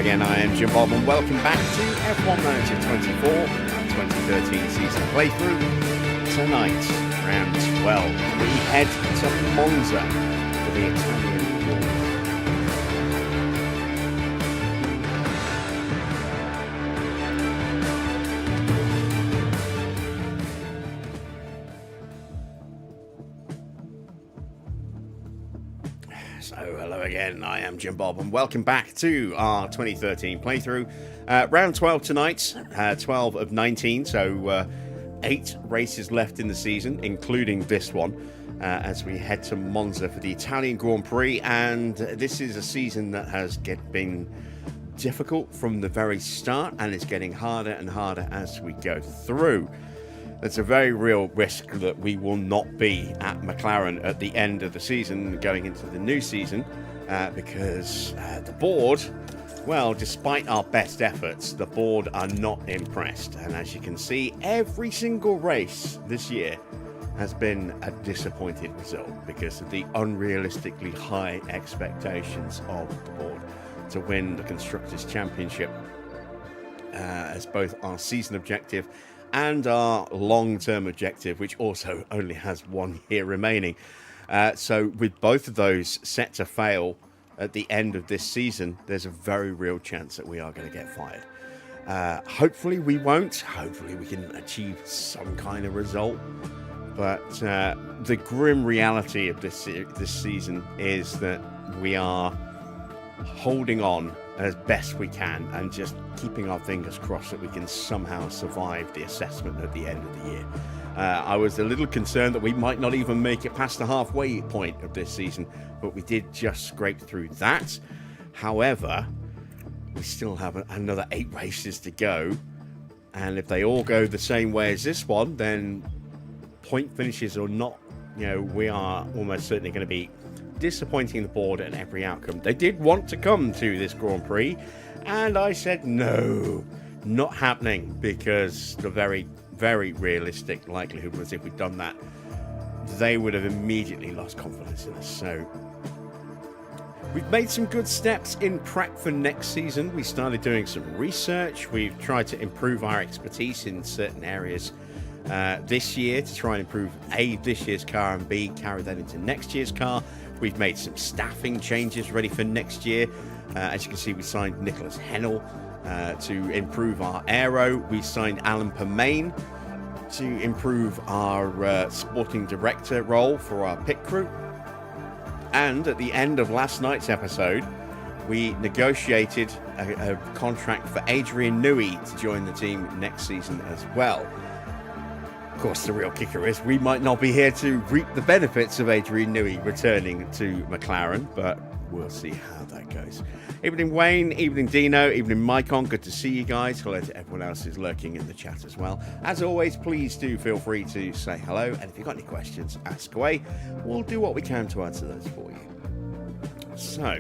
again, I am Jim Bob and welcome back to F1 Manager 24, our 2013 season playthrough. Tonight, round 12, we head to Monza for the Italian Grand Prix. So hello again, I am Jim Bob and welcome back to our 2013 playthrough. Round 12 tonight, 12 of 19, so 8 races left in the season, including this one, as we head to Monza for the Italian Grand Prix. And this is a season that has been difficult from the very start, and it's getting harder and harder as we go through. There's a very real risk that we will not be at McLaren at the end of the season, going into the new season, because the board, well, despite our best efforts, the board are not impressed. And as you can see, every single race this year has been a disappointing result because of the unrealistically high expectations of the board to win the Constructors' Championship as both our season objective and our long-term objective, which also only has 1 year remaining. So with both of those set to fail at the end of this season, there's a very real chance that we are going to get fired. Hopefully we won't. Hopefully we can achieve some kind of result. But the grim reality of this season is that we are holding on as best we can and just keeping our fingers crossed that we can somehow survive the assessment at the end of the year. I was a little concerned that we might not even make it past the halfway point of this season, but we did just scrape through that. However, we still have another 8 races to go, and if they all go the same way as this one, then point finishes or not, we are almost certainly going to be disappointing the board at every outcome. They did want to come to this Grand Prix, and I said no, not happening, because the very, very realistic likelihood was if we'd done that, they would have immediately lost confidence in us. So we've made some good steps in prep for next season. We started doing some research. We've tried to improve our expertise in certain areas this year to try and improve A, this year's car, and B, carry that into next year's car. We've made some staffing changes ready for next year. As you can see, we signed Nicholas Hennell to improve our aero. We signed Alan Permain to improve our sporting director role for our pit crew. And at the end of last night's episode, we negotiated a contract for Adrian Newey to join the team next season as well. Of course, the real kicker is we might not be here to reap the benefits of Adrian Newey returning to McLaren, but we'll see how that goes. Evening Wayne, evening Dino, evening Micon, good to see you guys. Hello to everyone else who's lurking in the chat as well. As always, please do feel free to say hello, and if you've got any questions, ask away. We'll do what we can to answer those for you. So,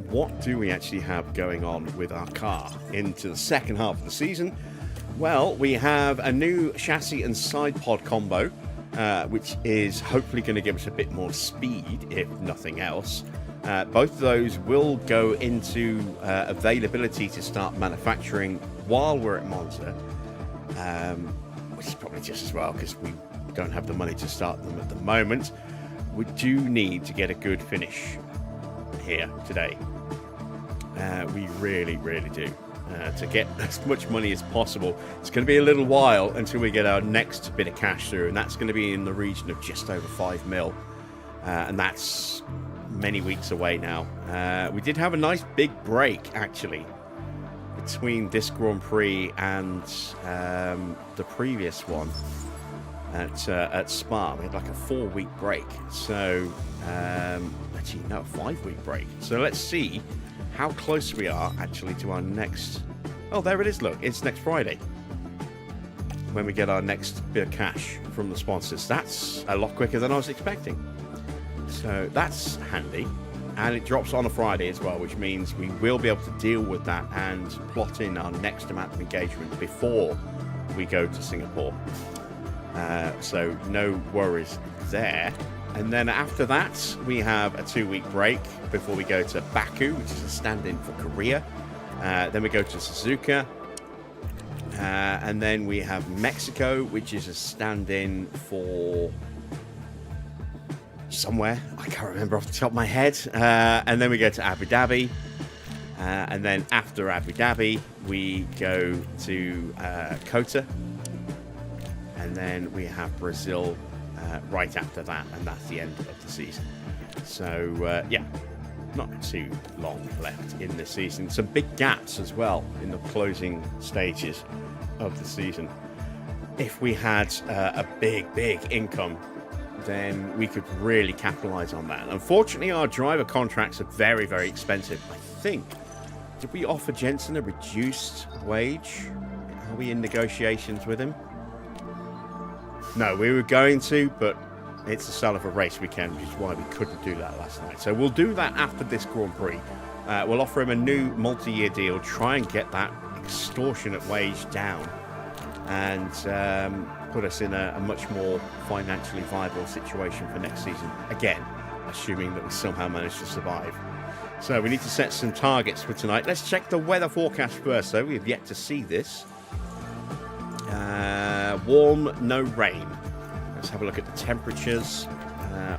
what do we actually have going on with our car into the second half of the season? Well, we have a new chassis and side pod combo, which is hopefully going to give us a bit more speed, if nothing else. Both of those will go into availability to start manufacturing while we're at Monza, which is probably just as well because we don't have the money to start them at the moment. We do need to get a good finish here today. We really, really do. To get as much money as possible. It's going to be a little while until we get our next bit of cash through, and that's going to be in the region of just over 5 mil, and that's many weeks away now. We did have a nice big break actually between this Grand Prix and the previous one at Spa. We had like a 4-week break, so actually no, 5-week break. So let's see how close we are actually to our next... Oh, there it is, look. It's next Friday when we get our next bit of cash from the sponsors. That's a lot quicker than I was expecting. So that's handy. And it drops on a Friday as well, which means we will be able to deal with that and plot in our next amount of engagement before we go to Singapore. So no worries there. And then after that, we have a 2-week break before we go to Baku, which is a stand-in for Korea. Then we go to Suzuka. And then we have Mexico, which is a stand-in for somewhere. I can't remember off the top of my head. And then we go to Abu Dhabi. And then after Abu Dhabi, we go to Kota. And then we have Brazil right after that. And that's the end of the season. So, yeah, not too long left in the season. Some big gaps as well in the closing stages of the season. If we had a big income, then we could really capitalize on that. Unfortunately, our driver contracts are very expensive. I think, did we offer Jensen a reduced wage? Are we in negotiations with him? No, we were going to, but it's the start of a race weekend, which is why we couldn't do that last night. So we'll do that after this Grand Prix. We'll offer him a new multi-year deal, try and get that extortionate wage down, and put us in a much more financially viable situation for next season. Again, assuming that we somehow manage to survive. So we need to set some targets for tonight. Let's check the weather forecast first, though. We've yet to see this. Warm, no rain. Let's have a look at the temperatures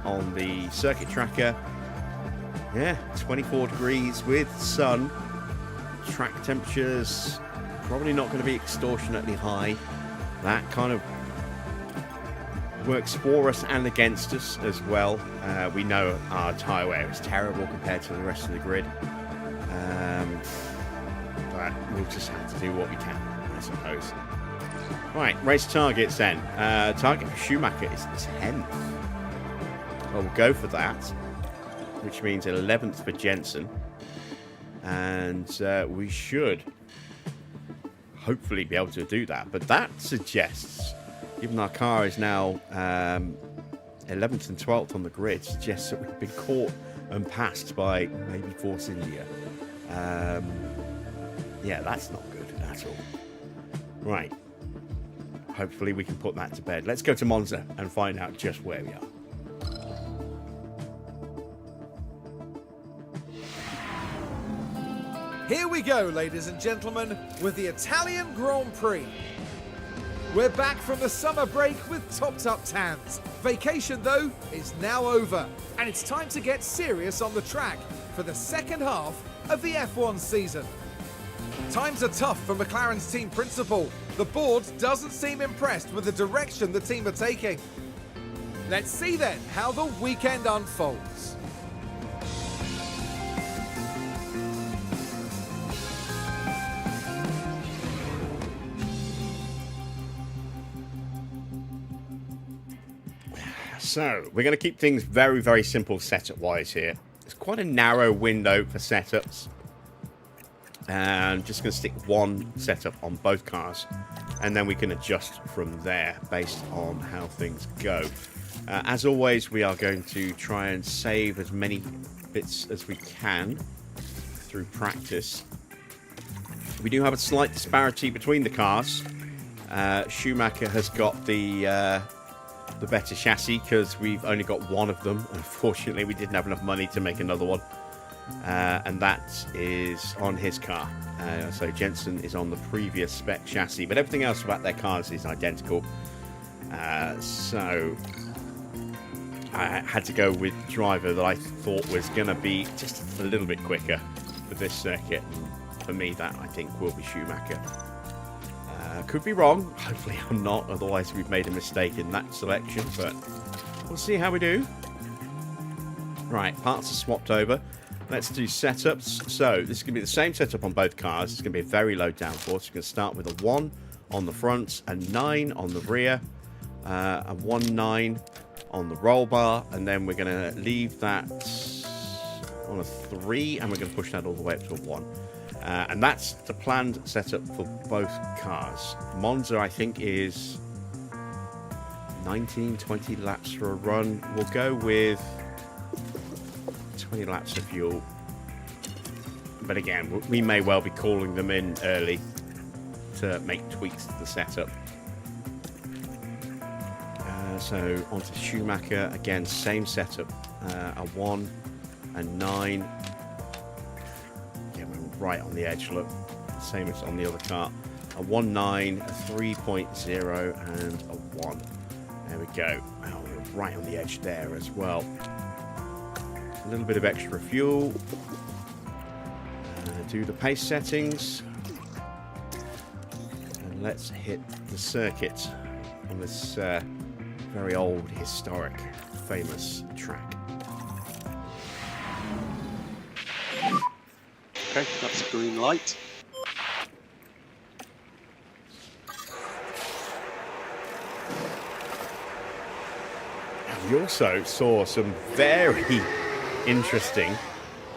on the circuit tracker. Yeah, 24 degrees with sun. Track temperatures probably not going to be extortionately high. That kind of works for us and against us as well. We know our tyre wear is terrible compared to the rest of the grid. But we'll just have to do what we can, I suppose. Right, race targets then. Target for Schumacher is 10th. Well, we'll go for that, which means 11th for Jensen. And we should hopefully be able to do that. But that suggests, given our car is now 11th and 12th on the grid, suggests that we've been caught and passed by maybe Force India. Yeah, that's not good at all. Right. Hopefully we can put that to bed. Let's go to Monza and find out just where we are. Here we go, ladies and gentlemen, with the Italian Grand Prix. We're back from the summer break with topped-up tans. Vacation, though, is now over, and it's time to get serious on the track for the second half of the F1 season. Times are tough for McLaren's team principal. The board doesn't seem impressed with the direction the team are taking. Let's see then how the weekend unfolds. So, we're going to keep things very simple setup-wise here. It's quite a narrow window for setups. And I'm just going to stick one setup on both cars. And then we can adjust from there based on how things go. As always, we are going to try and save as many bits as we can through practice. We do have a slight disparity between the cars. Schumacher has got the better chassis because we've only got one of them. Unfortunately, we didn't have enough money to make another one. And that is on his car. So Jensen is on the previous spec chassis, but everything else about their cars is identical. So I had to go with driver that I thought was going to be just a little bit quicker for this circuit. And for me, that I think will be Schumacher. Could be wrong. Hopefully I'm not. Otherwise, we've made a mistake in that selection. But we'll see how we do. Right, parts are swapped over. Let's do setups. So this is going to be the same setup on both cars. It's going to be a very low downforce. We're going to start with a 1 on the front, a 9 on the rear, a 1-9 on the roll bar, and then we're going to leave that on a 3, and we're going to push that all the way up to a 1. And that's the planned setup for both cars. Monza, I think, is 19, 20 laps for a run. We'll go with 20 laps of fuel. But again, we may well be calling them in early to make tweaks to the setup. So onto Schumacher. Again, same setup. A 1, a 9. right on the edge. Look, same as on the other car. A 1.9, a 3.0, and a 1. There we go. Oh, we're right on the edge there as well. A little bit of extra fuel. Do the pace settings. And let's hit the circuit on this very old, historic, famous track. Okay, that's a green light. We also saw some very interesting,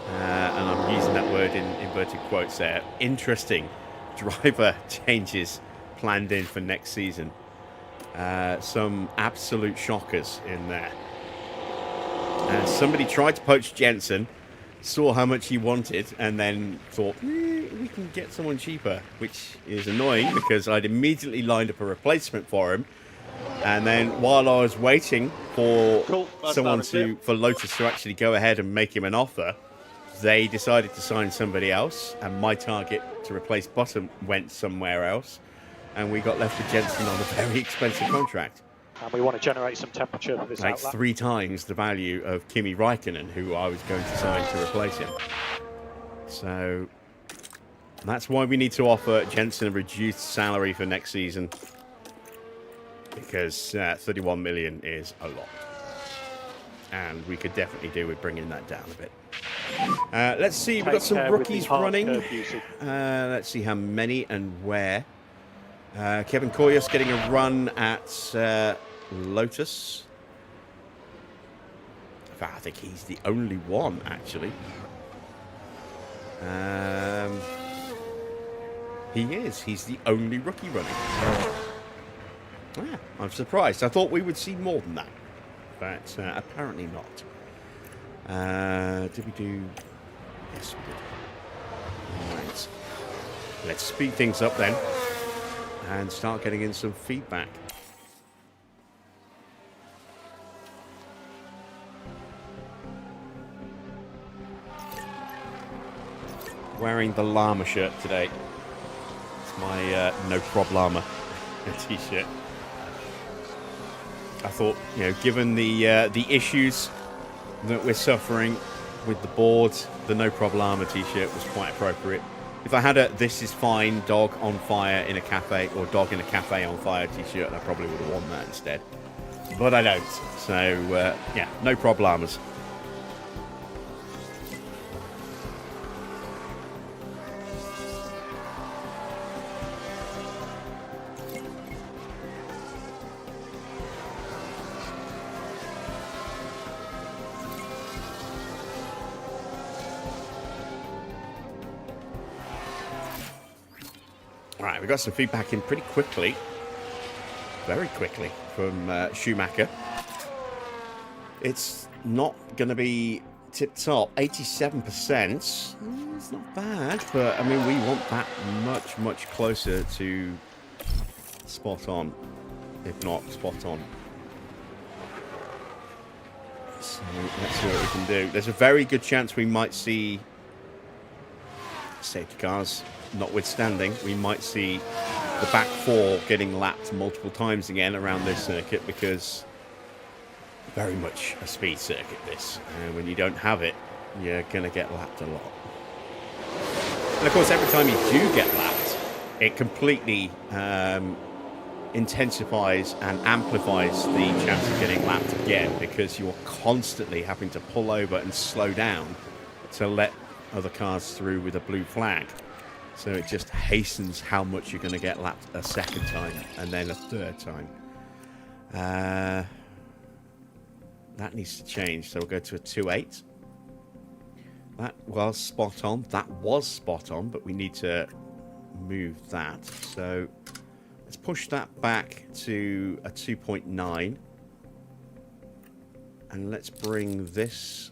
and I'm using that word in inverted quotes there, interesting driver changes planned in for next season. Some absolute shockers in there. Somebody tried to poach Jensen, saw how much he wanted, and then thought, we can get someone cheaper, which is annoying because I'd immediately lined up a replacement for him. And then while I was waiting for for Lotus to actually go ahead and make him an offer, they decided to sign somebody else, and my target to replace Bottom went somewhere else, and we got left with Jensen on a very expensive contract. And we want to generate some temperature for this like outlap. 3 times the value of Kimi Räikkönen, who I was going to sign to replace him. So that's why we need to offer Jensen a reduced salary for next season, because 31 million is a lot, and we could definitely do with bringing that down a bit. Let's see, we've got some rookies running. Let's see how many and where. Kevin Koyos getting a run at Lotus. In fact, I think he's the only one, actually. He is. He's the only rookie running. Yeah, I'm surprised. I thought we would see more than that, but apparently not. Did we do... Yes, we did. All right. Let's speed things up then and start getting in some feedback. Wearing the llama shirt today. It's my no problema t-shirt. I thought, given the issues that we're suffering with the board, the no problema t-shirt was quite appropriate. If I had a "This is fine, dog on fire in a cafe" or "Dog in a cafe on fire" t-shirt, I probably would have worn that instead. But I don't. So, yeah, no problemas. Right, we got some feedback in pretty quickly. Very quickly from Schumacher. It's not going to be tip-top. 87%. It's not bad, but, I mean, we want that much, much closer to spot on, if not spot on. So, let's see what we can do. There's a very good chance we might see safety cars notwithstanding. We might see the back 4 getting lapped multiple times again around this circuit, because very much a speed circuit this, and when you don't have it, you're going to get lapped a lot. And of course, every time you do get lapped, it completely intensifies and amplifies the chance of getting lapped again, because you're constantly having to pull over and slow down to let other cars through with a blue flag. So it just hastens how much you're going to get lapped a second time and then a third time. That needs to change. So we'll go to a 2.8. That was spot on. That was spot on, but we need to move that. So let's push that back to a 2.9. And let's bring this...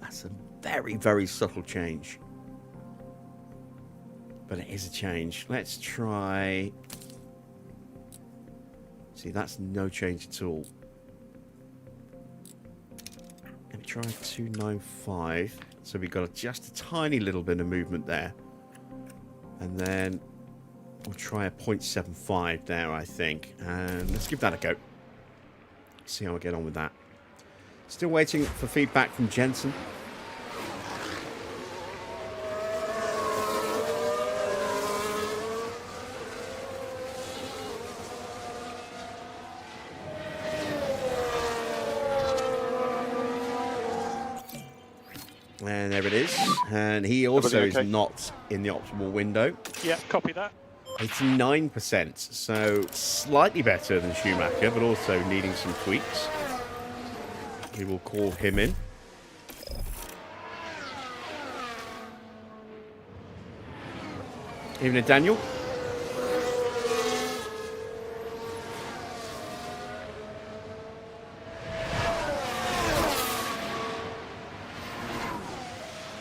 That's a very, very subtle change. But it is a change. Let's try... See, that's no change at all. Let me Try 295. So we've got just a tiny little bit of movement there. And then we'll try a 0.75 there, I think. And let's give that a go. See how I get on with that. Still waiting for feedback from Jensen. And there it is. And he also is not in the optimal window. Yeah, copy that. 89%. So slightly better than Schumacher, but also needing some tweaks. We will call him in. Evening, Daniel.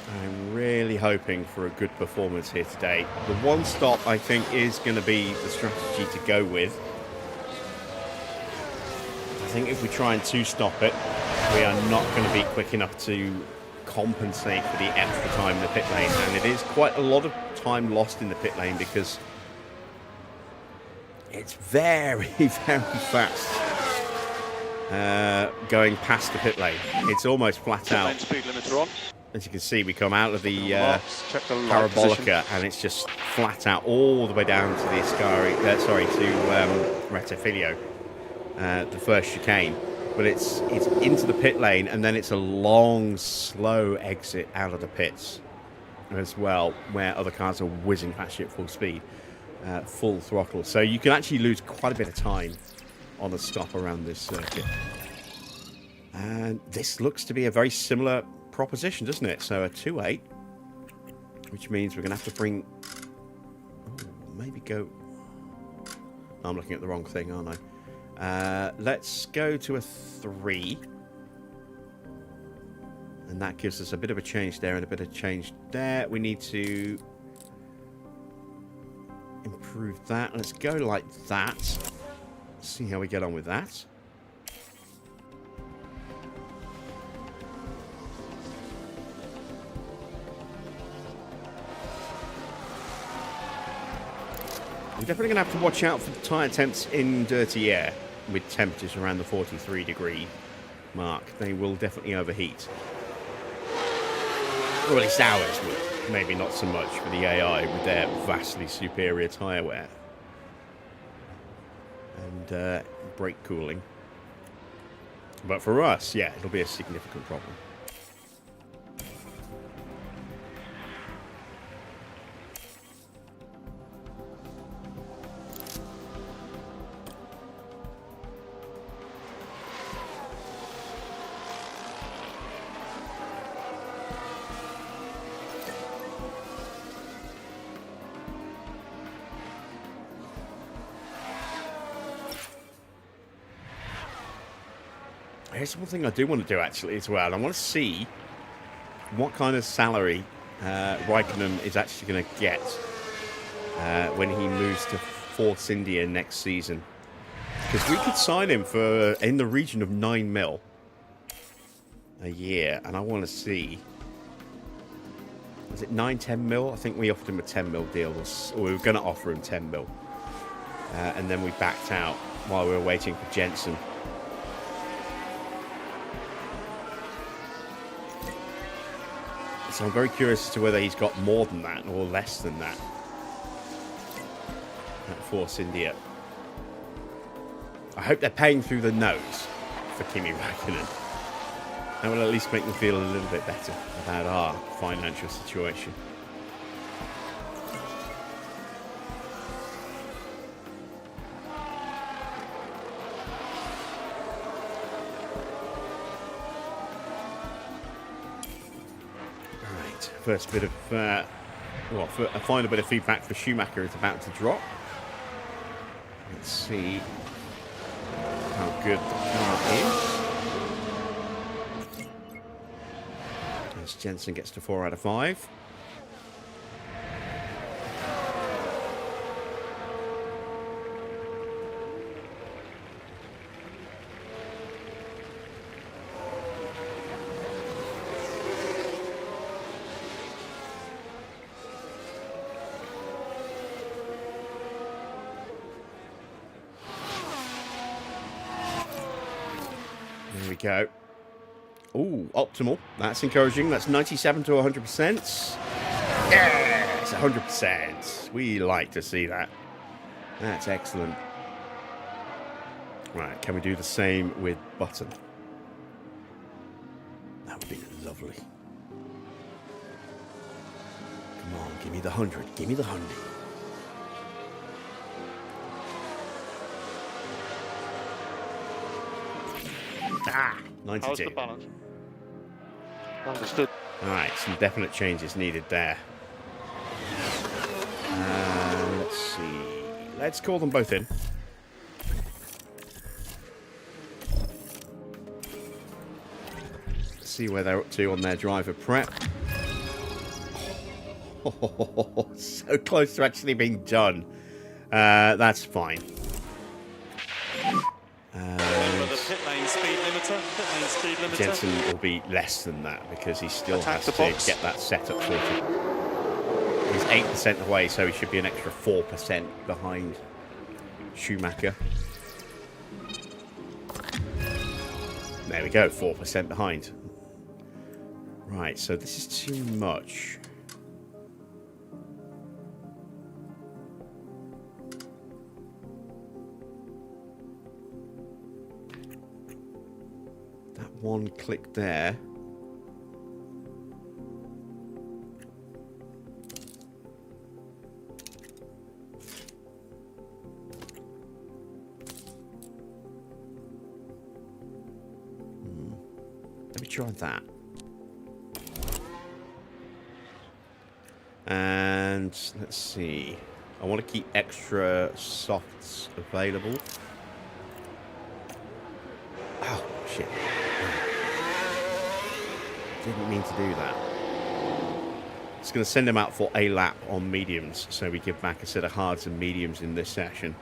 I'm really hoping for a good performance here today. The one stop, I think, is going to be the strategy to go with. I think if we try and two-stop it, we are not going to be quick enough to compensate for the extra time in the pit lane. And it is quite a lot of time lost in the pit lane because it's very, very fast going past the pit lane. It's almost flat out. Lane speed limiter on. As you can see, we come out of the Check the light Parabolica, position. and it's just flat out all the way down to the Ascari, to Rettifilio, the first chicane. But it's into the pit lane, and then it's a long, slow exit out of the pits as well, where other cars are whizzing past you at full speed, full throttle. So you can actually lose quite a bit of time on a stop around this circuit. And this looks to be a very similar proposition, doesn't it? So a 2.8, which means we're going to have to bring... maybe go... I'm looking at the wrong thing, aren't I? Let's go to a 3. And that gives us a bit of a change there and a bit of change there. We need to improve that. Let's go like that. See how we get on with that. We're definitely going to have to watch out for the tyre temps in dirty air with temperatures around the 43 degree mark. They will definitely overheat. Or at least ours will. Maybe not so much for the AI with their vastly superior tyre wear and brake cooling. But for us, yeah, it'll be a significant problem. Here's one thing I do want to do actually as well. I want to see what kind of salary Raikkonen is actually going to get when he moves to Force India next season. Because we could sign him for in the region of 9 mil a year. And I want to see... is it 9, 10 mil? I think we offered him a 10 mil deal. Or we were going to offer him 10 mil. And then we backed out while we were waiting for Jensen. So I'm very curious as to whether he's got more than that or less than that at Force India. I hope they're paying through the nose for Kimi Räikkönen. That will at least make them feel a little bit better about our financial situation. First bit of, a final bit of feedback for Schumacher is about to drop. Let's see how good the car is. As Jensen gets to 4 out of 5. we go. Ooh, optimal. That's encouraging. That's 97 to 100%. Yes, 100%. We like to see that. That's excellent. Right, can we do the same with button? That would be lovely. Come on, give me the 100. Give me the 100. Ah, 92. How's the balance? Understood. Alright, some definite changes needed there. Let's see. Let's call them both in. See where they're up to on their driver prep. Oh, so close to actually being done. That's fine. The pit lane speed limiter. Pit lane speed limiter. Jensen will be less than that because he still Attack has the to box. get that setup sorted. He's 8% away, so he should be an extra 4% behind Schumacher. There we go, 4% behind. Right, so this is too much. That one click there. Let me try that. And let's see. I want to keep extra softs available. Oh, shit. Didn't mean to do that. It's going to send him out for a lap on mediums, so we give back a set of hards and mediums in this session.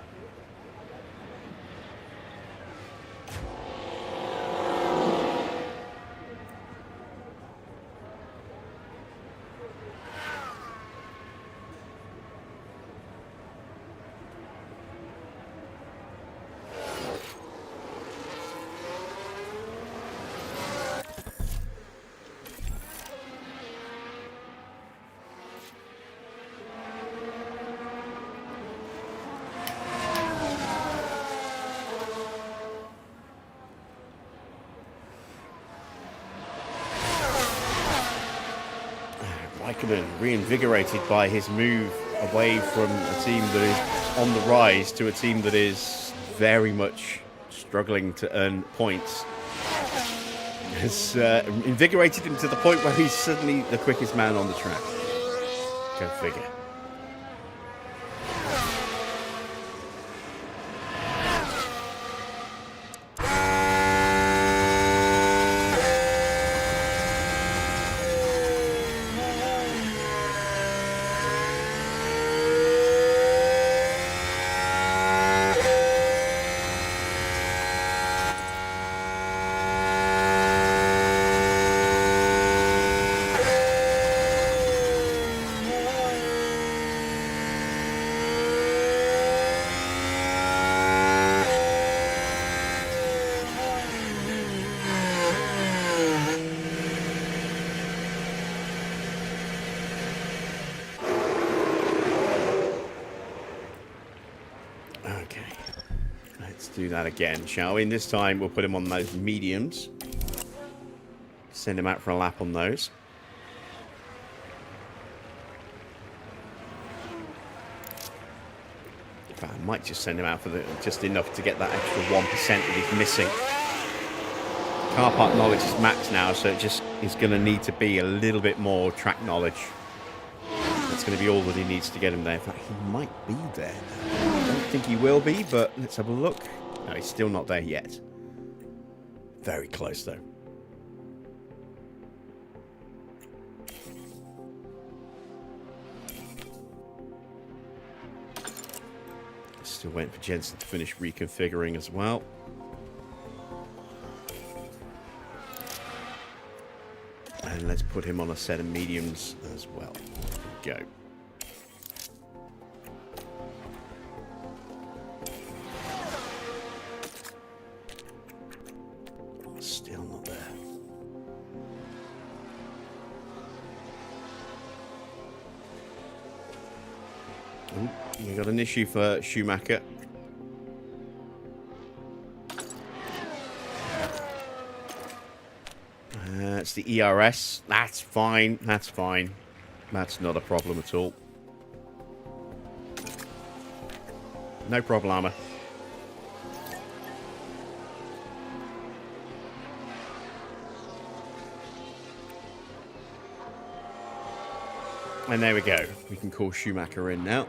Reinvigorated by his move away from a team that is on the rise to a team that is very much struggling to earn points. Has invigorated him to the point where he's suddenly the quickest man on the track. Go figure. Do that again, shall we? And this time we'll put him on those mediums. Send him out for a lap on those. In fact, I might just send him out for just enough to get that extra 1% that he's missing. Car park knowledge is max now, so it just is going to need to be a little bit more track knowledge. That's going to be all that he needs to get him there. In fact, he might be there now. I don't think he will be, but let's have a look. No, he's still not there yet. Very close, though. Still waiting for Jensen to finish reconfiguring as well. And let's put him on a set of mediums as well. There we go. Still We got an issue for Schumacher. It's the ERS. That's fine. That's fine. That's not a problem at all. No problema. And there we go. We can call Schumacher in now.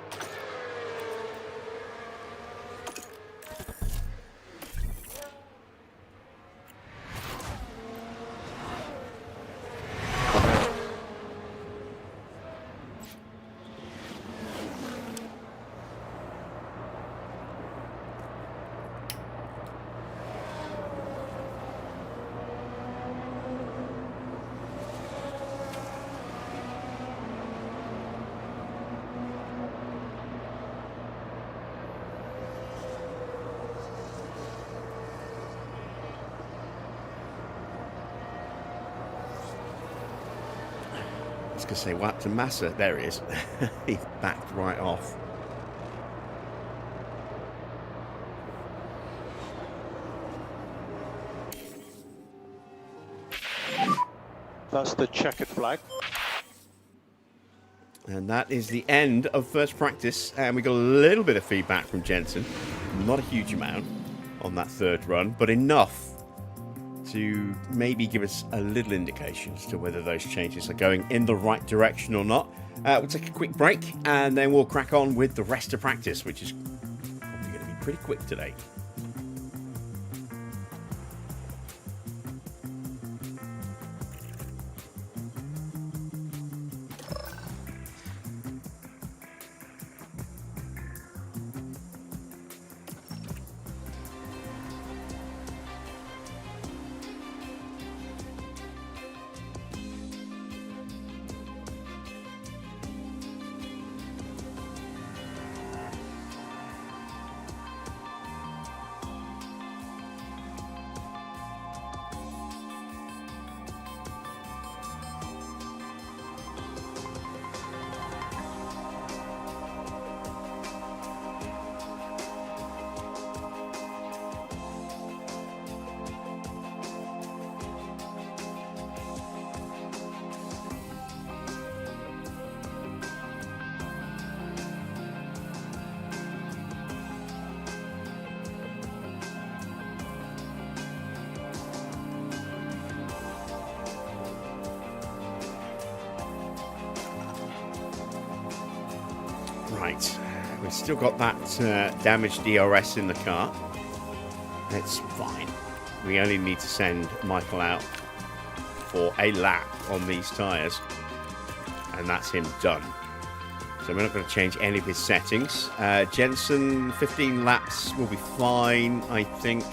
I was going to say, what to Massa? There he is. He backed right off. That's the checkered flag. And that is the end of first practice. And we got a little bit of feedback from Jensen. Not a huge amount on that third run, but enough to maybe give us a little indication as to whether those changes are going in the right direction or not. We'll take a quick break and then we'll crack on with the rest of practice, which is probably going to be pretty quick today. Right, we've still got that damaged DRS in the car. It's fine. We only need to send Michael out for a lap on these tyres, and that's him done. So we're not going to change any of his settings. Jensen, 15 laps will be fine, I think.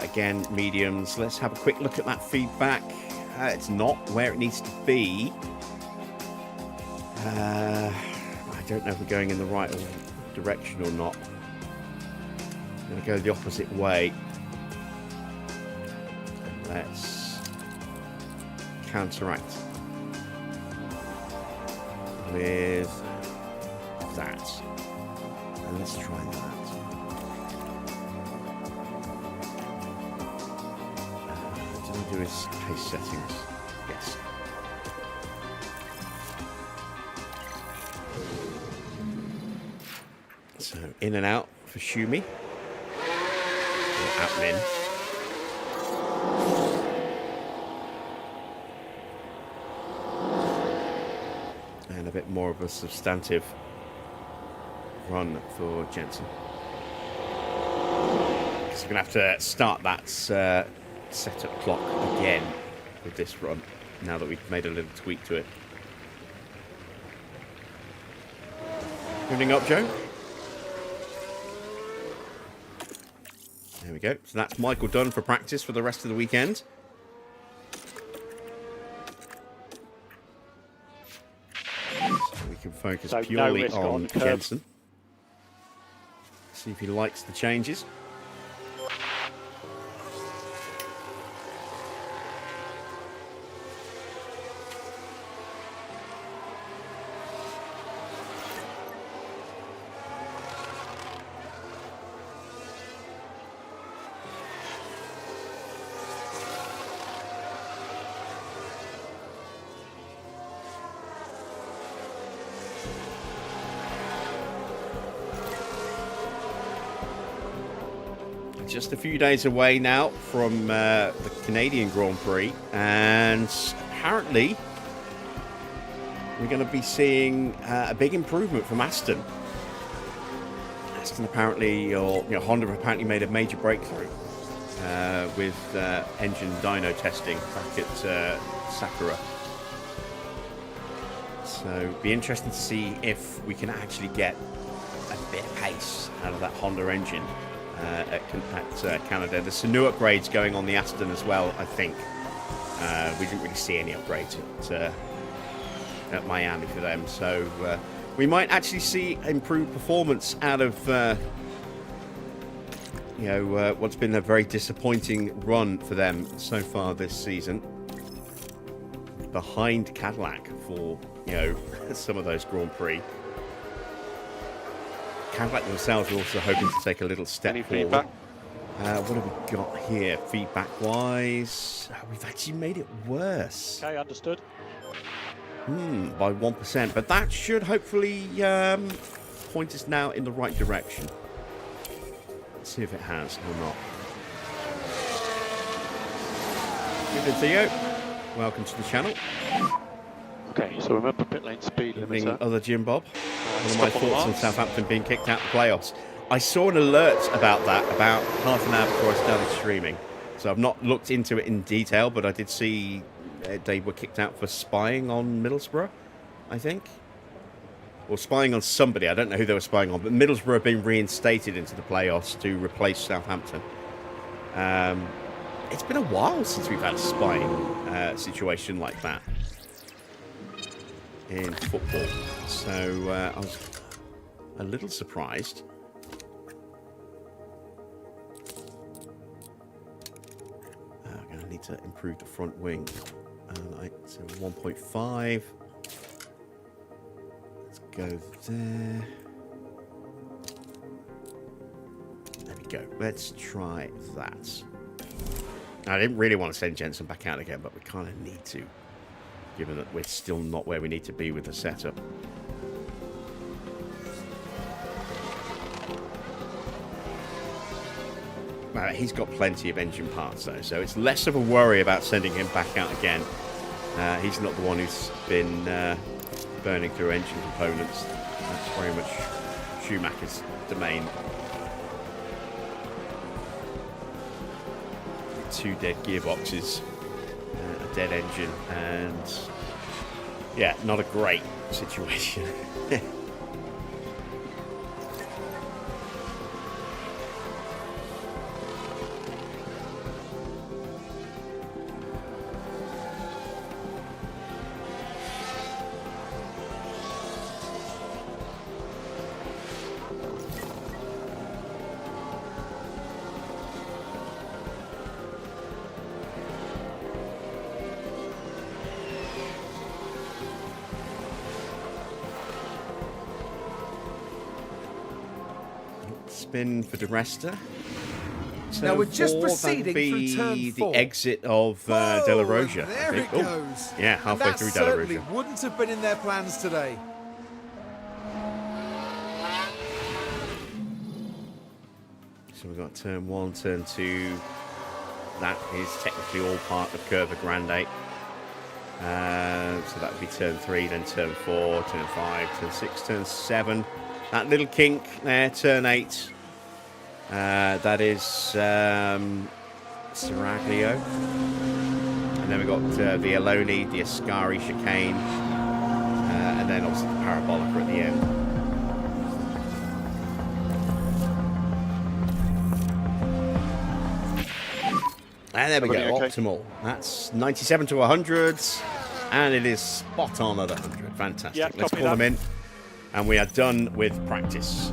Again, mediums. Let's have a quick look at that feedback. It's not where it needs to be. I don't know if we're going in the right direction or not. I'm going to go the opposite way. And let's counteract with that. And let's try that. Did I do his pace settings? Yes. So in and out for Schumi. Or out and in. And a bit more of a substantive run for Jensen. Because we're going to have to start that setup clock again with this run, now that we've made a little tweak to it. Moving up, Joe. There we go. So that's Michael done for practice for the rest of the weekend. So we can focus purely on Jensen. See if he likes the changes. just a few days away now from the Canadian Grand Prix, and apparently we're going to be seeing a big improvement from Aston. Aston apparently, or Honda have apparently made a major breakthrough with engine dyno testing back at Sakura. So it'll be interesting to see if we can actually get a bit of pace out of that Honda engine at Canada. There's some new upgrades going on the Aston as well, I think. We didn't really see any upgrades at Miami for them, so we might actually see improved performance out of what's been a very disappointing run for them so far this season, behind Cadillac for some of those Grand Prix. Cadillac themselves are also hoping to take a little step forward. Feedback? What have we got here, feedback-wise? We've actually made it worse. Okay, understood. By 1%, but that should hopefully point us now in the right direction. Let's see if it has or not. Good, Theo. Welcome to the channel. Okay, so remember pit lane speed Evening, limiter. other Jim Bob. One of Stop my on the thoughts on marks. Southampton being kicked out of the playoffs. I saw an alert about that about half an hour before I started streaming. So I've not looked into it in detail, but I did see they were kicked out for spying on Middlesbrough, I think. Or spying on somebody. I don't know who they were spying on, but Middlesbrough have been reinstated into the playoffs to replace Southampton. It's been a while since we've had a spying situation like that in football. So I was a little surprised. I'm going to need to improve the front wing. So 1.5. Let's go there. There we go. Let's try that. I didn't really want to send Jensen back out again, but we kind of need to, given that we're still not where we need to be with the setup. He's got plenty of engine parts though, so it's less of a worry about sending him back out again. He's not the one who's been burning through engine components. That's very much Schumacher's domain. Two dead gearboxes, a dead engine, and yeah, not a great situation. Spin for DeResta. Now we're just Turn 4, proceeding that'd be through turn 4. the exit of De La Roja. There I think. it Oh, goes. yeah, halfway And through that De La certainly Roja. wouldn't have been in their plans today. So we've got turn 1, turn 2. That is technically all part of Curva Grande. So that would be turn 3, then turn 4, turn 5, turn 6, turn 7. That little kink there, turn 8. That is Seraglio. And then we've got the Aloni, the Ascari chicane. And then obviously the Parabolica at the end. And there we go, Everything okay? optimal. That's 97 to 100, and it is spot on at 100. Fantastic. Yeah, Let's copy call that. them in, and we are done with practice.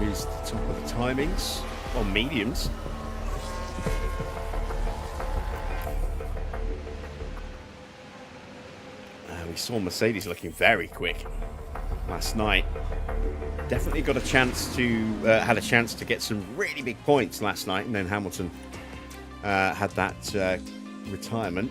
Is the top of the timings, or mediums. We saw Mercedes looking very quick last night. Definitely got a chance to had a chance to get some really big points last night, and then Hamilton had that retirement.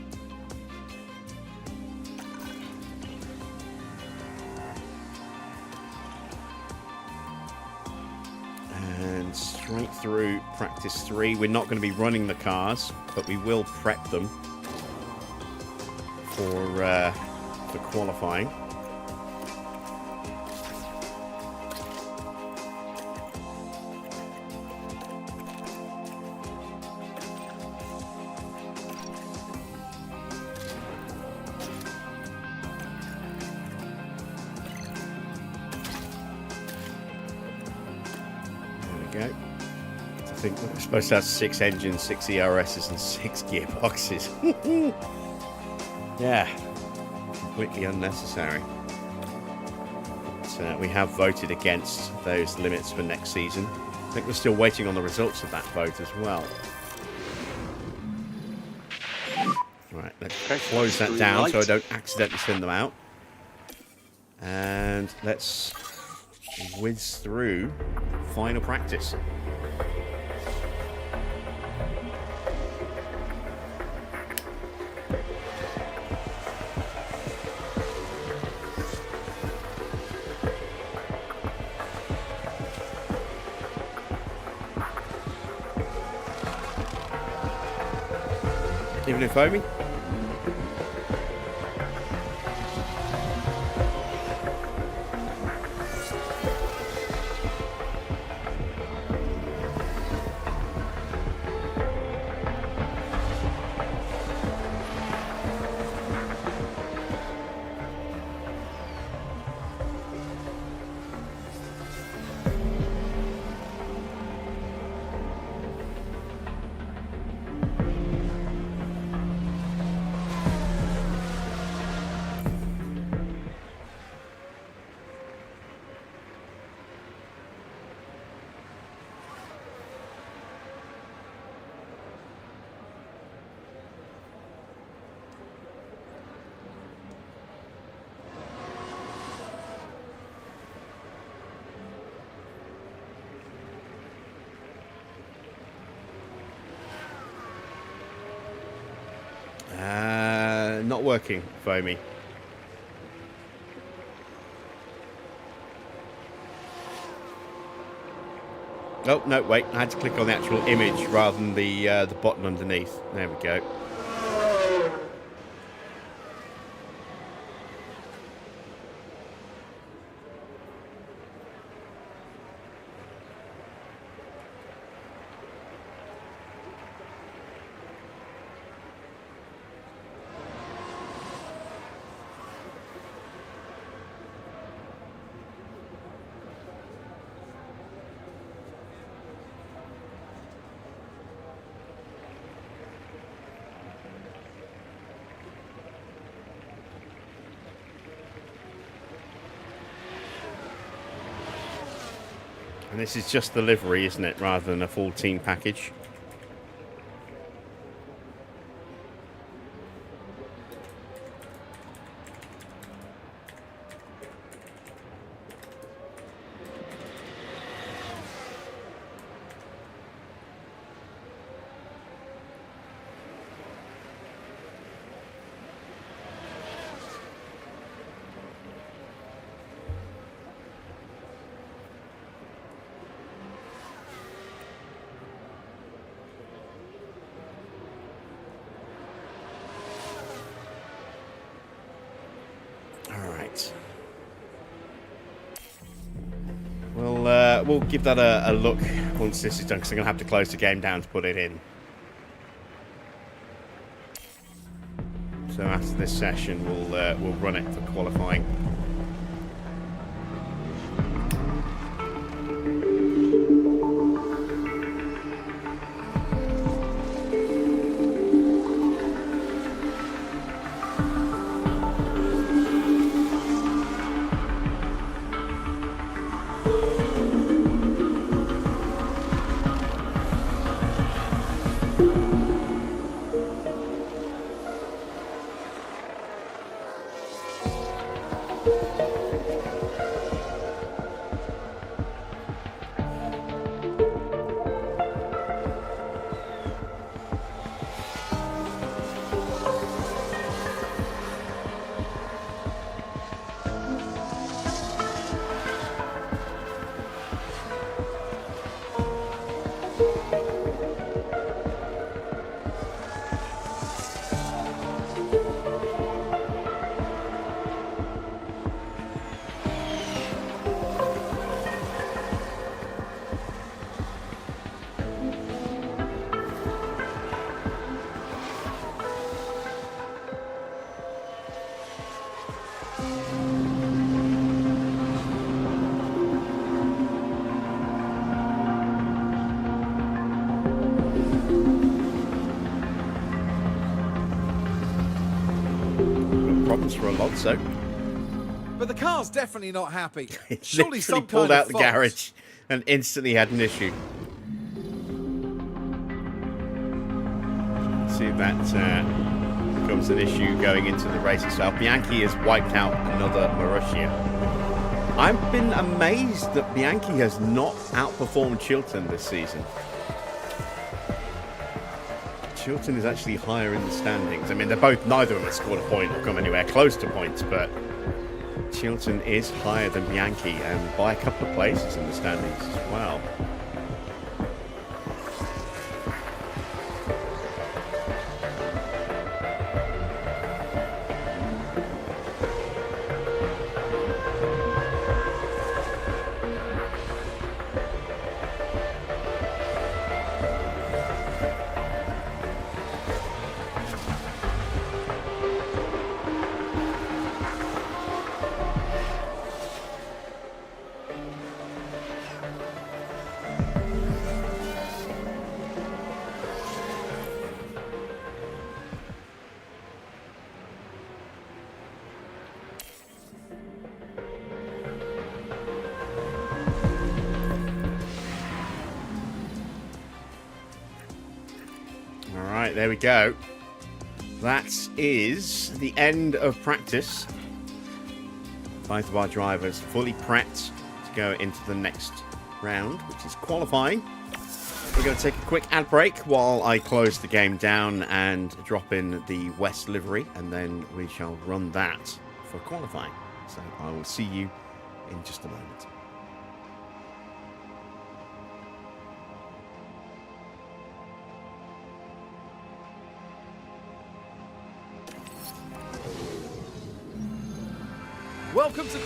And straight through practice 3. We're not going to be running the cars, but we will prep them for qualifying. Go. I think we're supposed to have 6 engines, 6 ERSs, and 6 gearboxes. Yeah, completely unnecessary. But, we have voted against those limits for next season. I think we're still waiting on the results of that vote as well. Right, let's close that down so I don't accidentally send them out. And let's whiz through final practice. Even in foamy? Not working, foamy. Oh, no, wait. I had to click on the actual image rather than the button underneath. There we go. And this is just the livery, isn't it, rather than a full team package? We'll give that a look once this is done, because I'm going to have to close the game down to put it in. So after this session, we'll run it for qualifying. problems for Alonso. But the car's definitely not happy. It Surely literally some pulled kind out of the fault. garage and instantly had an issue. See if that becomes an issue going into the race itself. Bianchi has wiped out another Marussia. I've been amazed that Bianchi has not outperformed Chilton this season. Chilton is actually higher in the standings. I mean, neither of them have scored a point or come anywhere close to points, but Chilton is higher than Bianchi and by a couple of places in the standings as well. Alright, there we go. That is the end of practice. Both of our drivers fully prepped to go into the next round, which is qualifying. We're going to take a quick ad break while I close the game down and drop in the West livery, and then we shall run that for qualifying. So I will see you in just a moment. Welcome to...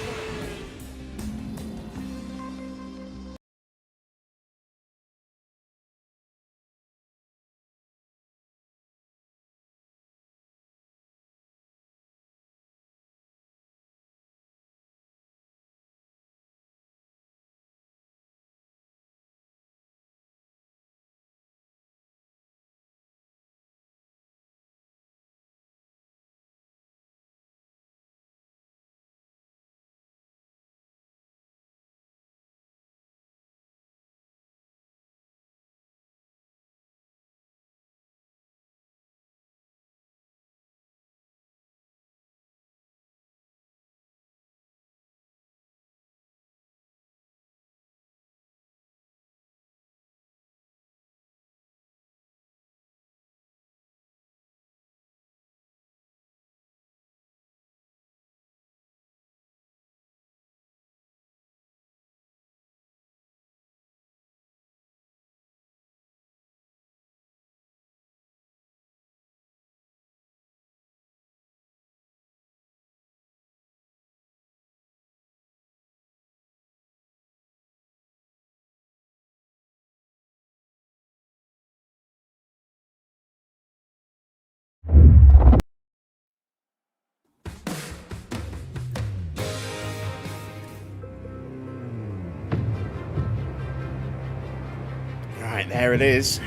Right, there it is.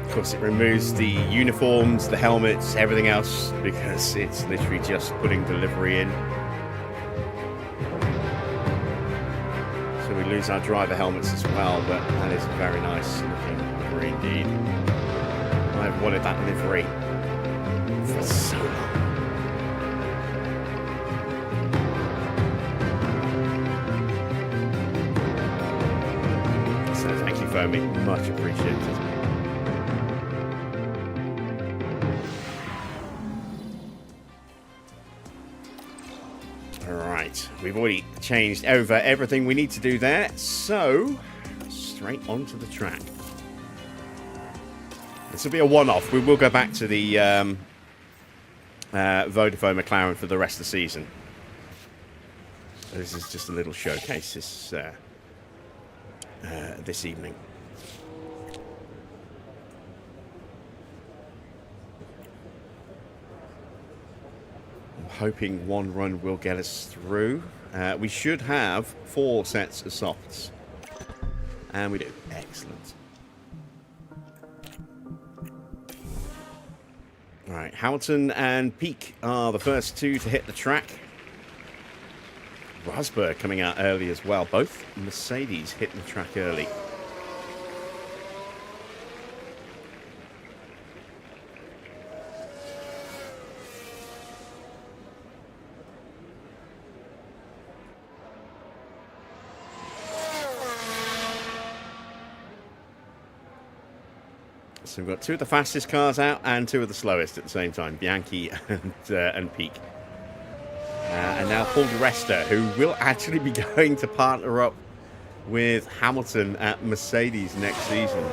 Of course, it removes the uniforms, the helmets, everything else, because it's literally just putting the livery in. So we lose our driver helmets as well, but that is a very nice looking livery indeed. I've wanted that livery for so long. So thank you, Foamy. Much appreciated. Alright, we've already changed over everything we need to do there, so straight onto the track. This will be a one-off. We will go back to the Vodafone McLaren for the rest of the season. So this is just a little showcase this evening. I'm hoping one run will get us through. We should have 4 sets of softs. And we do. Excellent. All right, Hamilton and Peak are the first two to hit the track. Rosberg coming out early as well. Both Mercedes hitting the track early. So we've got two of the fastest cars out and two of the slowest at the same time, Bianchi and Peak. And now Paul di Resta, who will actually be going to partner up with Hamilton at Mercedes next season,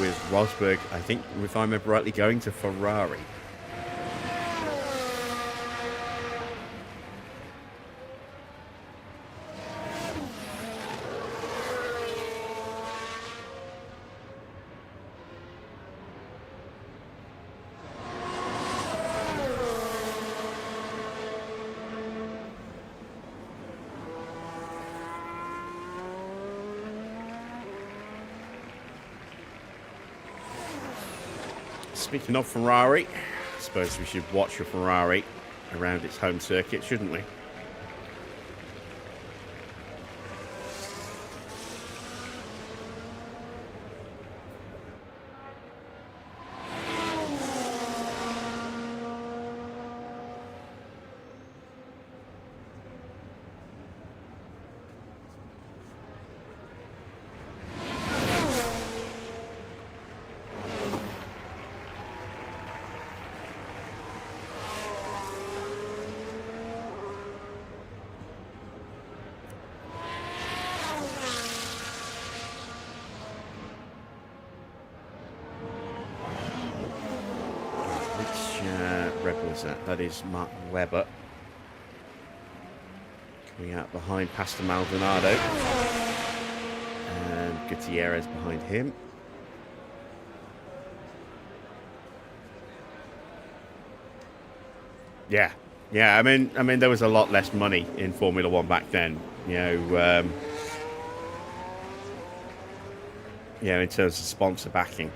with Rosberg, I think, if I remember rightly, going to Ferrari. Speaking of Ferrari, I suppose we should watch a Ferrari around its home circuit, shouldn't we? That is Mark Webber coming out behind Pastor Maldonado, and Gutierrez behind him. Yeah. I mean, there was a lot less money in Formula One back then. In terms of sponsor backing.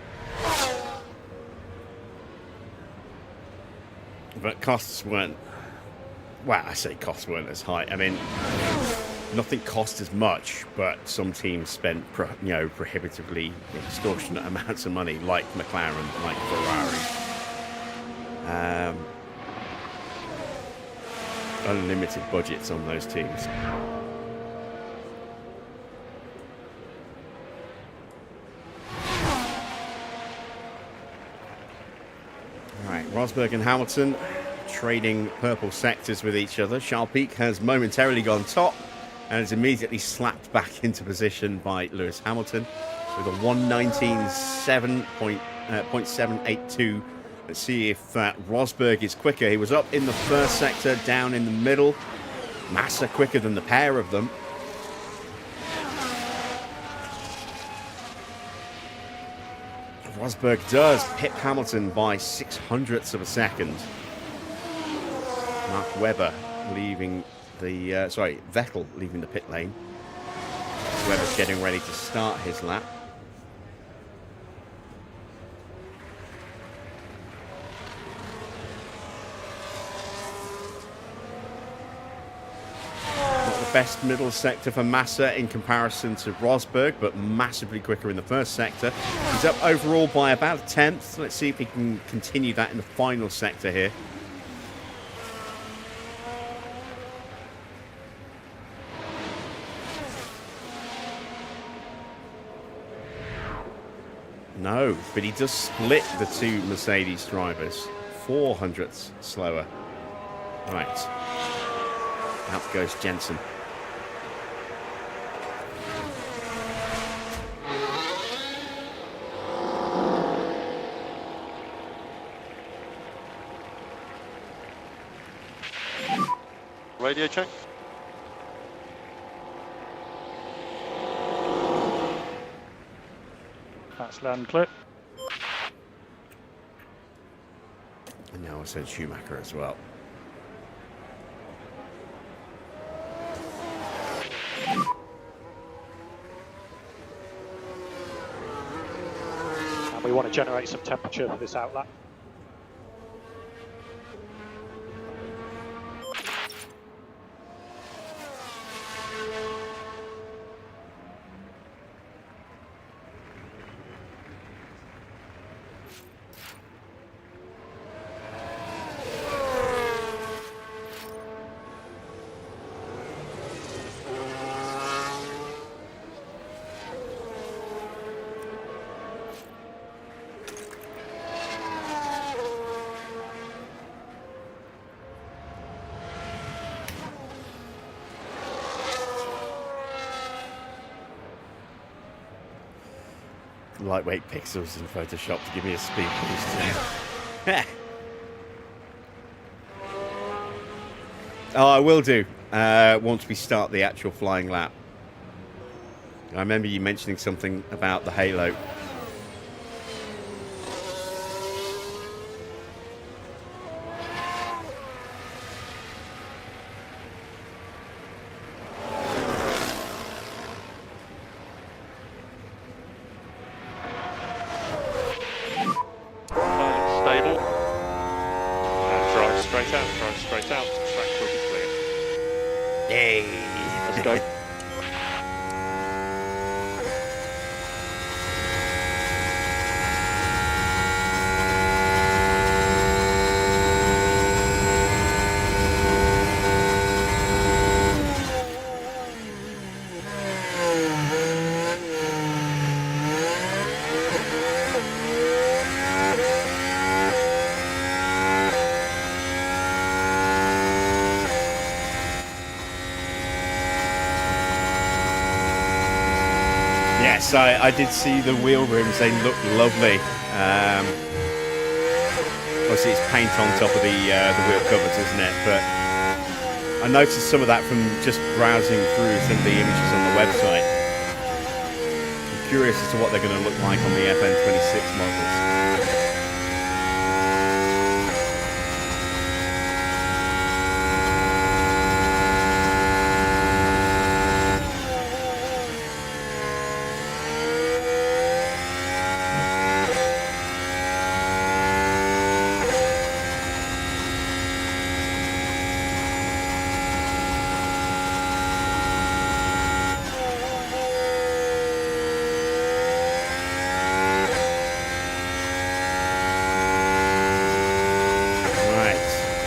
But costs weren't, well, I say costs weren't as high. I mean, nothing cost as much, but some teams spent, prohibitively extortionate amounts of money, like McLaren, like Ferrari. Unlimited budgets on those teams. Rosberg and Hamilton trading purple sectors with each other. Charles Pic has momentarily gone top and is immediately slapped back into position by Lewis Hamilton with a 1:19.782. Let's see if Rosberg is quicker. He was up in the first sector, down in the middle. Massa quicker than the pair of them. Rosberg does pit Hamilton by 0.06 of a second. Mark Webber leaving the... Vettel leaving the pit lane. Webber's getting ready to start his lap. Best middle sector for Massa in comparison to Rosberg, but massively quicker in the first sector. He's up overall by about a tenth. Let's see if he can continue that in the final sector here. No, but he does split the two Mercedes drivers. 0.04 slower. Right. Out goes Jensen. Radio check. That's loud and clear. And now I said Schumacher as well. We want to generate some temperature for this outlap. Lightweight pixels in Photoshop to give me a speed boost. Oh, I will do once we start the actual flying lap. I remember you mentioning something about the halo. Stable. Drive straight out, drive straight out. Track will be clear. Yay! Let's go. Yes, I did see the wheel rims. They look lovely. Obviously, it's paint on top of the wheel covers, isn't it? But I noticed some of that from just browsing through some of the images on the website. I'm curious as to what they're going to look like on the FN26 models.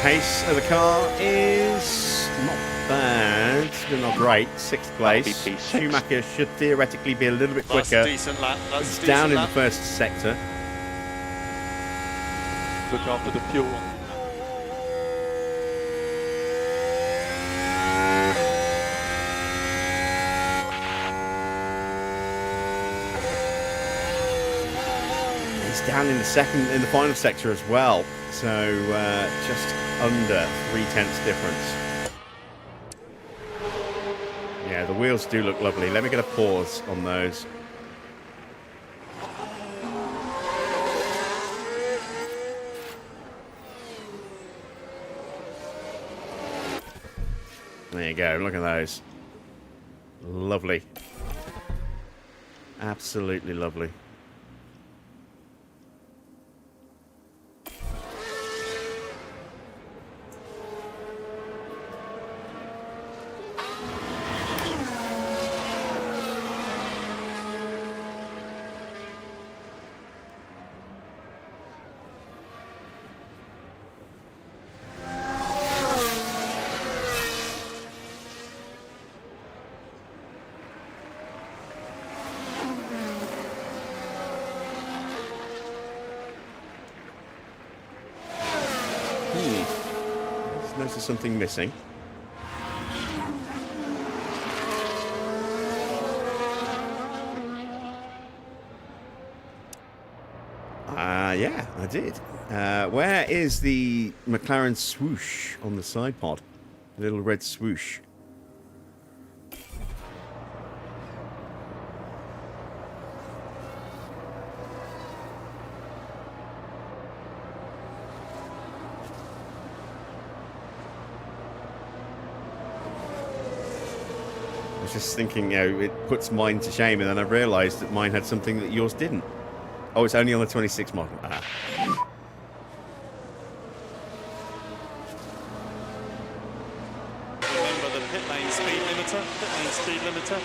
Pace of the car is not bad, but not great. 6th place. P6. Schumacher should theoretically be a little bit That's quicker. a decent lap. That's It's a down decent in lap. the first sector. Look after the fuel. He's down in the final sector as well. So just under 3/10 difference. Yeah, the wheels do look lovely. Let me get a pause on those. There you go. Look at those. Lovely. Absolutely lovely. Notice something missing. Yeah, I did. Where is the McLaren swoosh on the side pod? The little red swoosh. I was just thinking, you know, it puts mine to shame, and then I realised that mine had something that yours didn't. Oh, it's only on the 26 model. Ah. Remember the pit lane speed limiter. Pit lane speed limiter.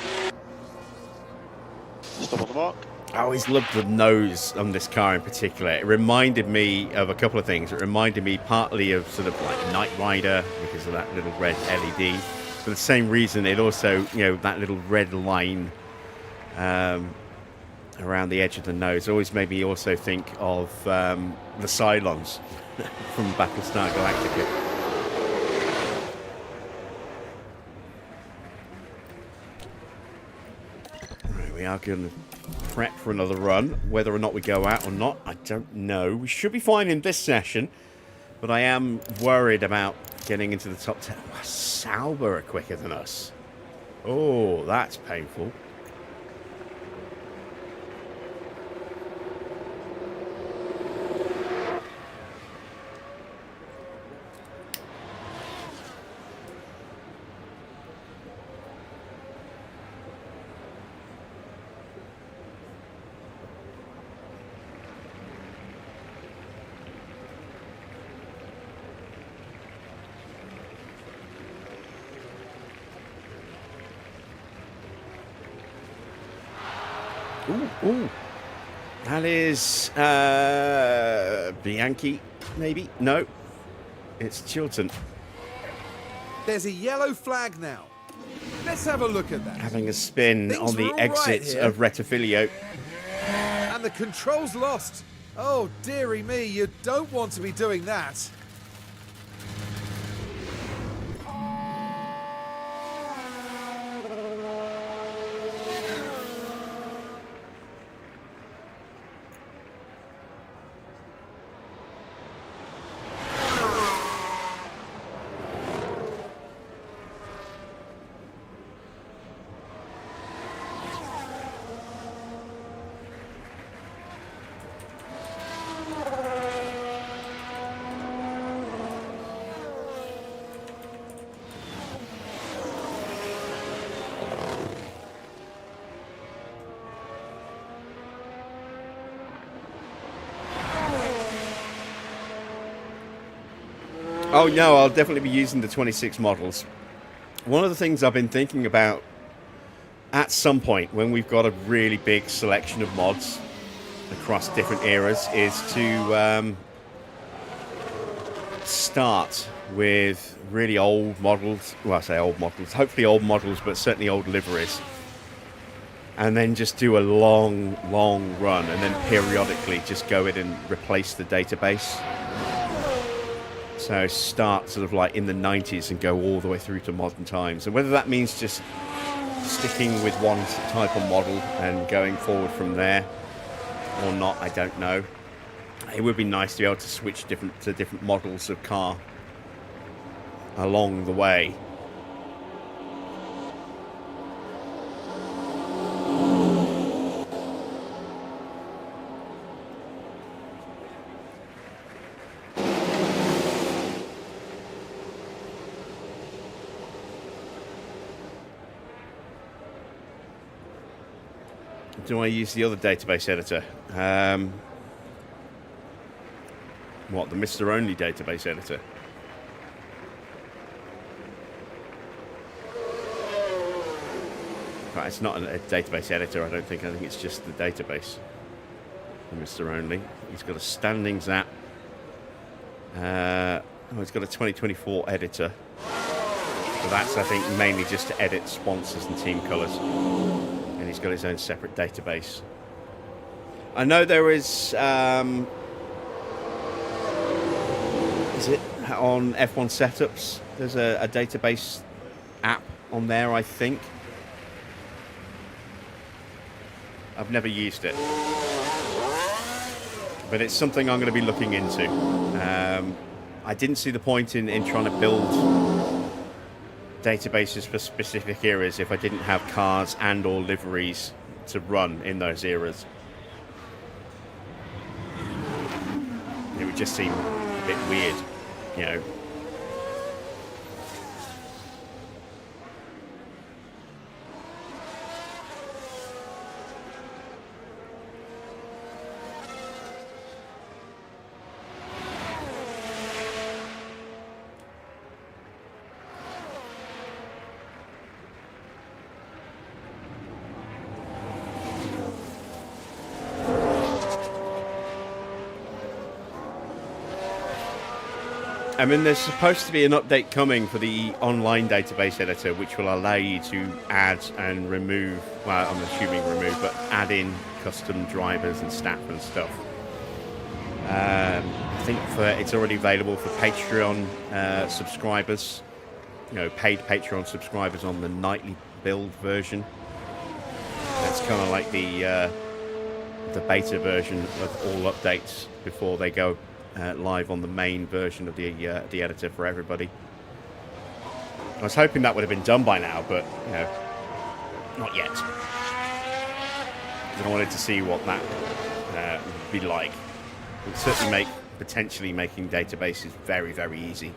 Stop on the mark. I always loved the nose on this car in particular. It reminded me of a couple of things. It reminded me partly of sort of like Knight Rider because of that little red LED. For the same reason, it also, you know, that little red line around the edge of the nose always made me also think of the Cylons from Battlestar Galactica. Right, we are going to prep for another run. Whether or not we go out or not, I don't know. We should be fine in this session, but I am worried about getting into the top 10. Oh, Sauber are quicker than us. Oh, that's painful. Ooh. That is Bianchi, maybe? No. It's Chilton. There's a yellow flag now. Let's have a look at that. Having a spin Things on the were all right exit here. of Retifilio. And the control's lost. Oh, dearie me, you don't want to be doing that. Oh, no, I'll definitely be using the 26 models. One of the things I've been thinking about at some point when we've got a really big selection of mods across different eras is to start with really old models. Well, I say old models. Hopefully old models, but certainly old liveries. And then just do a long run and then periodically just go in and replace the database. So start sort of like in the 90s and go all the way through to modern times. And whether that means just sticking with one type of model and going forward from there or not, I don't know. It would be nice to be able to switch to different models of car along the way. Do I use the other database editor? What, the Mr. Only database editor? Right, it's not a database editor, I don't think. I think it's just the database. The Mr. Only. He's got a standing zap. He's got a 2024 editor. So that's, I think, mainly just to edit sponsors and team colours. And he's got his own separate database. I know there is it on F1 setups? There's a database app on there, I think. I've never used it, but it's something I'm going to be looking into. I didn't see the point in trying to build databases for specific eras if I didn't have cars and or liveries to run in those eras. It would just seem a bit weird, you know. I mean, there's supposed to be an update coming for the online database editor, which will allow you to add and remove, well, I'm assuming remove, but add in custom drivers and staff and stuff. I think it's already available for Patreon subscribers, paid Patreon subscribers on the nightly build version. That's kind of like the beta version of all updates before they go live on the main version of the editor for everybody. I was hoping that would have been done by now, but not yet. I wanted to see what that would be like. It would certainly potentially making databases very, very easy.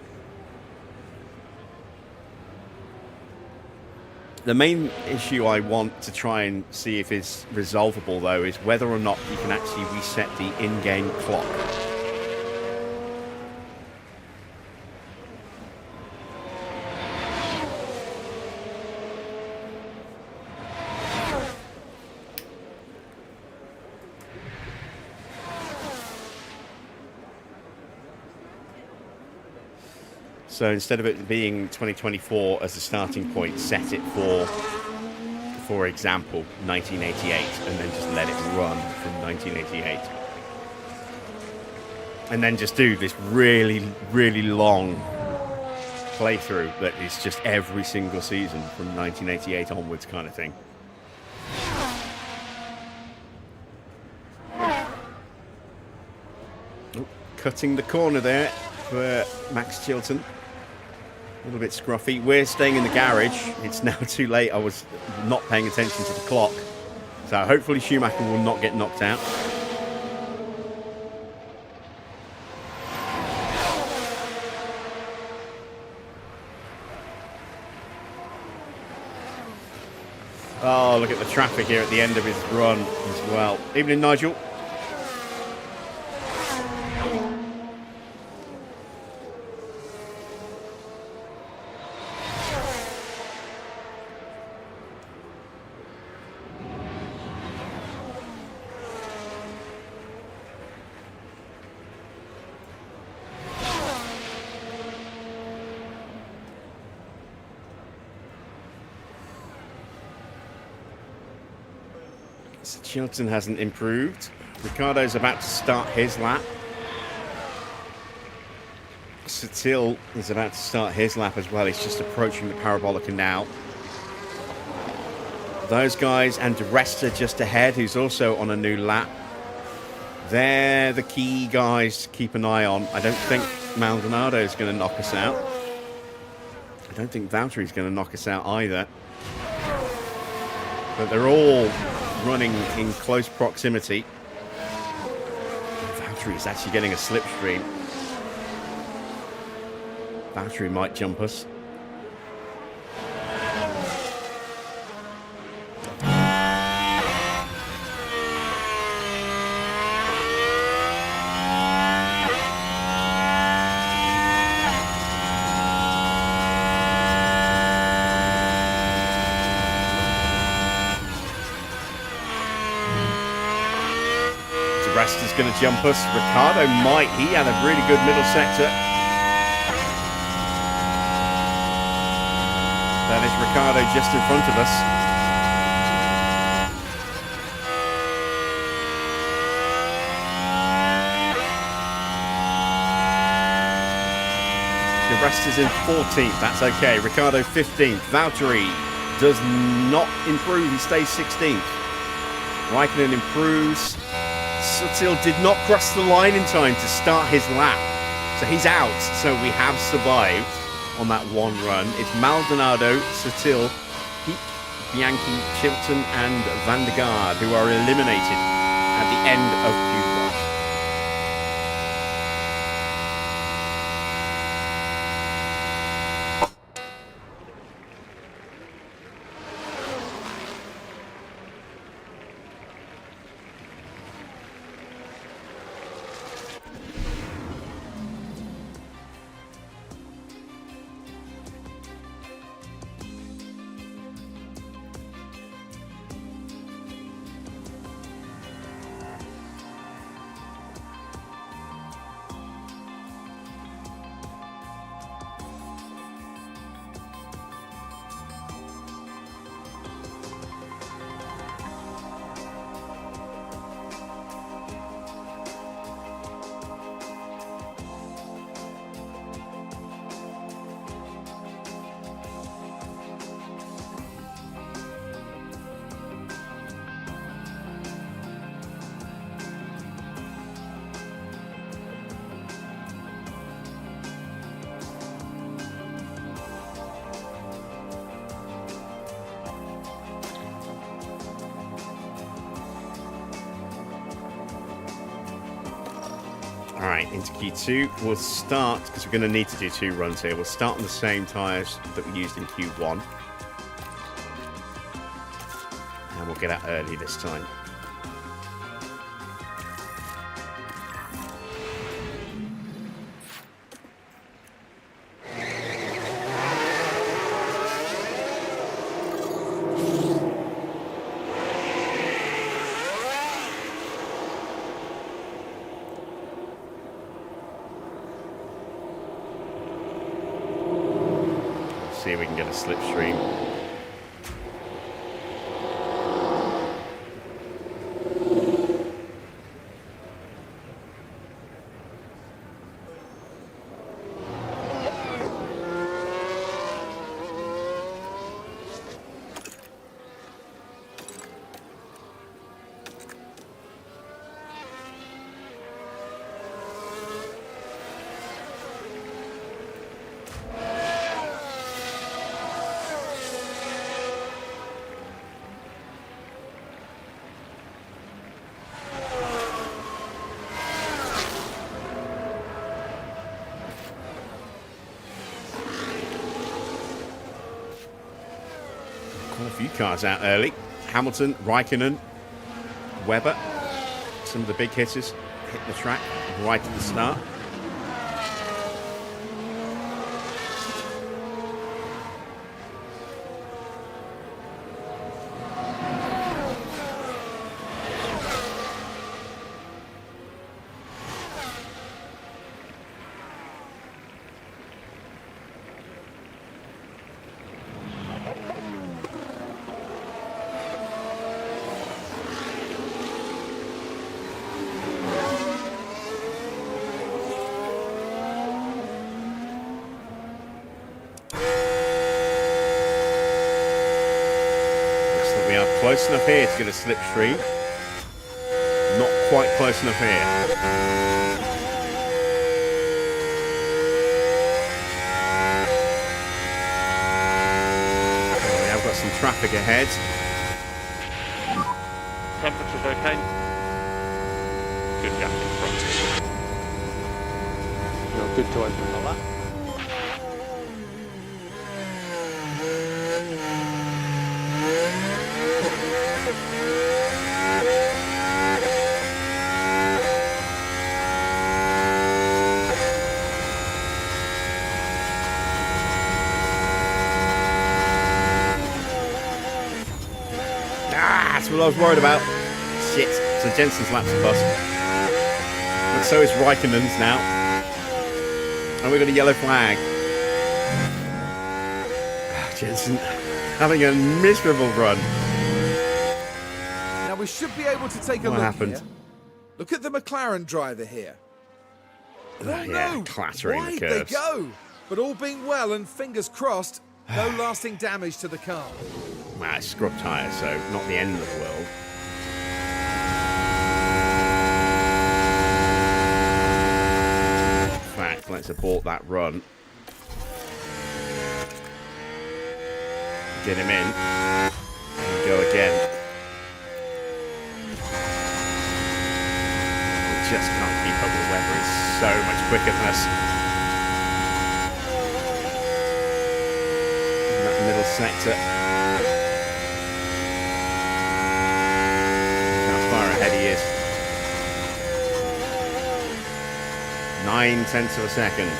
The main issue I want to try and see if it's resolvable, though, is whether or not you can actually reset the in-game clock. So instead of it being 2024 as a starting point, set it for example, 1988, and then just let it run from 1988. And then just do this really, really long playthrough that is just every single season from 1988 onwards kind of thing. Oh, cutting the corner there for Max Chilton. A little bit scruffy. We're staying in the garage. It's now too late. I was not paying attention to the clock. So hopefully Schumacher will not get knocked out. Oh, look at the traffic here at the end of his run as well. Evening, Nigel. Chilton hasn't improved. Ricardo's about to start his lap. Sutil is about to start his lap as well. He's just approaching the Parabolica now. Those guys, and De Resta just ahead, who's also on a new lap. They're the key guys to keep an eye on. I don't think Maldonado is going to knock us out. I don't think Valtteri's going to knock us out either. But they're all running in close proximity. Valtteri is actually getting a slipstream. Valtteri might jump us. Resta's going to jump us. Ricardo might. He had a really good middle sector. That is Ricardo just in front of us. De Resta's in 14th. That's okay. Ricardo 15th. Valtteri does not improve. He stays 16th. Raikkonen improves. Sutil did not cross the line in time to start his lap. So he's out. So we have survived on that one run. It's Maldonado, Sutil, Heek, Bianchi, Chilton and Van der Gaard who are eliminated at the end of Q1. into Q2. We'll start, because we're going to need to do 2 runs here. We'll start on the same tyres that we used in Q1. And we'll get out early this time. See if we can get a slipstream. Quite a few cars out early. Hamilton, Raikkonen, Webber. Some of the big hitters hit the track right at the start. Close enough here to get a slipstream. Not quite close enough here. We have got some traffic ahead. Temperature's okay. Good gap in front. You're good to open like that. That's what I was worried about. Shit. So Jensen's lap's a bust. But so is Raikkonen's now. And we've got a yellow flag. Jensen having a miserable run. Now we should be able to take a What look happened? here. Look at the McLaren driver here. Oh yeah, no! clattering the Wide curves. they go! But all being well and fingers crossed, no lasting damage to the car. Well, it's scrub tyres, so not the end of the world. In fact, let's abort that run. Get him in. And go again. We just can't keep up with Webber. He's so much quicker than us. In that middle sector. Ahead he is. 9/10 of a second.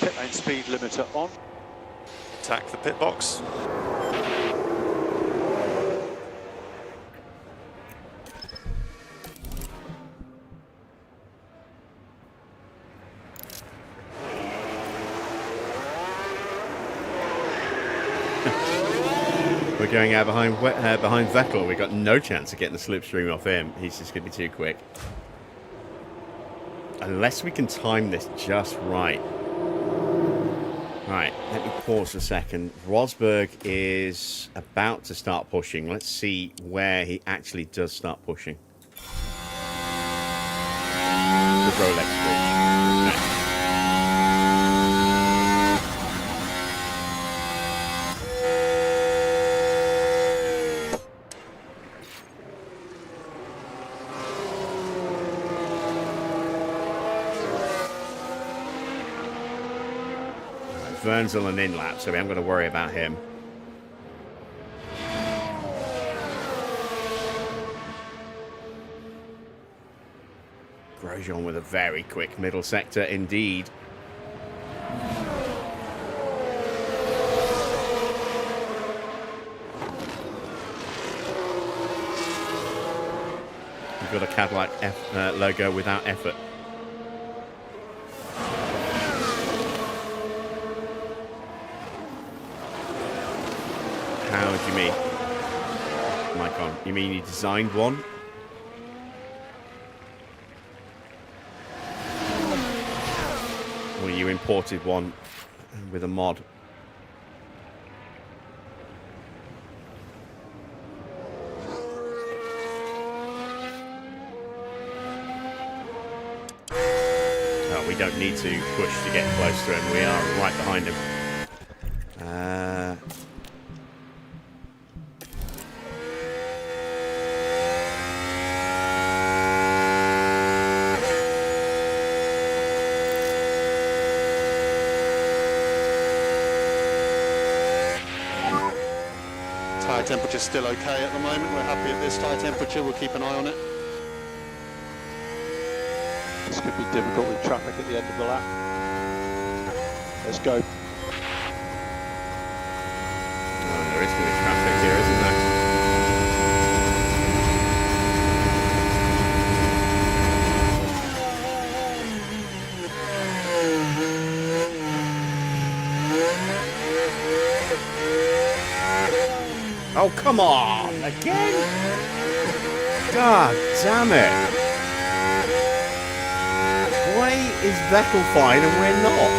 Pit lane speed limiter on. Attack the pit box. We're going out behind Vettel. We've got no chance of getting the slipstream off him. He's just going to be too quick. Unless we can time this just right. Right, let me pause a second. Rosberg is about to start pushing. Let's see where he actually does start pushing. The Rolex switch. Okay. Vern's on an in lap, so we haven't got to worry about him. Grosjean with a very quick middle sector indeed. We've got a Cadillac logo without effort. How do you mean? Mic on. You mean you designed one? Or you imported one with a mod? Oh, we don't need to push to get close to him. We are right behind him. Tyre temperature's still okay at the moment. We're happy at this tyre temperature. We'll keep an eye on it. This could be difficult with traffic at the end of the lap. Let's go. Oh, there is going to be traffic here, isn't there? Oh, come on! Again? God damn it! Why is Vettel fine and we're not?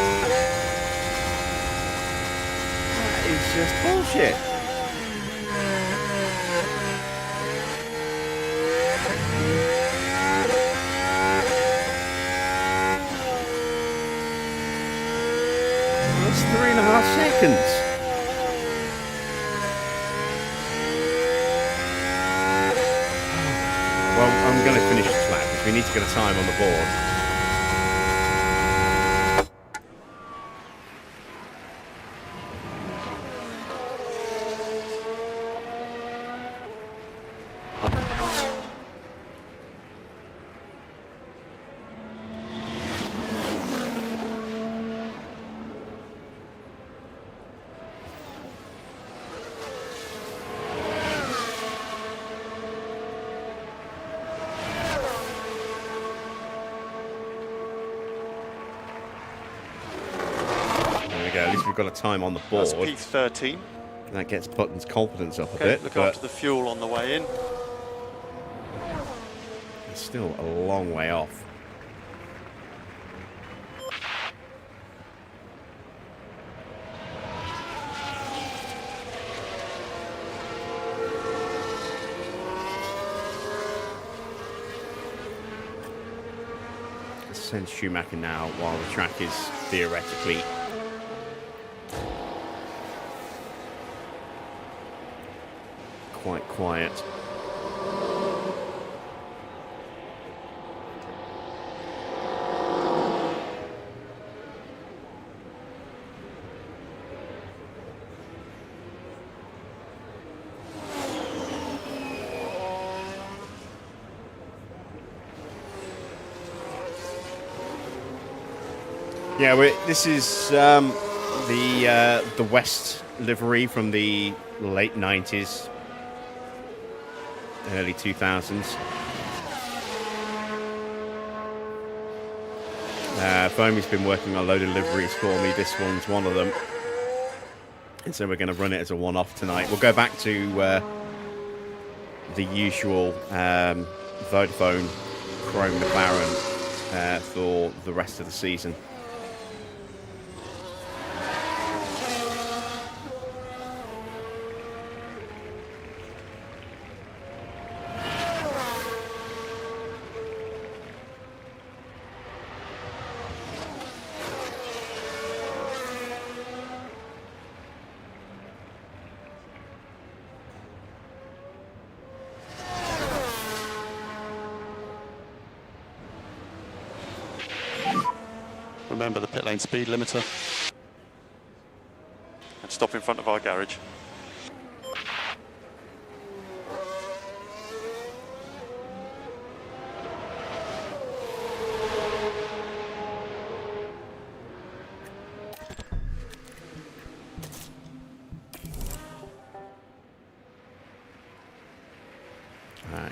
That is just bullshit. That's 3.5 seconds. Well, I'm going to finish this lap because we need to get a time on the board. At least we've got a time on the board. That's P13. That gets Button's confidence up a Okay, bit. look But after the fuel on the way in. it's still a long way off. Let's send Schumacher now while the track is theoretically quite quiet. Yeah, this is the West livery from the late 90s, early 2000s. Foamy's been working on a load of liveries for me. This one's one of them. And so we're going to run it as a one-off tonight. We'll go back to the usual Vodafone Chrome McLaren for the rest of the season. Remember the pit lane speed limiter. stop in front of our garage.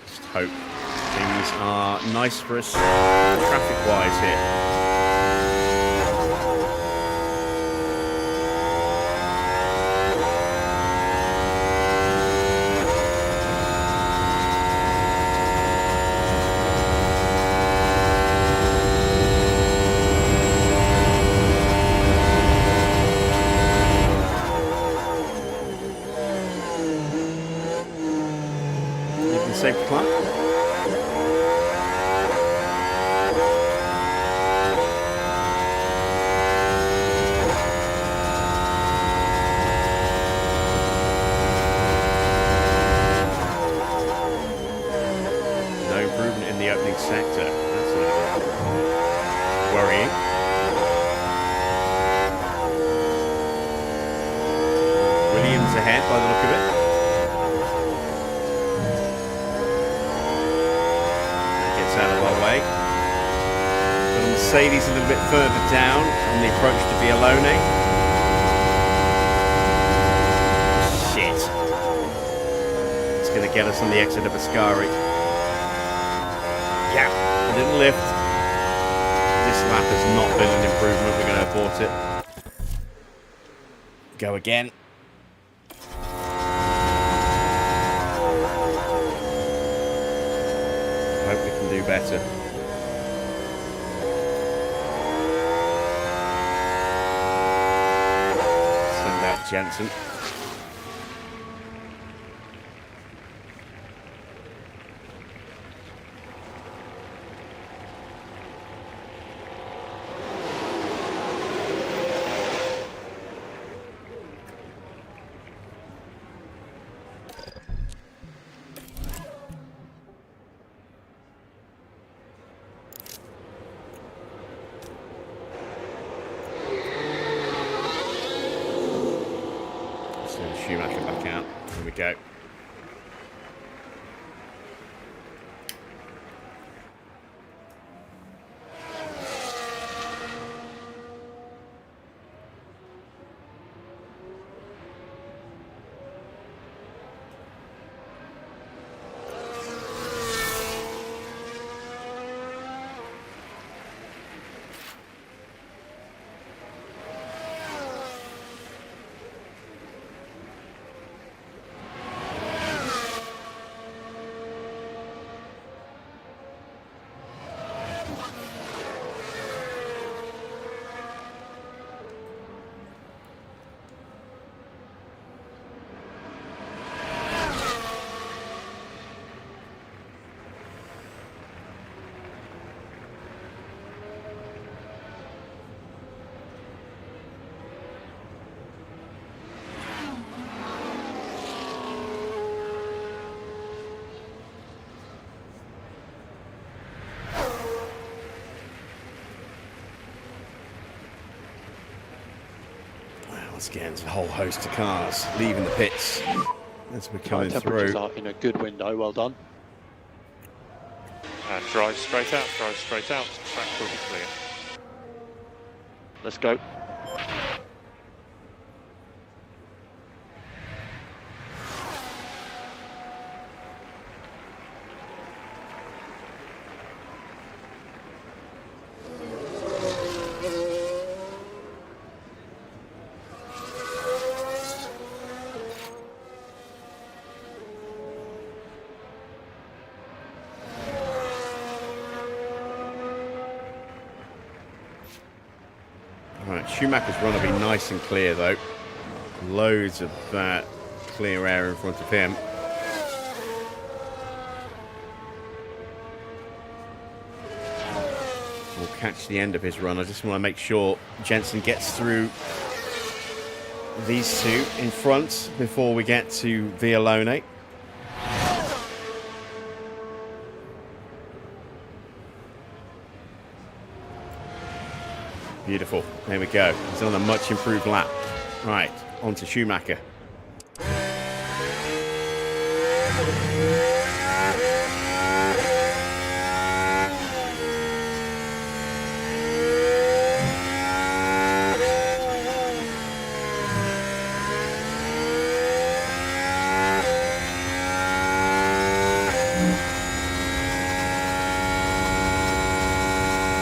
Just hope things are nice for us traffic-wise here. Safe climb. No improvement in the opening sector. That's a little worrying. Williams ahead by the look of it. Out of our way. But Mercedes a little bit further down on the approach to Vialone. Shit. It's going to get us on the exit of Ascari. Yeah, a little lift. This lap has not been an improvement. We're going to abort it. Go again. Hope we can do better. Send out Jensen. Schumacher back out. Here we go. Once again, there's a whole host of cars leaving the pits as we're coming temperatures through. are in a good window, well done. And drive straight out, drive straight out. Track will be clear. Let's go. Right, Schumacher's run will be nice and clear though. Loads of that clear air in front of him. We'll catch the end of his run. I just want to make sure Jensen gets through these two in front before we get to Vialone. Beautiful. There we go. He's on a much improved lap. Right. onto Schumacher.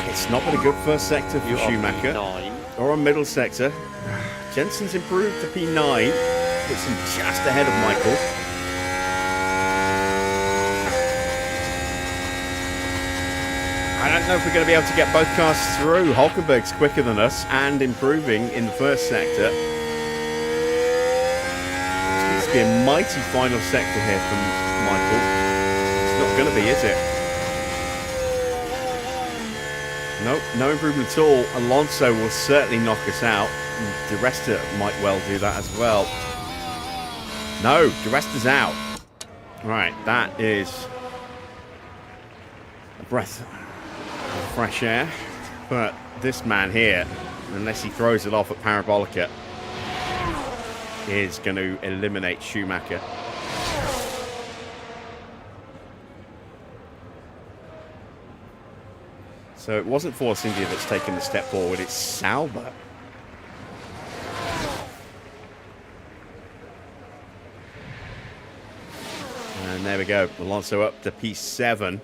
It's not been a good first sector for Schumacher. Or a middle sector. Jensen's improved to P9, puts him just ahead of Michael. I don't know if we're going to be able to get both cars through. Hulkenberg's quicker than us and improving in the first sector. It's going to be a mighty final sector here from Michael. It's not going to be, is it? Nope, no improvement at all. Alonso will certainly knock us out. Di Resta might well do that as well. No, Di Resta's out. Right, that is a breath of fresh air. But this man here, unless he throws it off at Parabolica, is going to eliminate Schumacher. So it wasn't Force India that's taken the step forward, it's Sauber. And there we go. Alonso up to P7.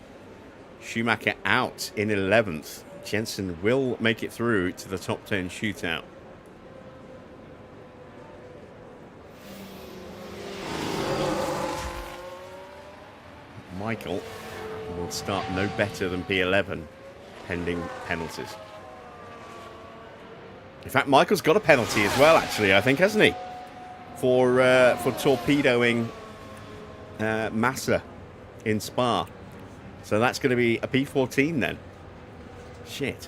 Schumacher out in 11th. Jensen will make it through to the top 10 shootout. Michael will start no better than P11, pending penalties. In fact, Michael's got a penalty as well, actually, I think, hasn't he? For torpedoing Massa in Spa. So that's going to be a P14 then. Shit.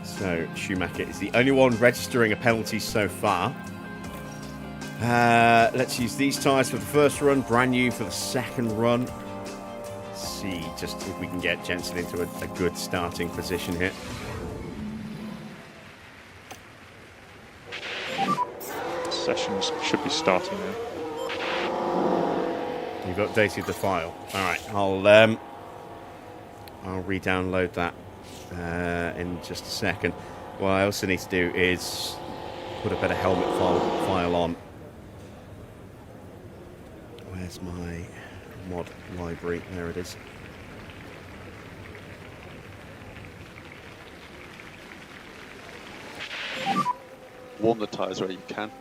So Schumacher is the only one registering a penalty so far. Let's use these tyres for the first run, brand new for the second run. Let's see just if we can get Jensen into a good starting position here. Sessions should be starting now. You've updated the file. All right, I'll re-download that in just a second. What I also need to do is put a better helmet file on. Where's my mod library? There it is. Warm the tyres where you can.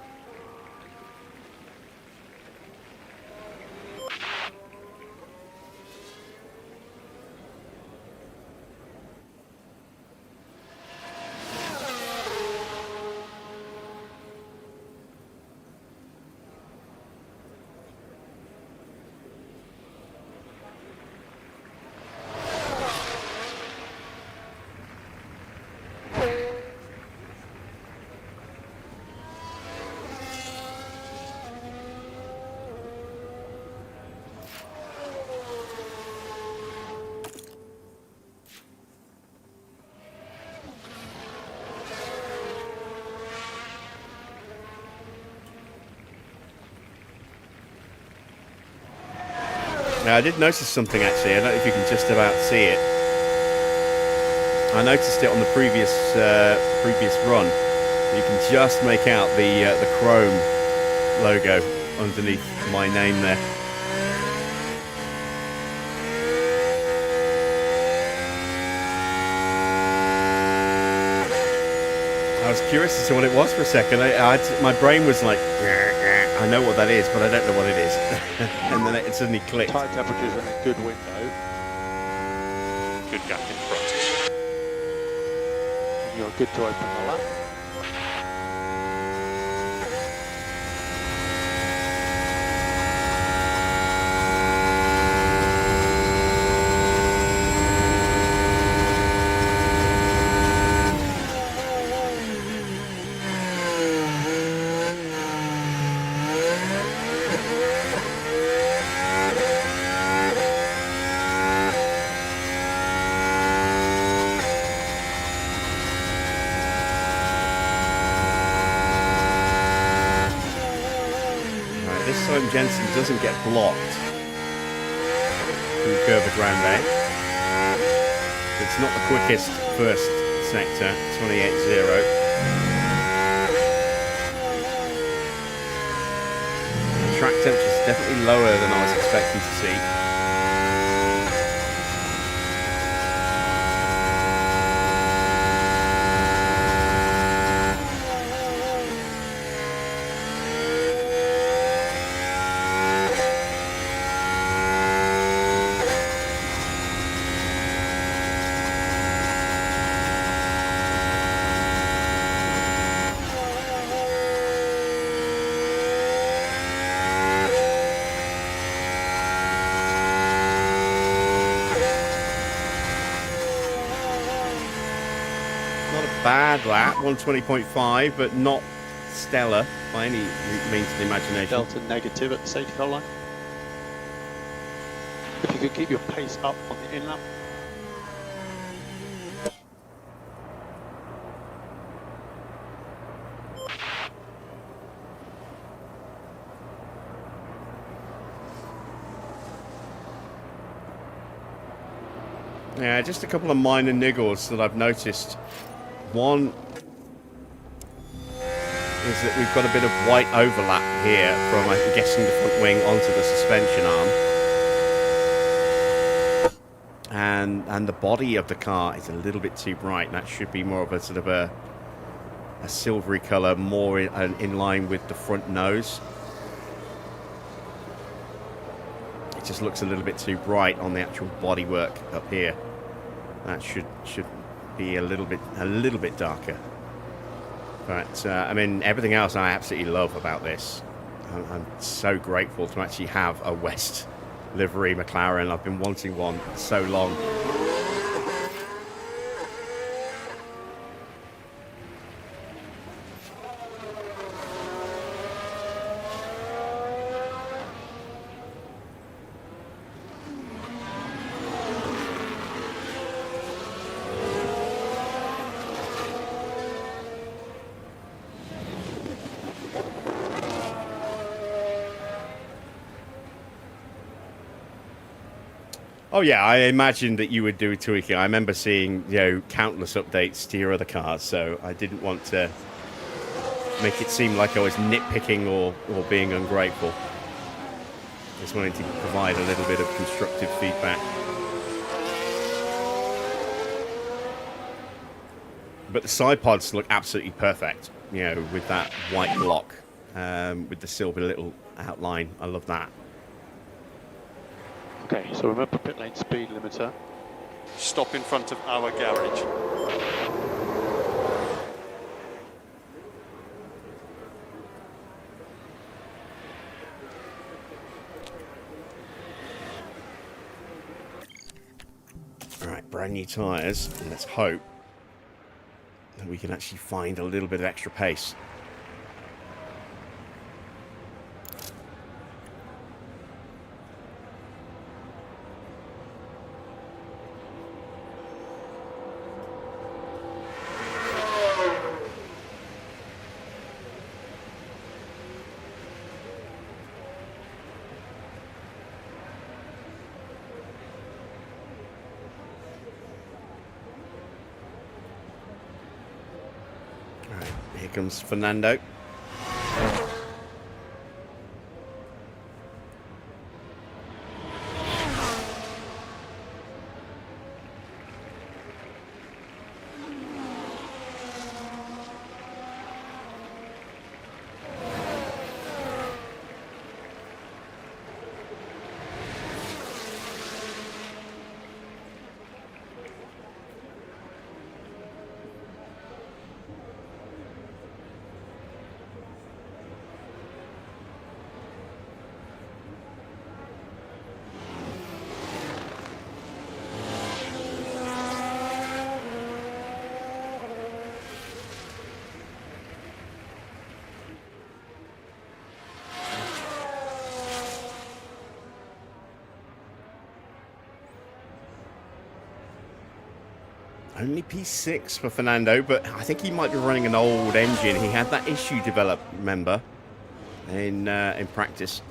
Now, I did notice something actually. I don't know if you can just about see it. I noticed it on the previous run. You can just make out the chrome logo underneath my name there. I was curious as to what it was for a second. My brain was like, I know what that is, but I don't know what it is. And then it suddenly clicked. Tyre temperatures and a good window. Good gap in front. And you're good to open the lap. This time Jensen doesn't get blocked from curved round there. It's not the quickest first sector, 28.0. The track temperature is definitely lower than I was expecting to see. Bad lap, 120.5, but not stellar by any means of the imagination. Delta negative at the safety car line. If you could keep your pace up on the in-lap. Yeah, just a couple of minor niggles that I've noticed. One is that we've got a bit of white overlap here from, I'm guessing, the front wing onto the suspension arm. And the body of the car is a little bit too bright. That should be more of a sort of a silvery colour, more in line with the front nose. It just looks a little bit too bright on the actual bodywork up here. That should be a little bit darker. But I mean, everything else I absolutely love about this. I'm so grateful to actually have a West livery McLaren. I've been wanting one so long. Oh yeah, I imagined that you would do tweaking. I remember seeing, countless updates to your other cars, so I didn't want to make it seem like I was nitpicking or being ungrateful. Just wanted to provide a little bit of constructive feedback. But the side pods look absolutely perfect, with that white block, with the silver little outline. I love that. Okay, so remember pit lane speed limiter. Stop in front of our garage. Alright, brand new tyres, and let's hope that we can actually find a little bit of extra pace. Here comes Fernando. Only P6 for Fernando, but I think he might be running an old engine. He had that issue develop, remember, in practice.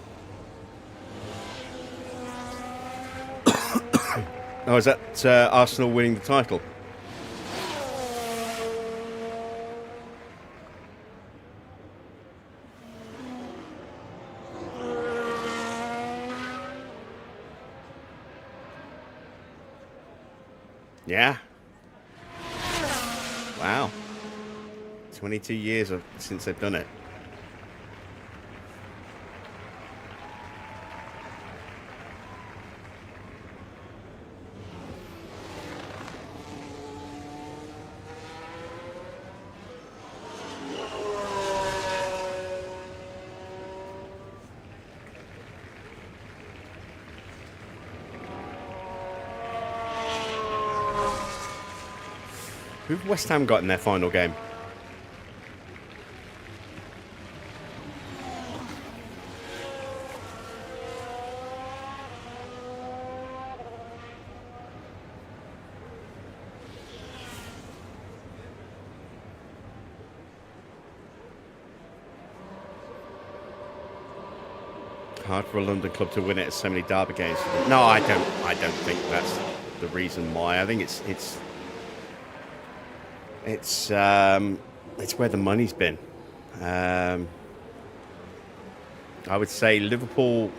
Oh, is that Arsenal winning the title? Yeah. Wow. 22 years since they've done it. Who've West Ham got in their final game? Hard for a London club to win it as so many derby games. No, I don't think that's the reason why. I think it's where the money's been. I would say Liverpool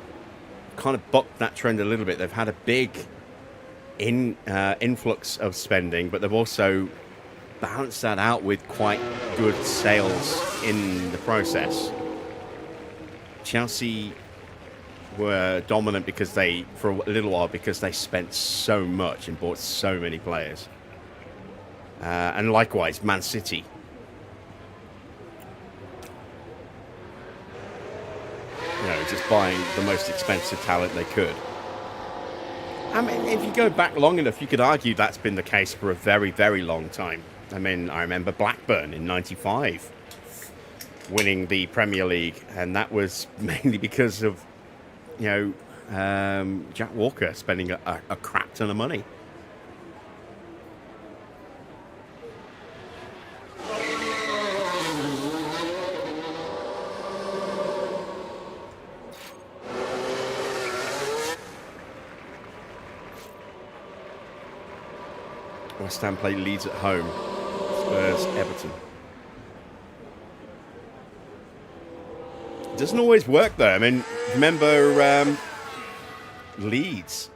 kind of bucked that trend a little bit. They've had a big influx of spending, but they've also balanced that out with quite good sales in the process. Chelsea were dominant because for a little while, because they spent so much and bought so many players. And likewise, Man City. Just buying the most expensive talent they could. I mean, if you go back long enough, you could argue that's been the case for a very, very long time. I mean, I remember Blackburn in '95 winning the Premier League, and that was mainly because of, Jack Walker spending a crap ton of money. West Ham play Leeds at home. Spurs, Everton. It doesn't always work though. I mean, remember Leeds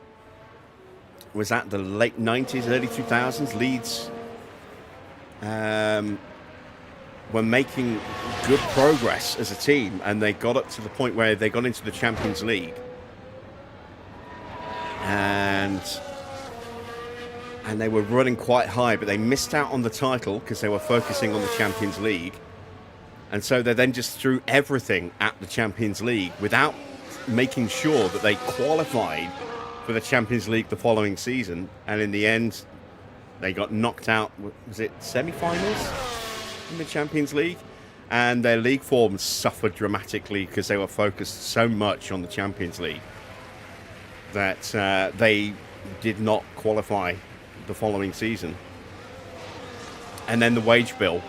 was at the late 90s, early 2000s. Leeds were making good progress as a team, and they got up to the point where they got into the Champions League. And they were running quite high, but they missed out on the title because they were focusing on the Champions League. And so they then just threw everything at the Champions League without making sure that they qualified for the Champions League the following season. And in the end, they got knocked out, was it semi-finals in the Champions League? And their league form suffered dramatically because they were focused so much on the Champions League that they did not qualify the following season. And then the wage bill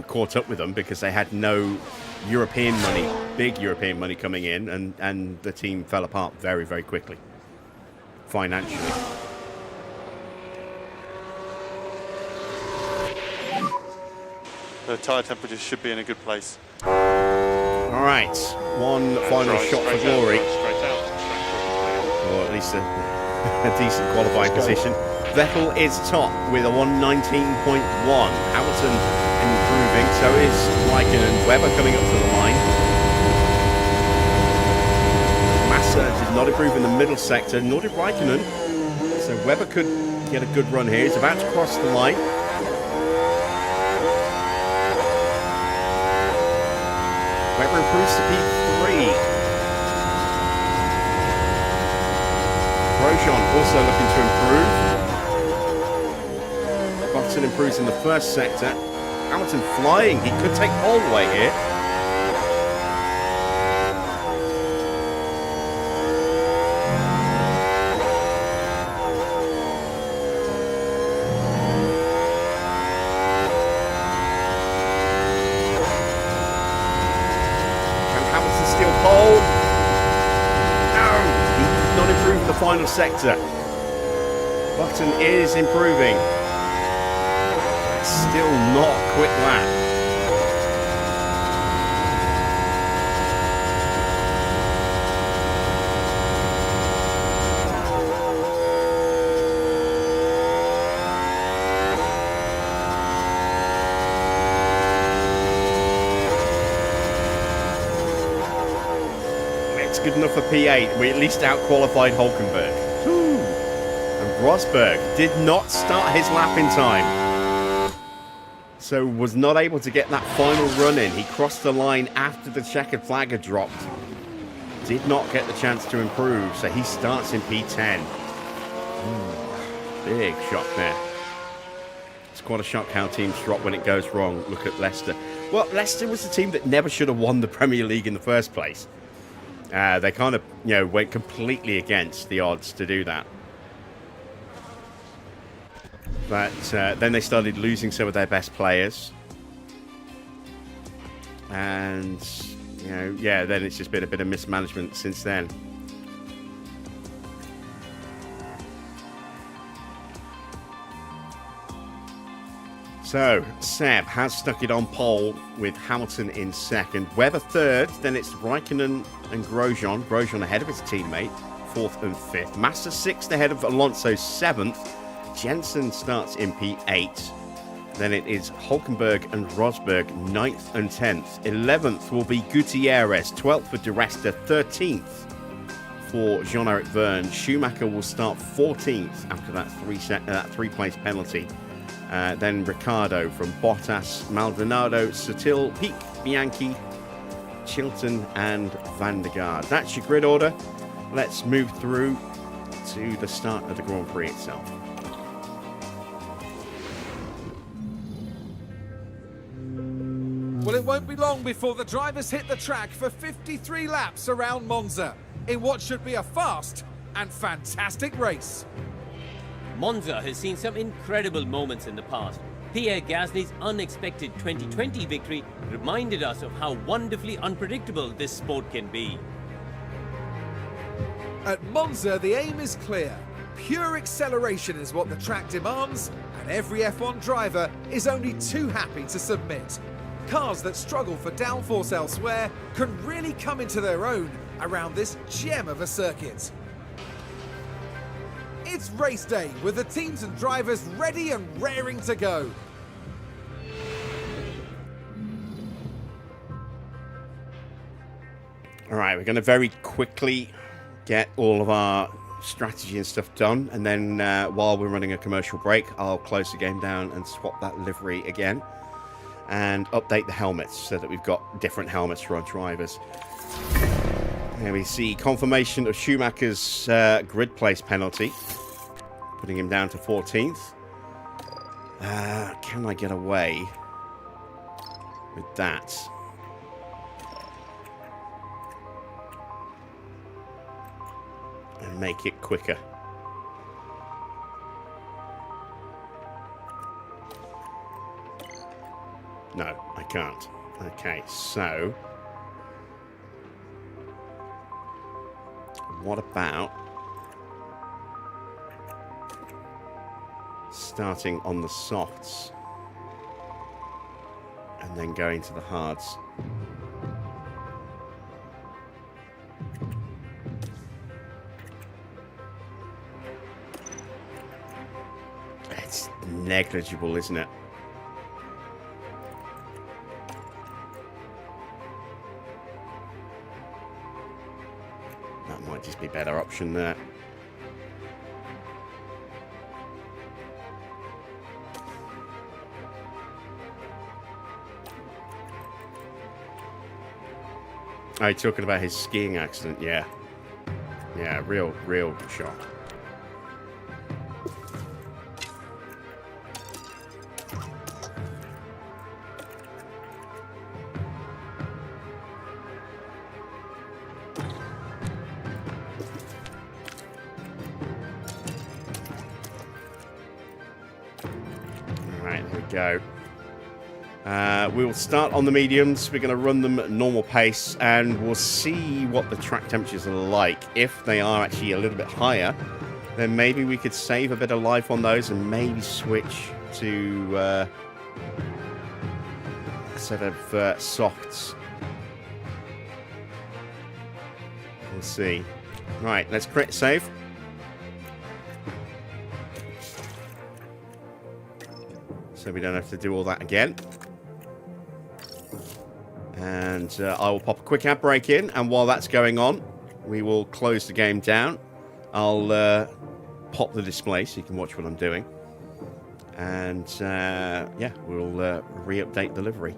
caught up with them because they had no European money, big European money coming in, and the team fell apart very, very quickly financially. The tyre temperatures should be in a good place. All right, one final shot for glory, or at least a decent qualifying position. Vettel is top with a 119.1. Hamilton improving, so is Raikkonen. Webber coming up to the line. Massa did not improve in the middle sector, nor did Raikkonen. So Webber could get a good run here. He's about to cross the line. Webber improves to P3. Grosjean also looking to improve. Button improves in the first sector. Hamilton flying. He could take all the way here. final sector. Button is improving. Still not a quick lap. Good enough for P8. We at least out-qualified Hulkenberg. Whew. And Rosberg did not start his lap in time. So was not able to get that final run in. He crossed the line after the checkered flag had dropped. Did not get the chance to improve, so he starts in P10. Big shock there. It's quite a shock how teams drop when it goes wrong. Look at Leicester. Well, Leicester was the team that never should have won the Premier League in the first place. They kind of, went completely against the odds to do that. But then they started losing some of their best players. And, then it's just been a bit of mismanagement since then. So, Seb has stuck it on pole with Hamilton in second. Webber third, then it's Raikkonen and Grosjean. Grosjean ahead of his teammate, fourth and fifth. Massa sixth ahead of Alonso, seventh. Jensen starts in P8. Then it is Hulkenberg and Rosberg, 9th and 10th. 11th will be Gutierrez, 12th for Di Resta, 13th for Jean-Eric Verne. Schumacher will start 14th after that three-place penalty. Then Ricciardo from Bottas, Maldonado, Sutil, Peak, Bianchi, Chilton and Van der Gaard. That's your grid order. Let's move through to the start of the Grand Prix itself. Well, it won't be long before the drivers hit the track for 53 laps around Monza in what should be a fast and fantastic race. Monza has seen some incredible moments in the past. Pierre Gasly's unexpected 2020 victory reminded us of how wonderfully unpredictable this sport can be. At Monza, the aim is clear. Pure acceleration is what the track demands, and every F1 driver is only too happy to submit. Cars that struggle for downforce elsewhere can really come into their own around this gem of a circuit. It's race day with the teams and drivers ready and raring to go. All right, we're going to very quickly get all of our strategy and stuff done. And then while we're running a commercial break, I'll close the game down and swap that livery again. And update the helmets so that we've got different helmets for our drivers. Here we see confirmation of Schumacher's grid place penalty, putting him down to 14th. Can I get away with that? And make it quicker. No, I can't. Okay, so what about starting on the softs and then going to the hards? It's negligible, isn't it? That might just be a better option there. Oh, you're talking about his skiing accident, yeah. Yeah, real shock. Go. We'll start on the mediums. We're going to run them at normal pace, and we'll see what the track temperatures are like. If they are actually a little bit higher, then maybe we could save a bit of life on those and maybe switch to a set of softs. We'll see. Right, let's crit save. So we don't have to do all that again. And I will pop a quick ad break in, and while that's going on, we will close the game down. I'll pop the display so you can watch what I'm doing. And yeah, we'll re-update the livery.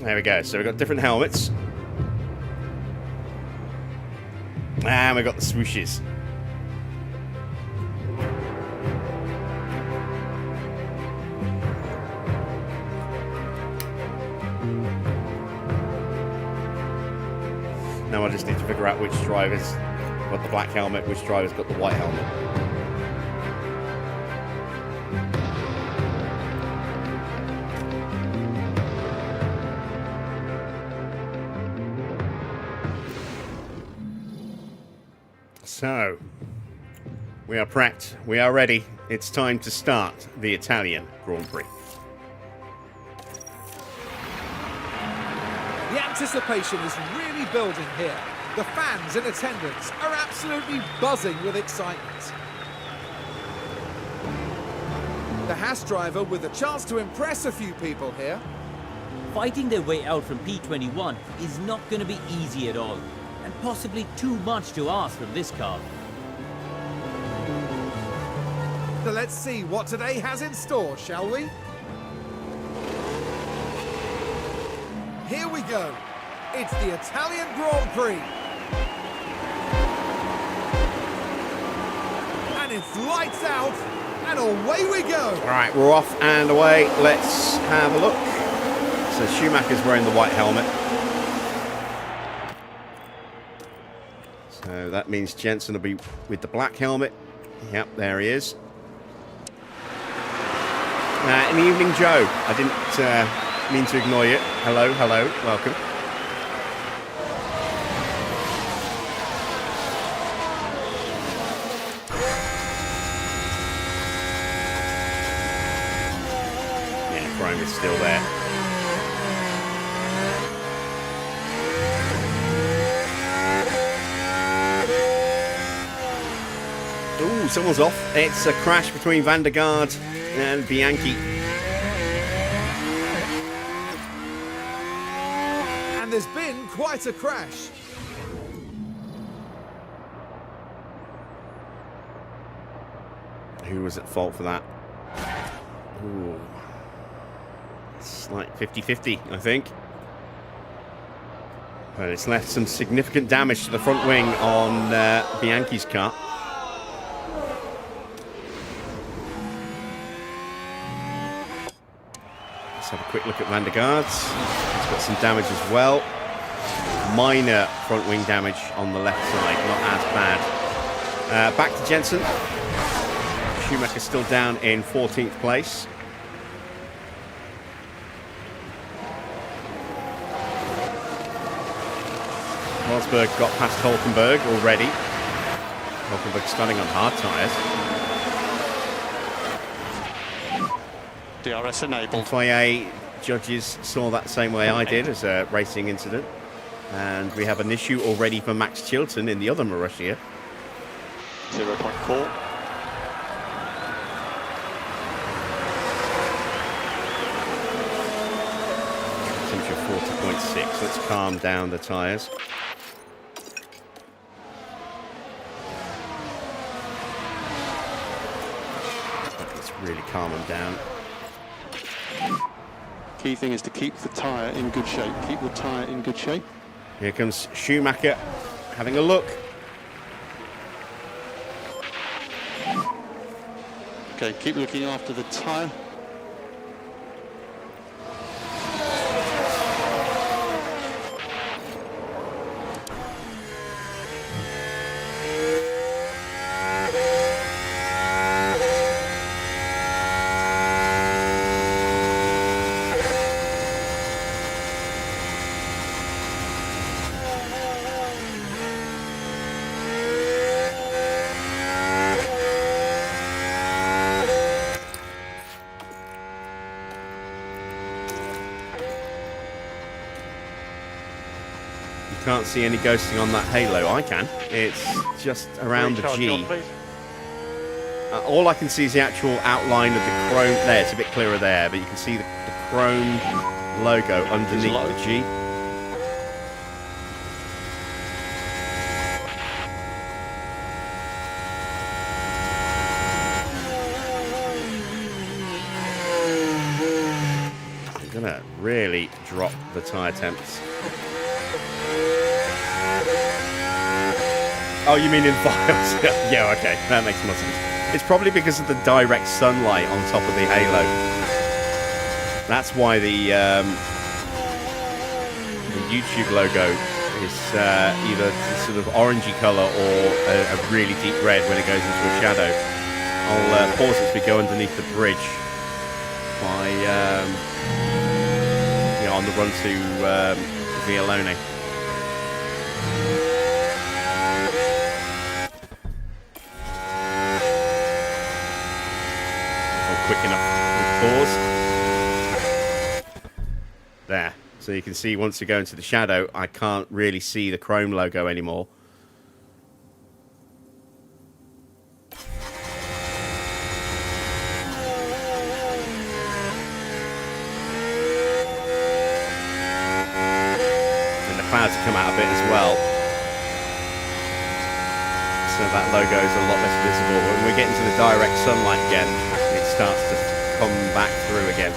There we go. So we've got different helmets. And we've got the swooshes. Now I just need to figure out which driver's got the black helmet, which driver's got the white helmet. So, we are prepped, we are ready. It's time to start the Italian Grand Prix. The anticipation is really building here. The fans in attendance are absolutely buzzing with excitement. The Haas driver with a chance to impress a few people here. Fighting their way out from P21 is not going to be easy at all, and possibly too much to ask from this car. So let's see what today has in store, shall we? Here we go. It's the Italian Grand Prix. And it's lights out, and away we go. All right, we're off and away. Let's have a look. So Schumacher's wearing the white helmet. So that means Jensen will be with the black helmet. Yep, there he is. In the evening, Joe. I didn't mean to ignore you. Hello, hello, welcome. Yeah, Chrome is still there. Ooh, someone's off. It's a crash between Van der Gaard and Bianchi. And there's been quite a crash. Who was at fault for that? Ooh. It's like 50-50, I think. But it's left some significant damage to the front wing on Bianchi's car. Let's have a quick look at Van der Gaard's. He's got some damage as well. Minor front wing damage on the left side, not as bad. Back to Jensen. Schumacher still down in 14th place. Rosberg got past Hulkenberg already. Hulkenberg starting on hard tyres. DRS enabled. FIA judges saw that same way I did as a racing incident. And we have an issue already for Max Chilton in the other Marussia. 0.4. Temperature 40.6. Let's calm down the tyres. Let's really calm them down. Key thing is to keep the tyre in good shape. Keep the tyre in good shape. Here comes Schumacher having a look. Okay, keep looking after the tyre. Can't see any ghosting on that halo. I can. It's just around the G. All I can see is the actual outline of the chrome. There, it's a bit clearer there, but you can see the chrome logo underneath the G. I'm gonna really drop the tyre temps. Oh, you mean in files? Yeah, okay, that makes more sense. It's probably because of the direct sunlight on top of the halo. That's why the YouTube logo is either sort of orangey colour or a really deep red when it goes into a shadow. I'll pause as we go underneath the bridge by, on the run to Vialone. Quick enough with pause. There. So you can see once you go into the shadow, I can't really see the chrome logo anymore. And the clouds have come out a bit as well. So that logo is a lot less visible. When we get into the direct sunlight again, it starts to come back through again.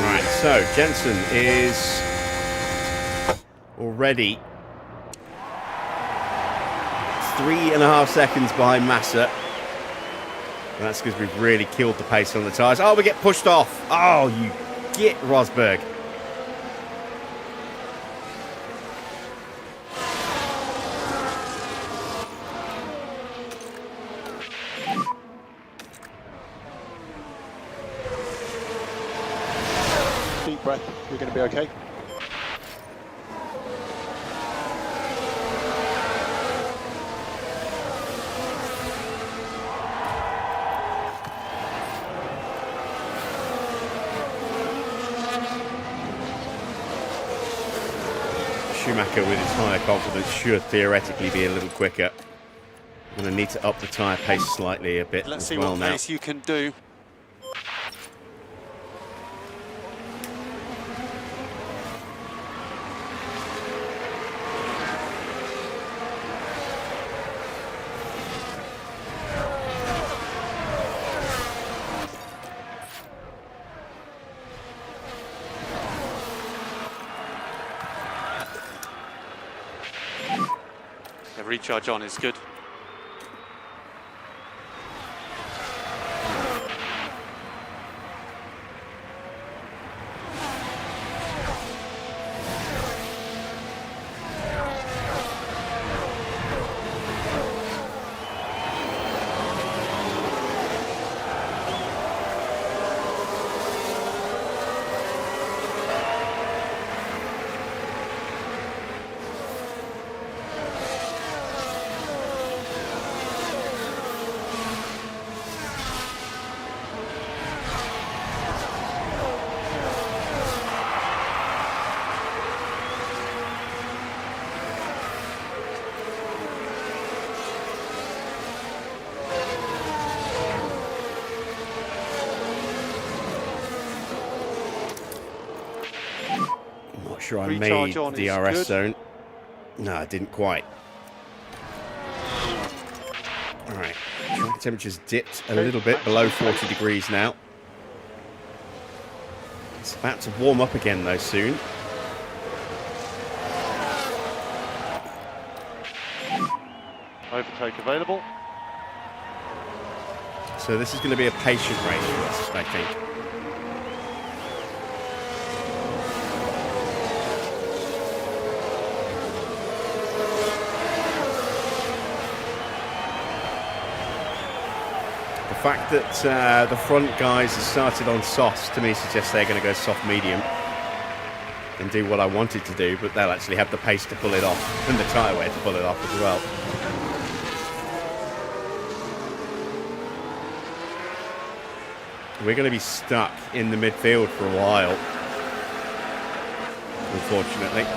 Right, so Jensen is already 3.5 seconds behind Massa. And that's because we've really killed the pace on the tyres. Oh, we get pushed off. Oh, you get Rosberg. Deep breath. You're going to be okay. Schumacher with his higher confidence should theoretically be a little quicker. I'm going to need to up the tyre pace slightly a bit Let's as see well what now. pace you can do. The recharge on is good. sure I Recharge made on the is DRS good. zone. No, I didn't quite. Alright, track temperature's dipped a little bit below 40 degrees now. It's about to warm up again though soon. Overtake available. So this is going to be a patient race for us, I think. The fact that the front guys have started on softs to me suggests they're going to go soft medium and do what I wanted to do, but they'll actually have the pace to pull it off and the tyre wear to pull it off as well. We're going to be stuck in the midfield for a while, unfortunately.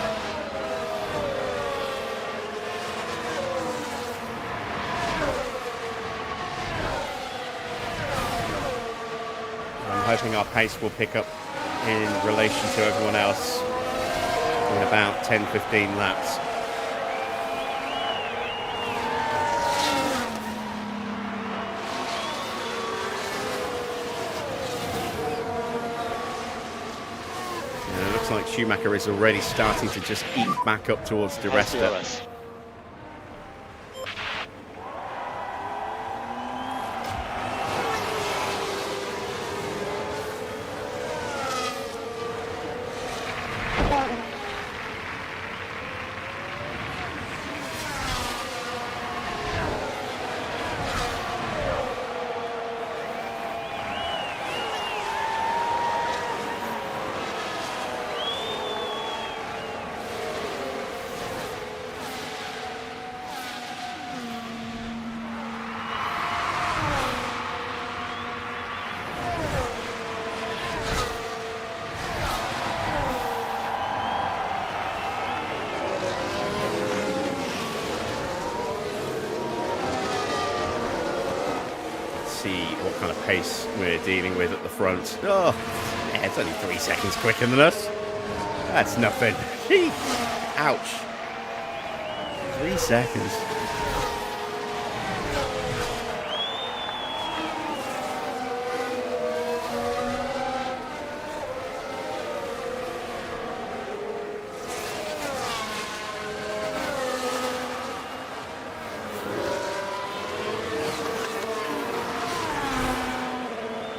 I'm hoping our pace will pick up in relation to everyone else in about 10-15 laps. And it looks like Schumacher is already starting to just eke back up towards Di Resta. DRS. See what kind of pace we're dealing with at the front. Oh, yeah, it's only 3 seconds quicker than us. That's nothing. Ouch. 3 seconds.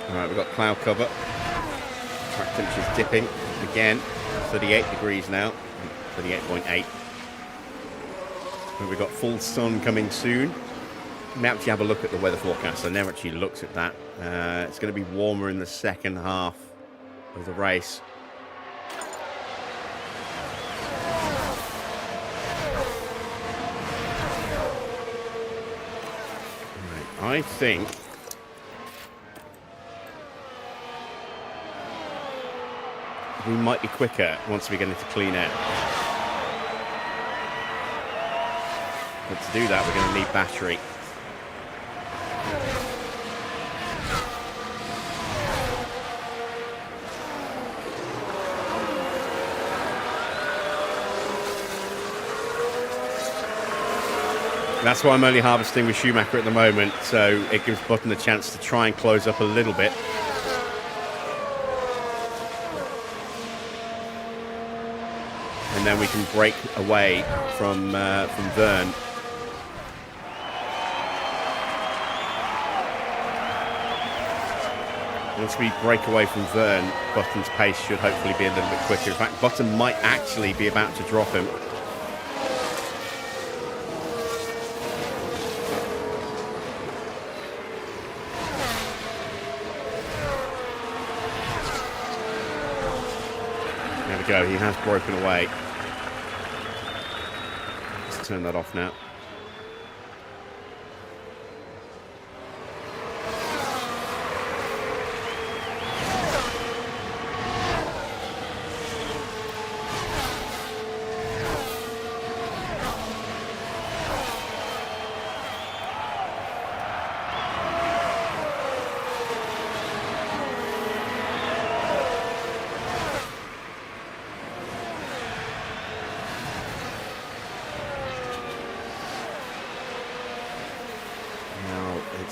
Alright, we've got cloud cover. Track temperature's dipping again. 38 degrees now. 38.8. But we've got full sun coming soon. Let me actually have a look at the weather forecast. I never actually looked at that. It's going to be warmer in the second half of the race. Right, I think we might be quicker once we get into clean air. But to do that, we're going to need battery. That's why I'm only harvesting with Schumacher at the moment, so it gives Button a chance to try and close up a little bit. And then we can break away from Verne. Once we break away from Verne, Button's pace should hopefully be a little bit quicker. In fact, Button might actually be about to drop him. There we go, he has broken away. Let's turn that off now.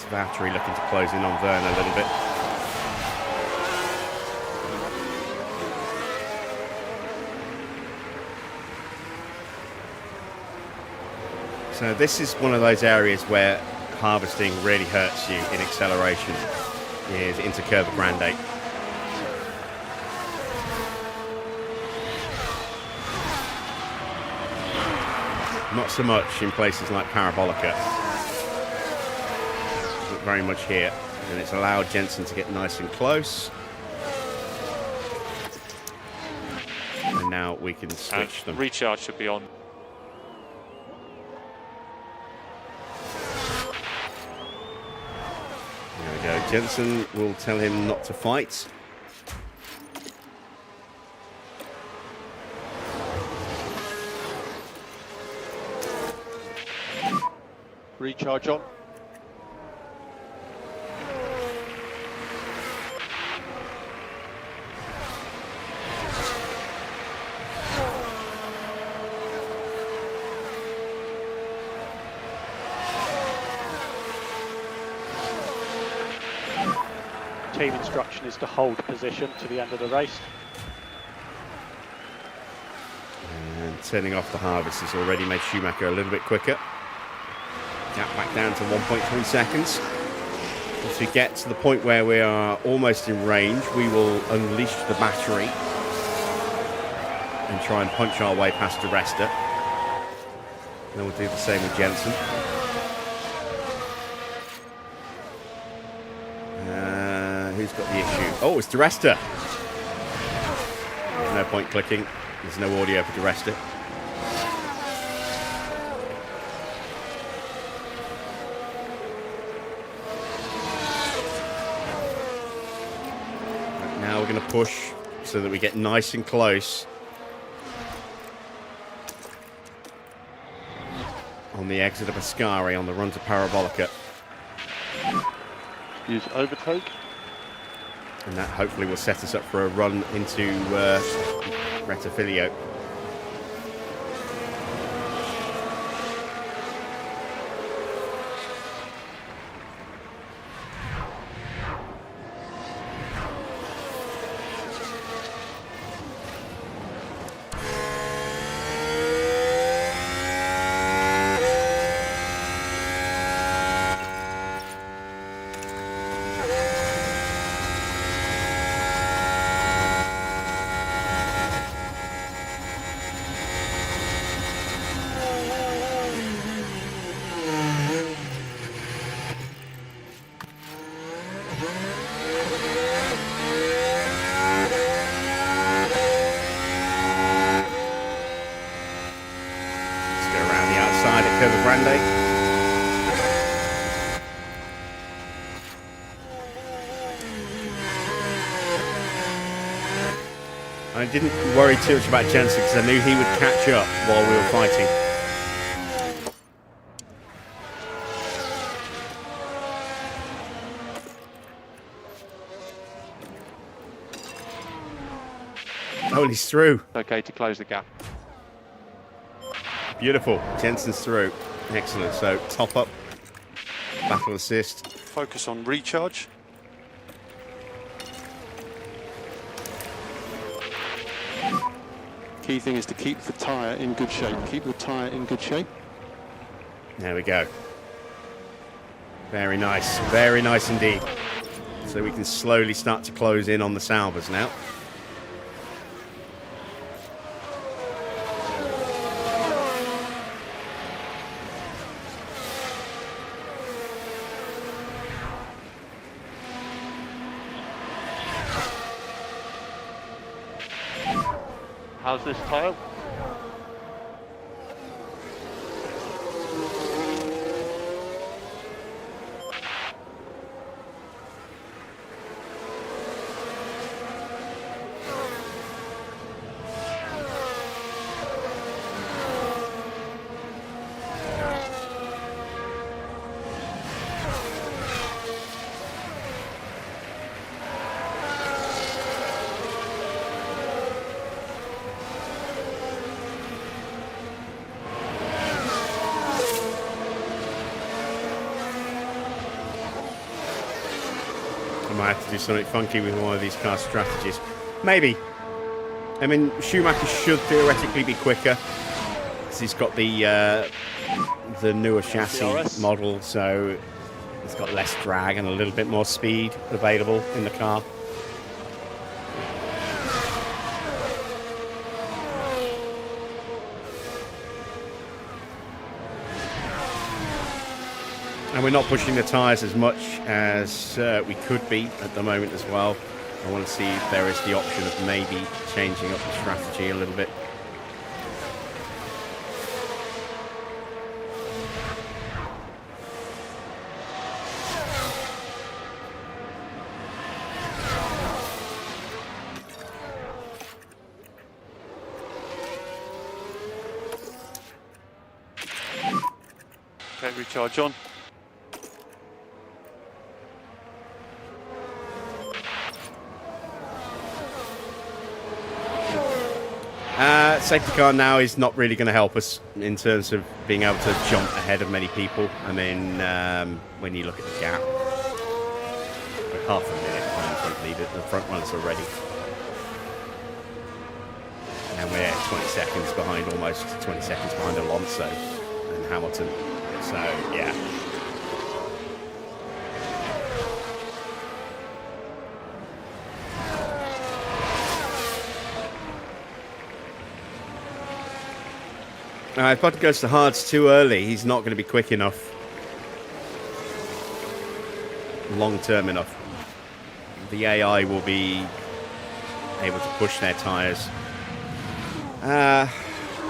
Battery looking to close in on Verne a little bit. So this is one of those areas where harvesting really hurts you in acceleration, is into Curva Grande. Not so much in places like Parabolica, but very much here. And it's allowed Jensen to get nice and close. And now we can switch them. Recharge should be on. There we go. Jensen will tell him not to fight. Recharge on. Team instruction is to hold position to the end of the race. And turning off the harvest has already made Schumacher a little bit quicker. Gap back down to 1.3 seconds. Once we get to the point where we are almost in range, we will unleash the battery and try and punch our way past Di Resta. Then we'll do the same with Jensen. Who's got the issue? Oh, it's Di Resta. There's no point clicking. There's no audio for Di Resta. Now we're going to push so that we get nice and close on the exit of Ascari on the run to Parabolica. Use overtake. And that hopefully will set us up for a run into Rettifilio. Curva Grande. I didn't worry too much about Jensen because I knew he would catch up while we were fighting. Oh, and he's through. Okay to close the gap. Beautiful. Jensen's through. Excellent. So top up, battle assist. Focus on recharge. Key thing is to keep the tyre in good shape. Keep the tyre in good shape. There we go. Very nice. Very nice indeed. So we can slowly start to close in on the Salvas now. How's this tyre? might have to do something funky with one of these car strategies. Maybe. I mean, Schumacher should theoretically be quicker because he's got the newer chassis DRS. model, so it's got less drag and a little bit more speed available in the car. And we're not pushing the tyres as much as we could be at the moment as well. I want to see if there is the option of maybe changing up the strategy a little bit. Okay, recharge on. Safety car now is not really going to help us in terms of being able to jump ahead of many people. I mean, when you look at the gap, we're half a minute behind the front leader, the front runners already. And we're 20 seconds behind, almost 20 seconds behind Alonso and Hamilton. So, yeah. If Button goes to hards too early, he's not going to be quick enough. Long term enough. The AI will be able to push their tyres. I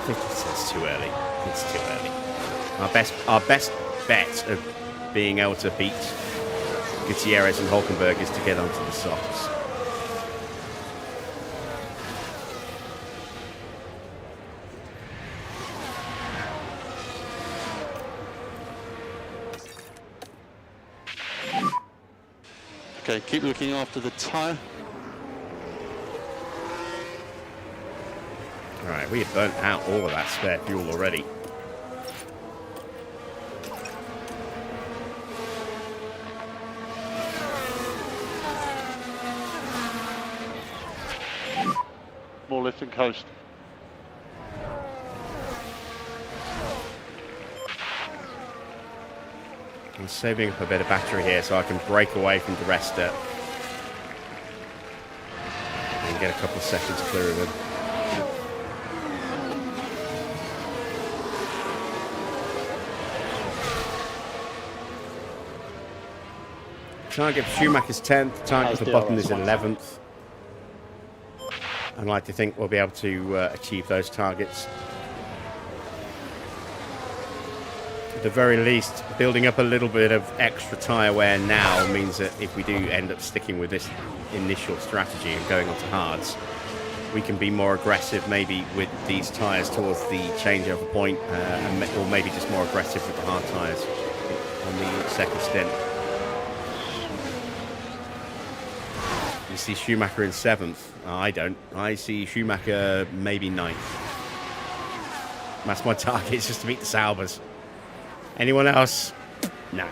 think it's too early. It's too early. Our best bet of being able to beat Gutierrez and Hulkenberg is to get onto the softs. Okay, keep looking after the tyre. Alright, we have burnt out all of that spare fuel already. More lift and coast. I'm saving up a bit of battery here so I can break away from the rester and get a couple of seconds clear of him. Target for Schumacher's 10th, target for Button is 11th. I'd like to think we'll be able to achieve those targets. At the very least, building up a little bit of extra tyre wear now means that if we do end up sticking with this initial strategy and going onto hards, we can be more aggressive maybe with these tyres towards the changeover point, or maybe just more aggressive with the hard tyres on the second stint. You see Schumacher in 7th. I don't. I see Schumacher maybe 9th. That's my target, is just to beat the Saubers. Anyone else? No.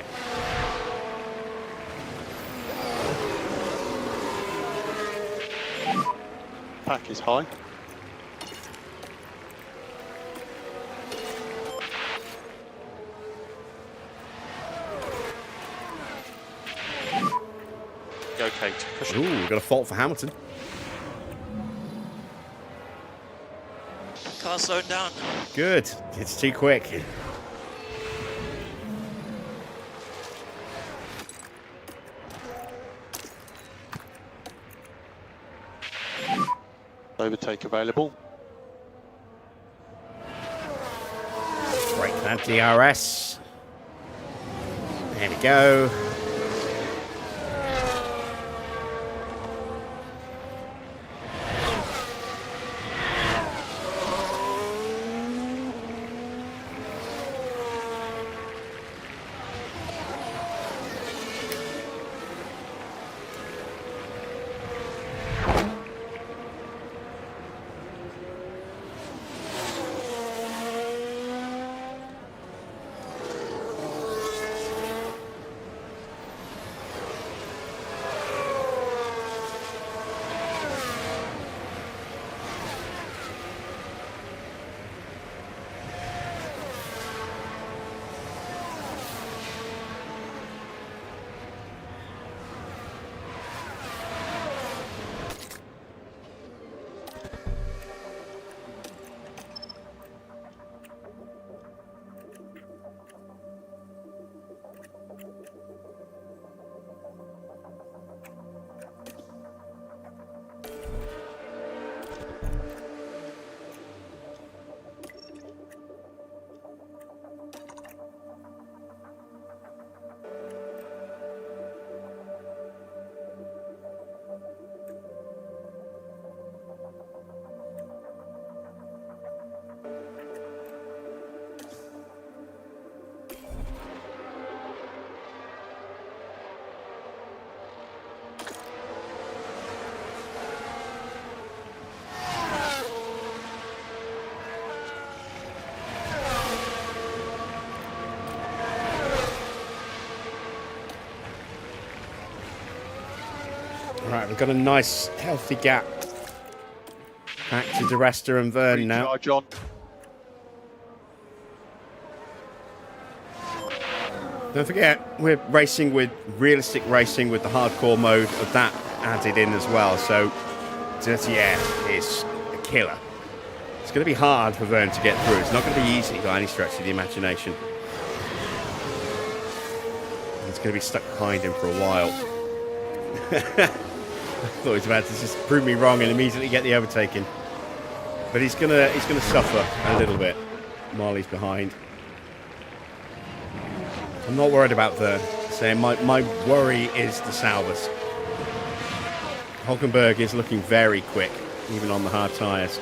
Pack is high. Okay, to push it. Ooh, we've got a fault for Hamilton. Car slowed down. Good. It's too quick. Overtake available. Break that DRS. There we go. We've got a nice, healthy gap. Back to DeResta and Verne now. Recharge on. Don't forget, we're racing with realistic racing with the hardcore mode of that added in as well. So, Dirty Air is a killer. It's going to be hard for Verne to get through. It's not going to be easy by any stretch of the imagination. It's going to be stuck behind him for a while. I thought he was about to just prove me wrong and immediately get the overtaking. But he's gonna suffer a little bit while he's behind. I'm not worried about Verne. Saying my worry is the Salvers. Hulkenberg is looking very quick, even on the hard tyres.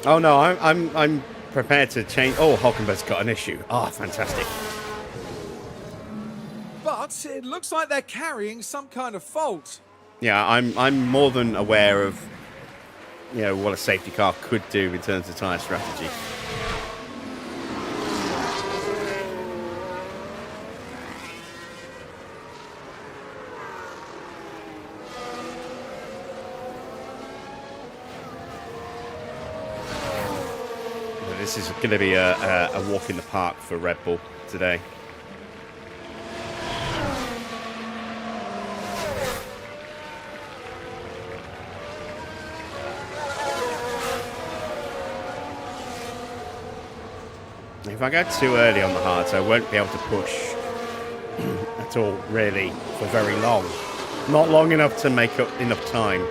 Oh no, I'm prepared to change. Oh, Hulkenberg's got an issue. Oh, fantastic. But it looks like they're carrying some kind of fault. Yeah, I'm more than aware of, you know, what a safety car could do in terms of tyre strategy. But this is going to be a walk in the park for Red Bull today. If I go too early on the hards, I won't be able to push at all, really, for very long. Not long enough to make up enough time.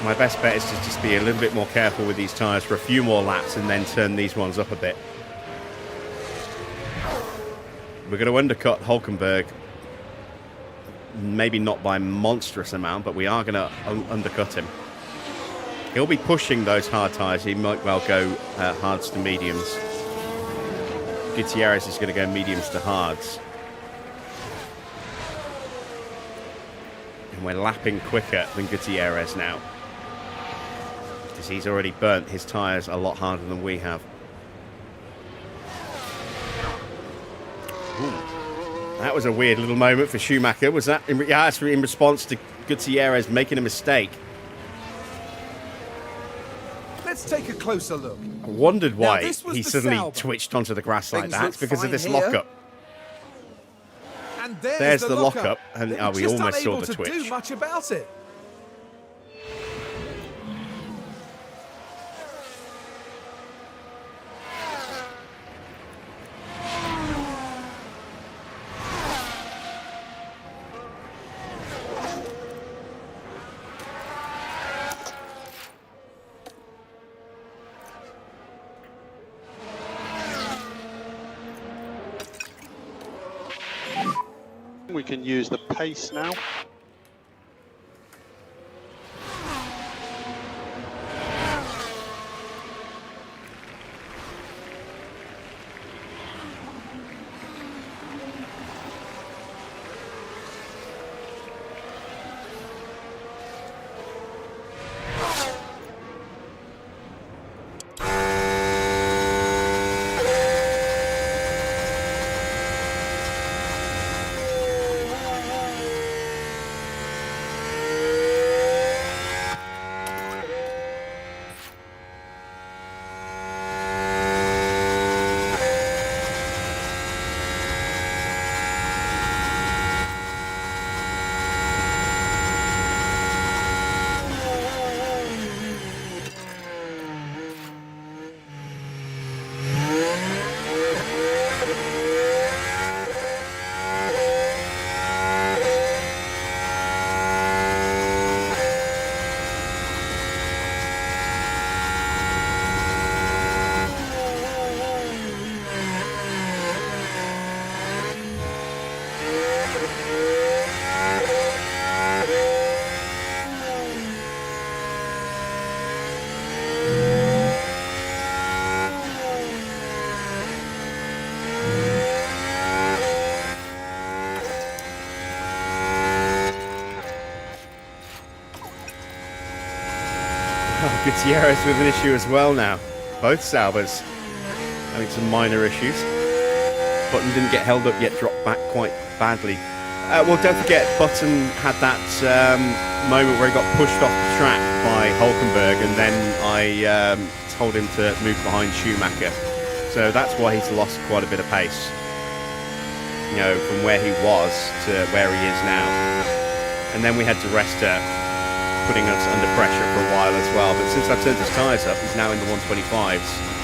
My best bet is to just be a little bit more careful with these tyres for a few more laps and then turn these ones up a bit. We're going to undercut Hulkenberg. Maybe not by a monstrous amount, but we are going to undercut him. He'll be pushing those hard tyres. He might well go hards to mediums. Gutierrez is going to go mediums to hards. And we're lapping quicker than Gutierrez now. Because he's already burnt his tyres a lot harder than we have. Ooh. That was a weird little moment for Schumacher. Was that in response to Gutierrez making a mistake? Let's take a closer look. I wondered why this was he the suddenly Sauber. twitched onto the grass like Things that. look It's because fine of this here. lockup. And There's the lockup. lockup, and They were we just almost saw unable the to twitch. do much about it. We can use the pace now. Oh, Gutierrez with an issue as well now. Both Saubers having some minor issues. Button didn't get held up yet, dropped back quite badly. Well, don't forget, Button had that moment where he got pushed off the track by Hulkenberg, and then I told him to move behind Schumacher. So that's why he's lost quite a bit of pace, you know, from where he was to where he is now. And then we had to Resta putting us under pressure for a while as well. But since I turned his tyres up, he's now in the 125s.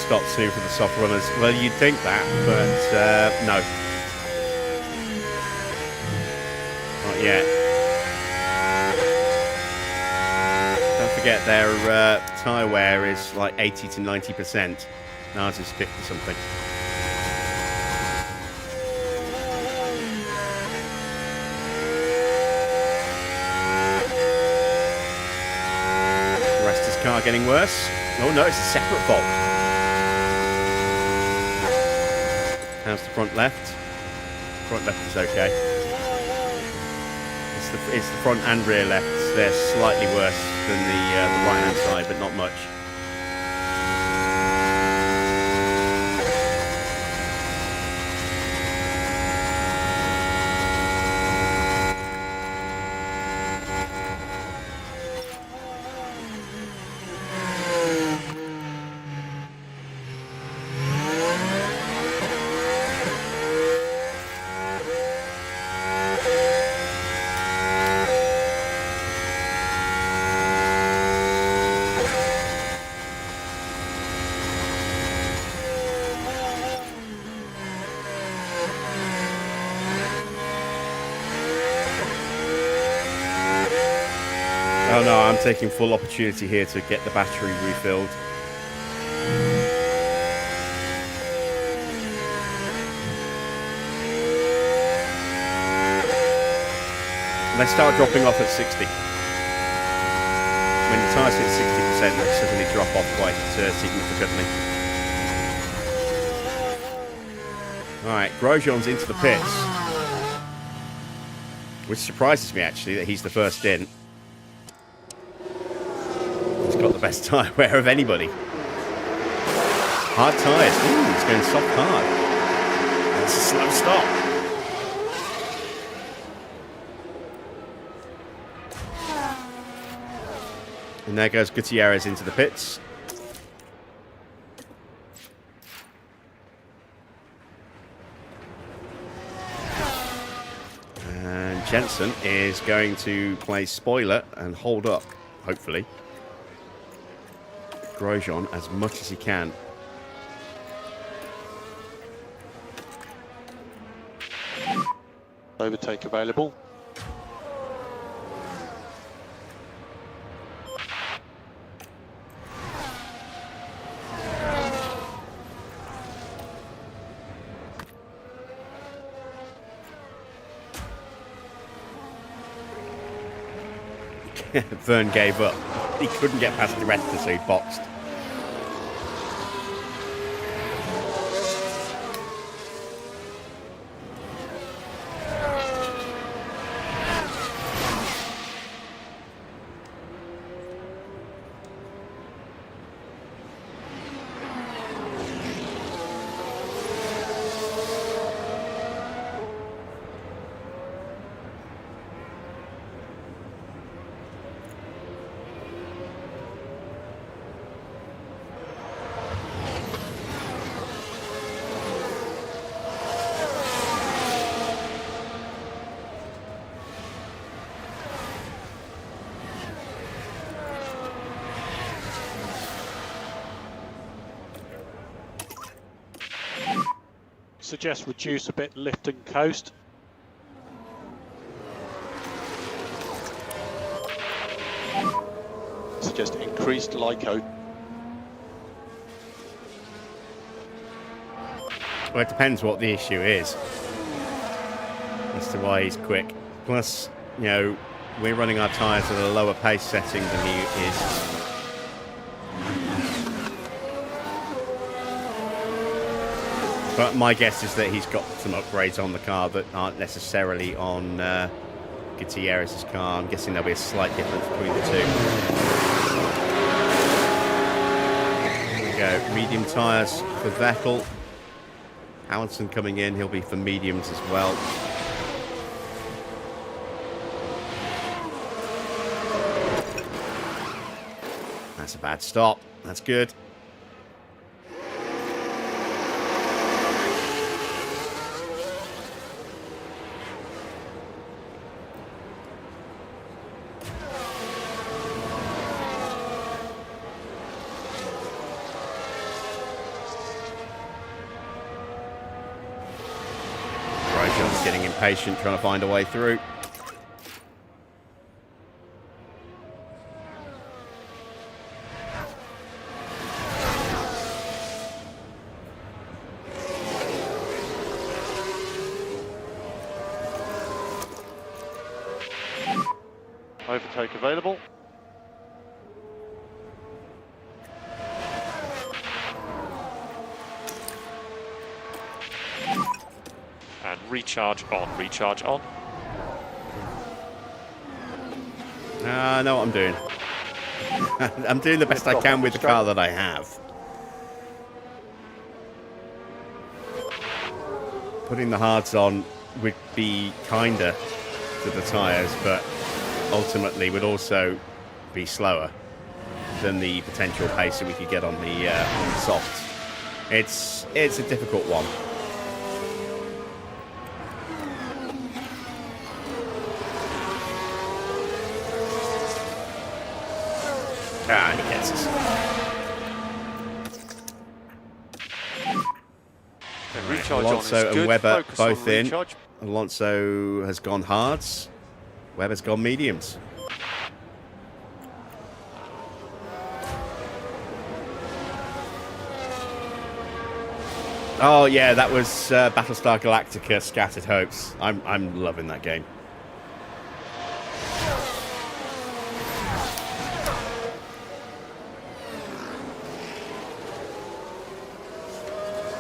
Stop soon for the soft runners. Well, you'd think that, but no. Not yet. Don't forget their tyre wear is like 80 to 90%. Ours is 50 something. The rest of his car getting worse. Oh no, it's a separate fault. How's the front left? Front left is okay. It's the front and rear lefts. They're slightly worse than the right-hand side, but not much. Oh no, I'm taking full opportunity here to get the battery refilled. And they start dropping off at 60. When the tyres hit 60%, they suddenly drop off quite significantly. Alright, Grosjean's into the pits. Which surprises me actually that he's the first in. Got the best tyre wear of anybody. Hard tyres. Ooh, it's going soft hard. That's a slow stop. And there goes Gutierrez into the pits. And Jensen is going to play spoiler and hold up, hopefully, Grosjean as much as he can. Overtake available. Vern gave up. He couldn't get past the rest, so he boxed. Suggest reduce a bit, lift and coast. increased LICO. Well, it depends what the issue is as to why he's quick. Plus, you know, we're running our tyres at a lower pace setting than he is. But my guess is that he's got some upgrades on the car that aren't necessarily on Gutierrez's car. I'm guessing there'll be a slight difference between the two. Here we go. Medium tyres for Vettel. Hamilton coming in. He'll be for mediums as well. That's a bad stop. That's good. Grosjean's getting impatient, trying to find a way through. Overtake available. And recharge on, recharge on. I know what I'm doing. I'm doing the best I can with the car that I have. Putting the hards on would be kinder to the tyres, but ultimately would also be slower than the potential pace that we could get on the softs. It's a difficult one. Ah, he gets us. Recharge Alonso on is and good. Webber Focus on both in. recharge. Alonso has gone hards. Webber's gone mediums. Oh yeah, that was Battlestar Galactica Scattered Hopes. I'm loving that game.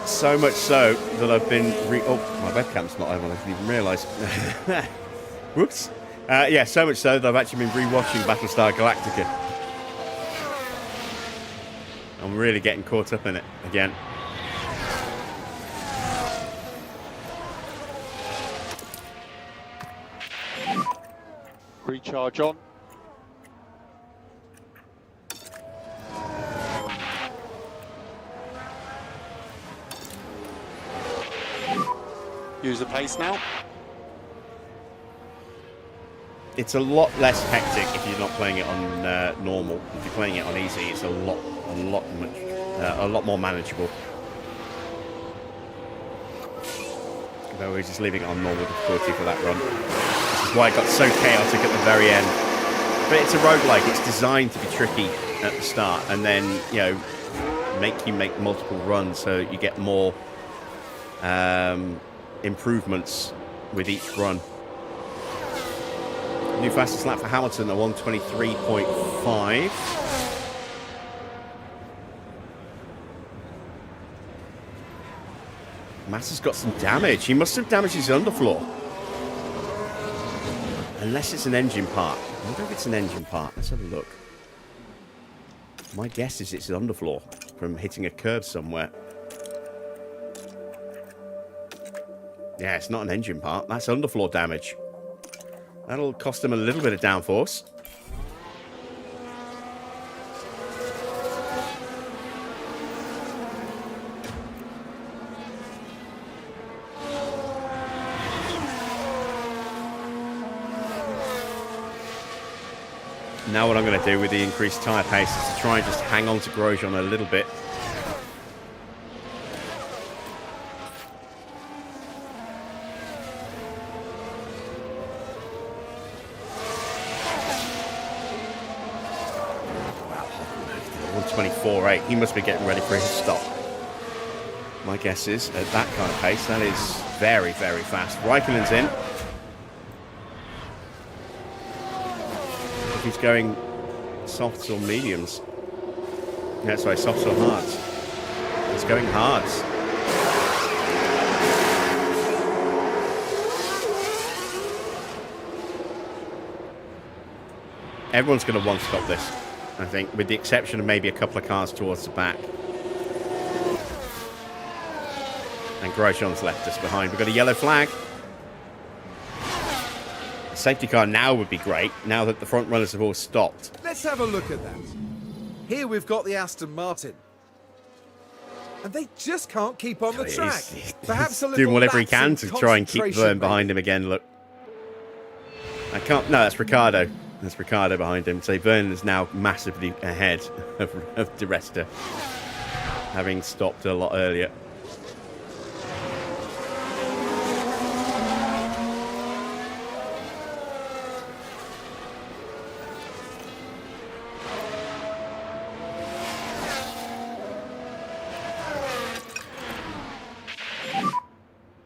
So much so that I've been oh, my webcam's not on, I didn't even realise. Whoops. Yeah, so much so that I've actually been rewatching Battlestar Galactica. I'm really getting caught up in it again. Recharge on. Use the pace now. It's a lot less hectic if you're not playing it on normal. If you're playing it on easy, it's a lot more manageable. Though we're just leaving it on normal difficulty for that run. This is why it got so chaotic at the very end. But it's a roguelike. It's designed to be tricky at the start, and then make multiple runs so you get more improvements with each run. New fastest lap for Hamilton, a 1:23.5. Massa's got some damage. He must have damaged his underfloor. Unless it's an engine part. I wonder if it's an engine part. Let's have a look. My guess is it's an underfloor from hitting a curb somewhere. Yeah, it's not an engine part. That's underfloor damage. That'll cost him a little bit of downforce. Now what I'm going to do with the increased tyre pace is to try and just hang on to Grosjean a little bit. 1:24.8. He must be getting ready for his stop. My guess is, at that kind of pace, that is very, very fast. Raikkonen's in. If he's going softs or mediums. Yeah, sorry, softs or hards. He's going hards. Everyone's going to want to stop this, I think, with the exception of maybe a couple of cars towards the back. And Grosjean's left us behind. We've got a yellow flag. A safety car now would be great, now that the front runners have all stopped. Let's have a look at that. Here we've got the Aston Martin. And they just can't keep on the track. Perhaps a little doing whatever he lapse can in to try and keep concentration, Verne behind him again, look. I can't... No, that's Ricardo. That's Ricardo behind him. So Verne is now massively ahead of Di Resta, having stopped a lot earlier.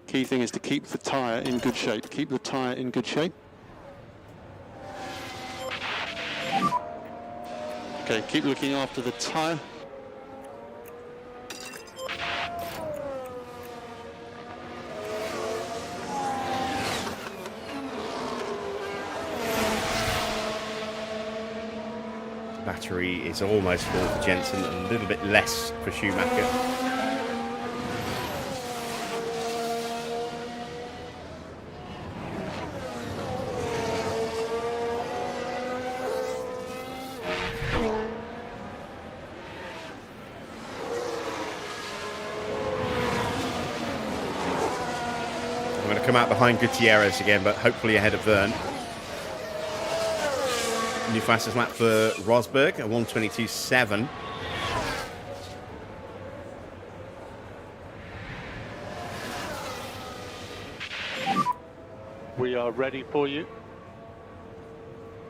Key thing is to keep the tyre in good shape. Keep the tyre in good shape. Okay, keep looking after the tyre. The battery is almost full for Jensen, a little bit less for Schumacher. Come out behind Gutierrez again, but hopefully ahead of Verne. New fastest lap for Rosberg, a 1:22.7. We are ready for you.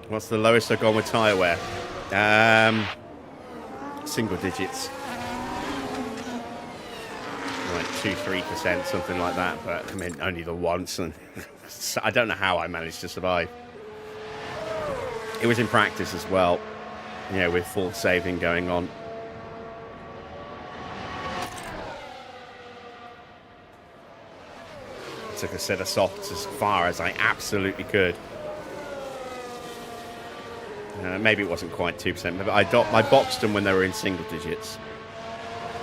What's the lowest I've gone with tyre wear? Single digits. Like 2-3%, something like that, but I mean only the once, and I don't know how I managed to survive. It was in practice as well, you know, with full saving going on. I took a set of softs as far as I absolutely could. Maybe it wasn't quite 2%, but I boxed them when they were in single digits.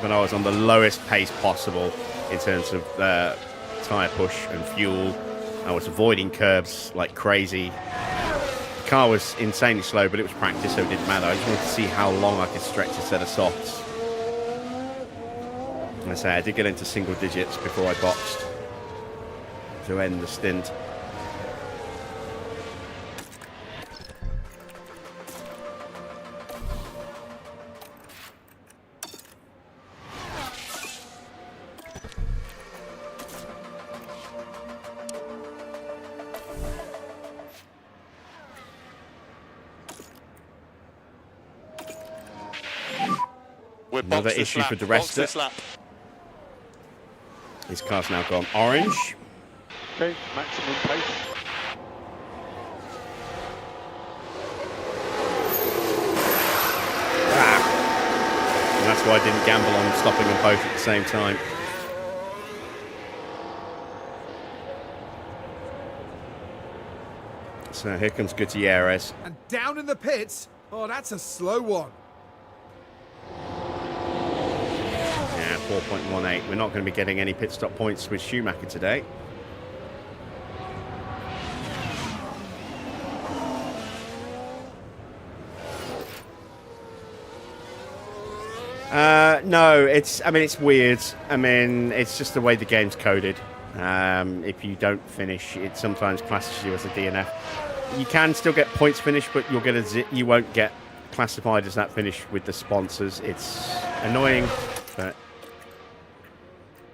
When I was on the lowest pace possible in terms of tyre push and fuel. I was avoiding curbs like crazy. The car was insanely slow, but it was practice, so it didn't matter. I just wanted to see how long I could stretch a set of softs. And I say I did get into single digits before I boxed to end the stint. Another issue for Di Resta. His car's now gone orange. Okay, maximum pace. And that's why I didn't gamble on stopping them both at the same time. So here comes Gutierrez. And down in the pits. Oh, that's a slow one. Yeah, 4.18. We're not going to be getting any pit stop points with Schumacher today. No, it's weird. I mean, it's just the way the game's coded. If you don't finish, it sometimes classes you as a DNF. You can still get points finish, but you'll get you won't get classified as that finish with the sponsors. It's annoying, but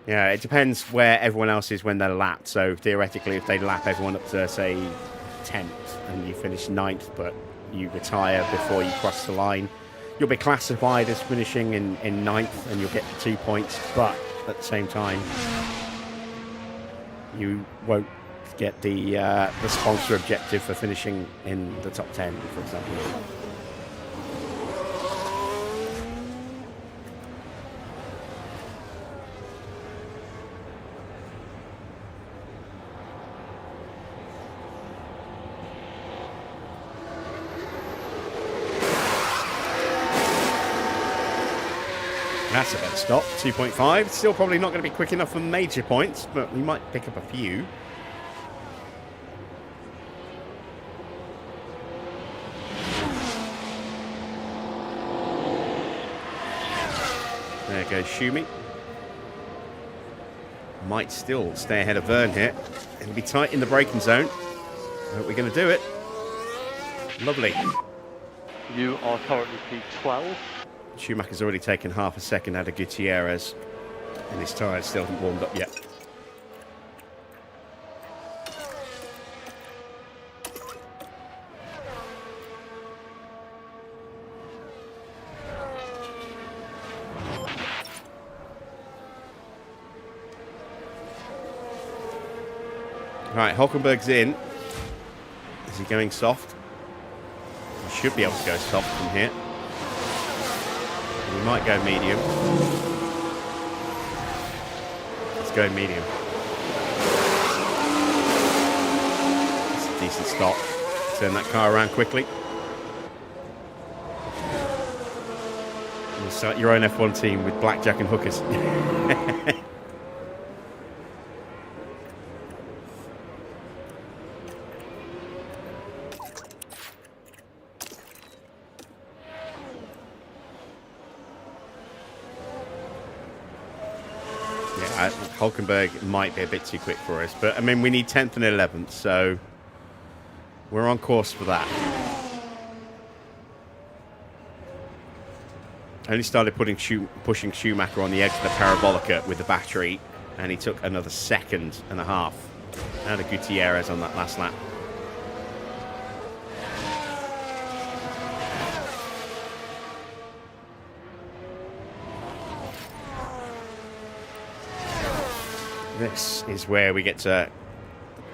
yeah, it depends where everyone else is when they're lapped. So theoretically, if they lap everyone up to say 10th and you finish 9th, but you retire before you cross the line, you'll be classified as finishing in ninth, and you'll get the 2 points. But at the same time, you won't get the sponsor objective for finishing in the top 10, for example. That's a better stop. 2.5. Still probably not going to be quick enough for major points, but we might pick up a few. There goes Schumi. Might still stay ahead of Verne here. It'll be tight in the braking zone. But we're going to do it. Lovely. You are currently P12. Schumacher's already taken half a second out of Gutierrez, and his tyres still haven't warmed up yet. Right, Hulkenberg's in. Is he going soft? He should be able to go soft from here. We might go medium. Let's go medium. It's a decent stop. Turn that car around quickly. You start your own F1 team with blackjack and hookers. Hulkenberg might be a bit too quick for us, but I mean, we need 10th and 11th, so we're on course for that. I only started pushing Schumacher on the edge of the parabolica with the battery, and he took another 1.5 seconds out of Gutierrez on that last lap. This is where we get to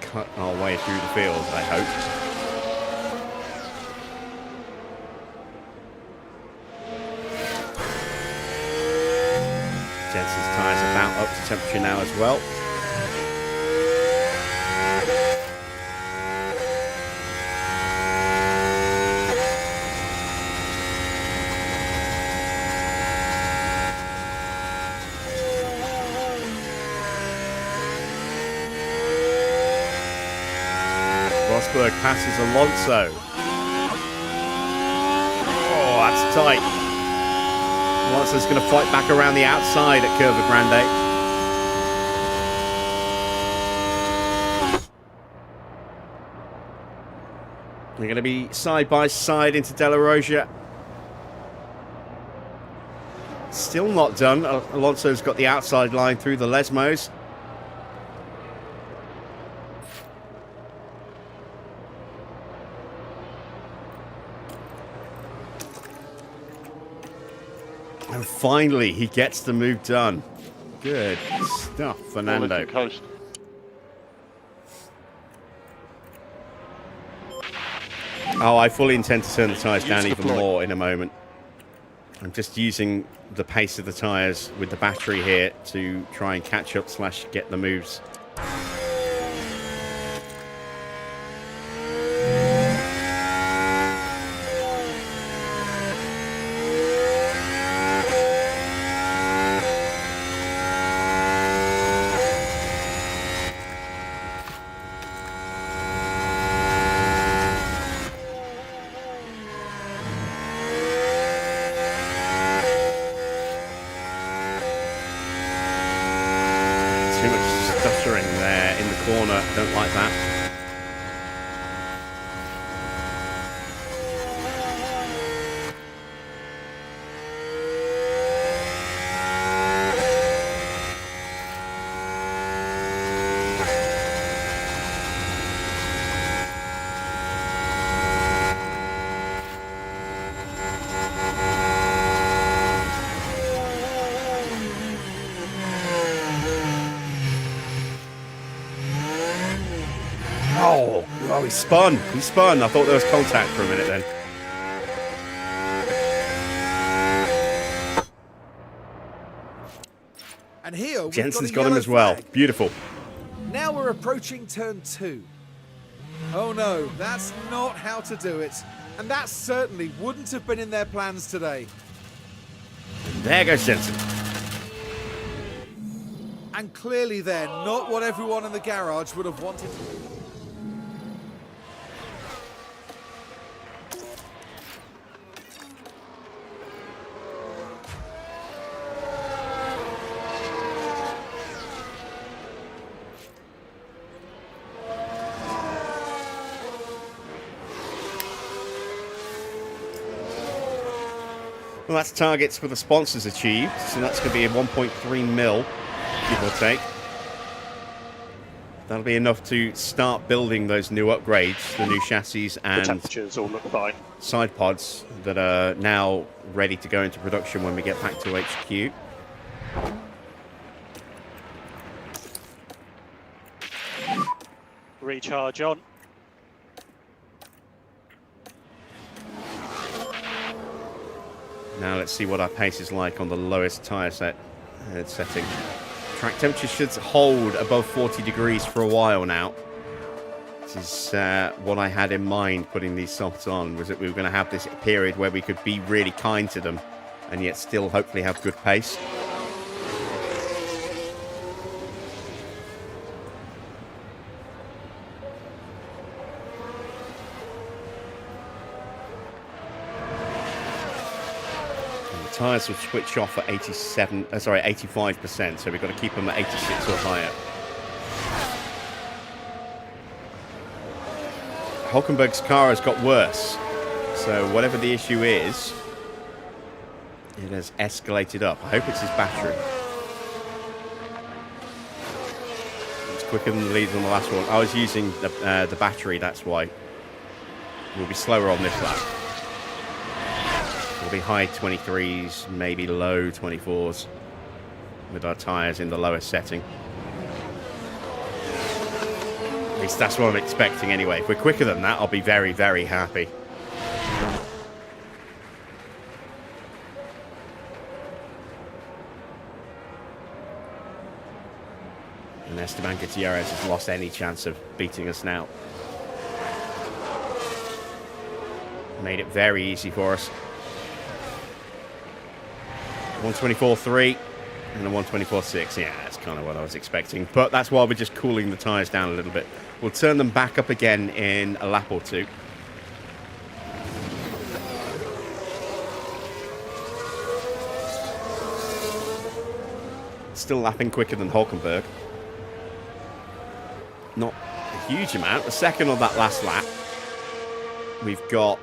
cut our way through the field, I hope. Jensen's tyres are about up to temperature now as well. Rosberg passes Alonso. Oh, that's tight. Alonso's going to fight back around the outside at Curva Grande. They're going to be side by side into De La Roja. Still not done. Alonso's got the outside line through the Lesmos. And finally, he gets the move done. Good stuff, Fernando. Coast. Oh, I fully intend to turn the tyres down even more in a moment. I'm just using the pace of the tyres with the battery here to try and catch up / get the moves. Don't like that. he spun. He spun. I thought there was contact for a minute then. And here we've Jensen's got got him a as well. flag. Beautiful. Now we're approaching turn 2. Oh no, that's not how to do it. And that certainly wouldn't have been in their plans today. There goes Jensen. And clearly then, not what everyone in the garage would have wanted. Well, that's targets for the sponsors achieved, so that's going to be a 1.3 mil, give or take. That'll be enough to start building those new upgrades, the new chassis The and temperatures all look fine. side pods that are now ready to go into production when we get back to HQ. Recharge on. Now let's see what our pace is like on the lowest tyre setting. Track temperature should hold above 40 degrees for a while now. This is what I had in mind putting these softs on, was that we were going to have this period where we could be really kind to them and yet still hopefully have good pace. Tyres will switch off at 85%, so we've got to keep them at 86 or higher. Hulkenberg's car has got worse, so whatever the issue is, it has escalated up. I hope it's his battery. It's quicker than the lead on the last one. I was using the battery, that's why. We'll be slower on this lap. It'll be high 23s, maybe low 24s with our tyres in the lowest setting. At least that's what I'm expecting anyway. If we're quicker than that, I'll be very, very happy. And Esteban Gutierrez has lost any chance of beating us now. Made it very easy for us. 124.3 and a 124.6. Yeah, that's kind of what I was expecting. But that's why we're just cooling the tyres down a little bit. We'll turn them back up again in a lap or two. Still lapping quicker than Hulkenberg. Not a huge amount. A second on that last lap. We've got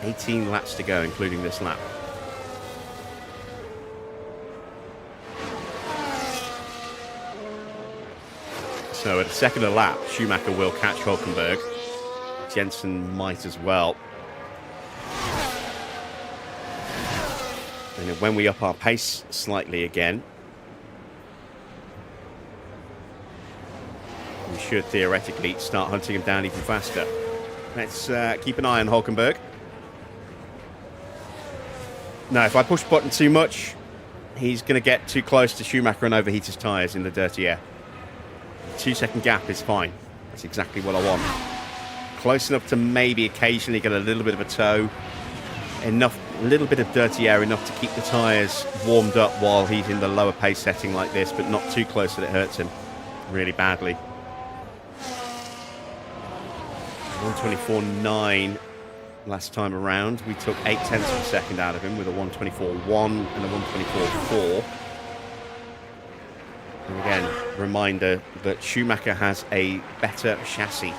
18 laps to go, including this lap. So at a second a lap, Schumacher will catch Hulkenberg. Jensen might as well. And when we up our pace slightly again, we should theoretically start hunting him down even faster. Let's keep an eye on Hulkenberg. No, if I push button too much, he's going to get too close to Schumacher and overheat his tyres in the dirty air. A 2-second gap is fine. That's exactly what I want. Close enough to maybe occasionally get a little bit of a tow. Enough, a little bit of dirty air, enough to keep the tyres warmed up while he's in the lower pace setting like this, but not too close that it hurts him really badly. 124.9 last time around. We took 0.8 of a second out of him with a 124.1 and a 124.4. And again, reminder that Schumacher has a better chassis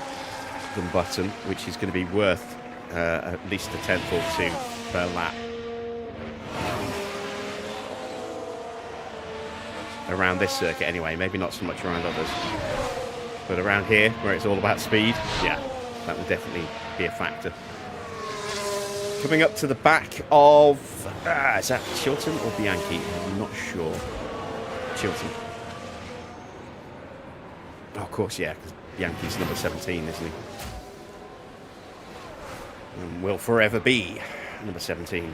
than Button, which is going to be worth at least a tenth or two per lap. Around this circuit anyway, maybe not so much around others. But around here, where it's all about speed, yeah, that will definitely be a factor. Coming up to the back of... is that Chilton or Bianchi? I'm not sure. Chilton. Oh, of course, yeah, because Bianchi's number 17, isn't he? And will forever be number 17.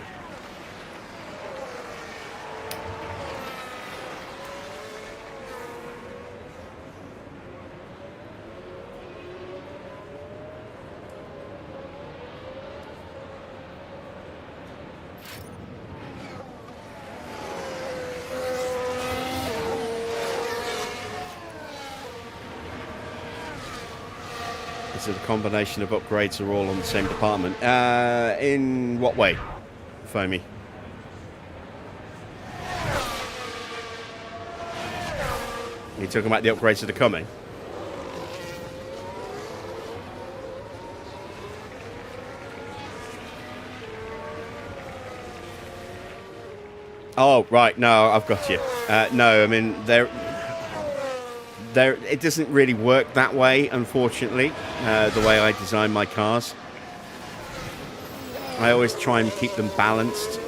So the combination of upgrades are all on the same department. In what way, Foamy? You're talking about the upgrades that are coming? Oh, right. No, I've got you. No, I mean, it doesn't really work that way, unfortunately, the way I design my cars. I always try and keep them balanced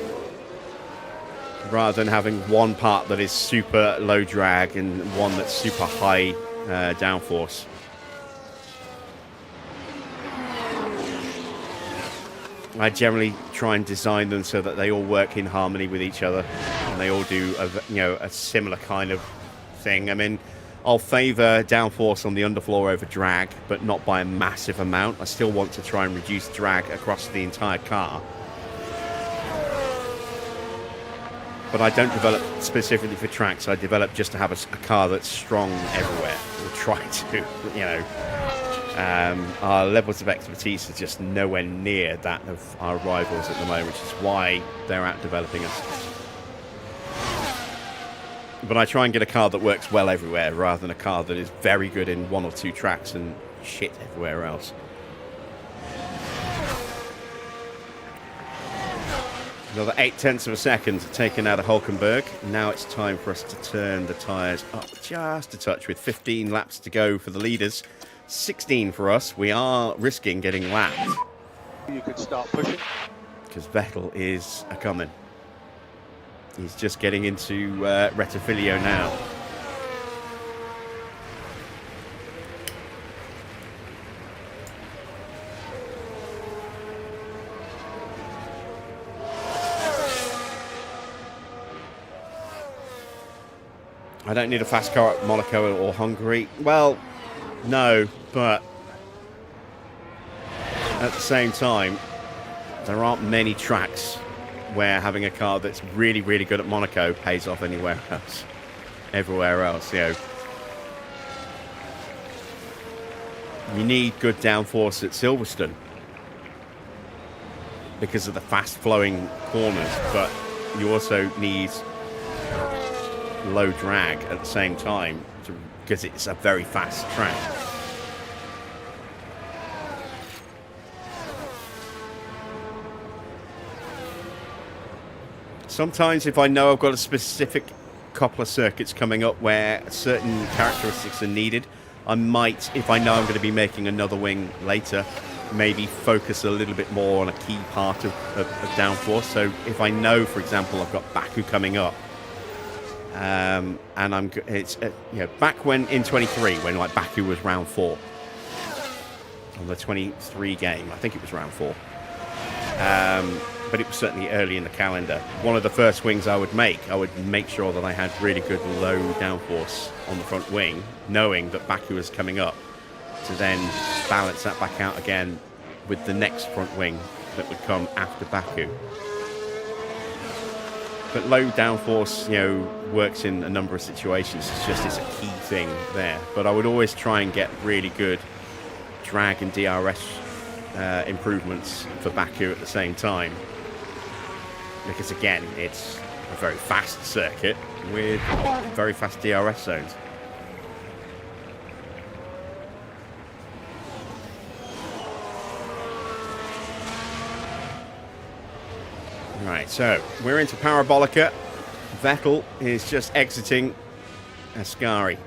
rather than having one part that is super low drag and one that's super high downforce. I generally try and design them so that they all work in harmony with each other and they all do a similar kind of thing. I mean, I'll favour downforce on the underfloor over drag, but not by a massive amount. I still want to try and reduce drag across the entire car. But I don't develop specifically for tracks. I develop just to have a car that's strong everywhere. Or try to, Our levels of expertise are just nowhere near that of our rivals at the moment, which is why they're out developing us. But I try and get a car that works well everywhere rather than a car that is very good in one or two tracks and shit everywhere else. Another 0.8 of a second taken out of Hulkenberg. Now it's time for us to turn the tyres up just a touch with 15 laps to go for the leaders. 16 for us. We are risking getting lapped. You could start pushing. Because Vettel is a-coming. He's just getting into Rettifilio now. I don't need a fast car at Monaco or Hungary. Well, no, but at the same time, there aren't many tracks where having a car that's really, really good at Monaco pays off anywhere else. Everywhere else, You need good downforce at Silverstone because of the fast-flowing corners, but you also need low drag at the same time because it's a very fast track. Sometimes if I know I've got a specific couple of circuits coming up where certain characteristics are needed, I might, if I know I'm going to be making another wing later, maybe focus a little bit more on a key part of downforce. So if I know, for example, I've got Baku coming up, and back when in 23, when like Baku was round 4 on the 23 game, I think it was round 4. But it was certainly early in the calendar. One of the first wings I would make sure that I had really good low downforce on the front wing, knowing that Baku was coming up, to then balance that back out again with the next front wing that would come after Baku. But low downforce, works in a number of situations. It's a key thing there. But I would always try and get really good drag and DRS improvements for Baku at the same time. Because again, it's a very fast circuit with very fast DRS zones. Right, so we're into Parabolica. Vettel is just exiting Ascari.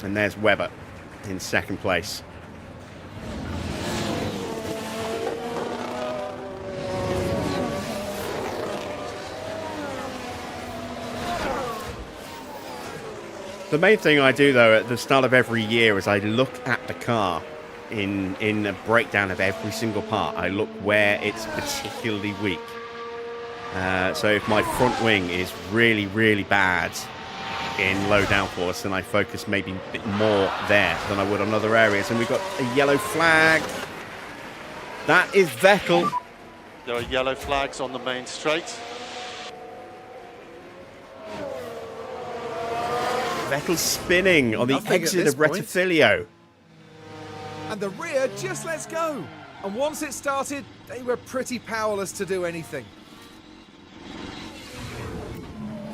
And there's Webber in second place. The main thing I do, though, at the start of every year is I look at the car in a breakdown of every single part. I look where it's particularly weak. So if my front wing is really, really bad in low downforce, then I focus maybe a bit more there than I would on other areas. And we've got a yellow flag. That is Vettel. There are yellow flags on the main straight. Vettel's spinning on the Nothing at exit this of point. Retifilio. And the rear just lets go. And once it started, they were pretty powerless to do anything.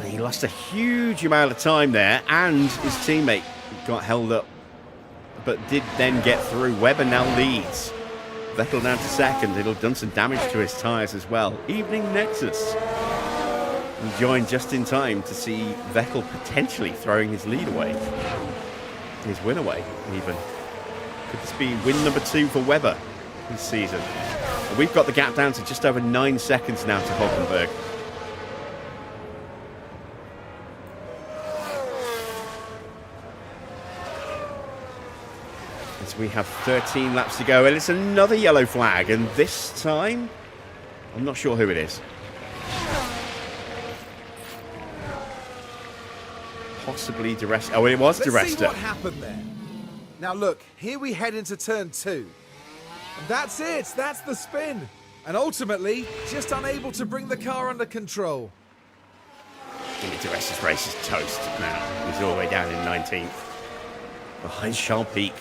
He lost a huge amount of time there, and his teammate got held up, but did then get through. Webber now leads. Vettel down to second. It'll have done some damage to his tyres as well. Evening Nexus. He joined just in time to see Vettel potentially throwing his lead away. His win away, even. Could this be win number 2 for Webber this season? And we've got the gap down to just over 9 seconds now to Hulkenberg. As we have 13 laps to go, and it's another yellow flag, and this time, I'm not sure who it is. Possibly Di Resta. Oh, it was Di Let's see Resta. what happened there. Now look, here we head into turn 2. And that's it, that's the spin. And ultimately, just unable to bring the car under control. Jimmy Di Resta's race is toast now. He's all the way down in 19th. Behind Charles Pic.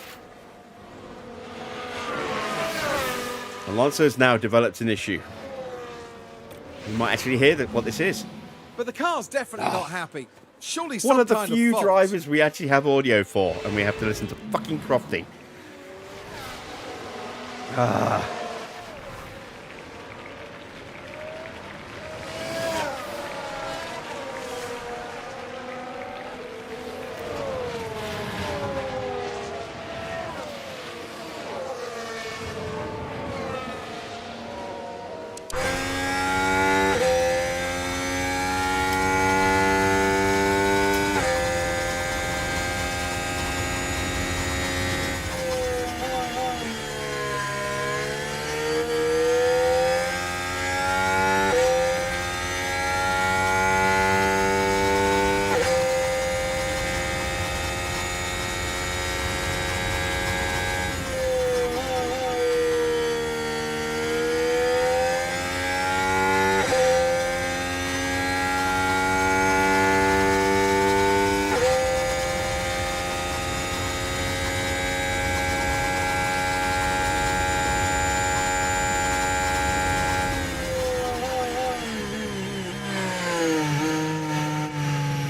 Alonso's now developed an issue. You might actually hear what this is. But the car's definitely not happy. Surely some One of the kind few fault. drivers we actually have audio for, and we have to listen to fucking Crofty.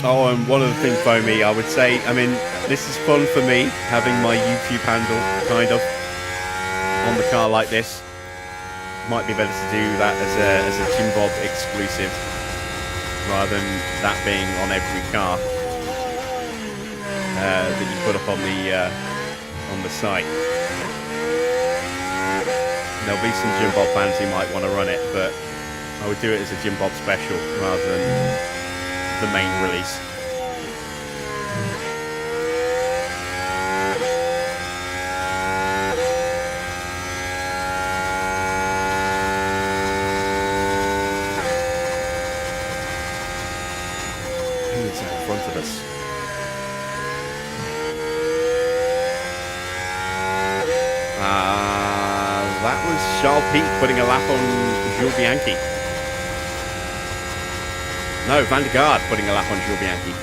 Oh, and one of the things, Foamy, I would say, I mean, this is fun for me, having my YouTube handle, kind of, on the car like this. Might be better to do that as a Jim Bob exclusive, rather than that being on every car that you put up on the site. There'll be some Jim Bob fans who might want to run it, but I would do it as a Jim Bob special rather than the main release. Who's out in front of us? That was Charles Pic putting a lap on Jules Bianchi. No, Van der Gaard putting a lap on Jules Bianchi.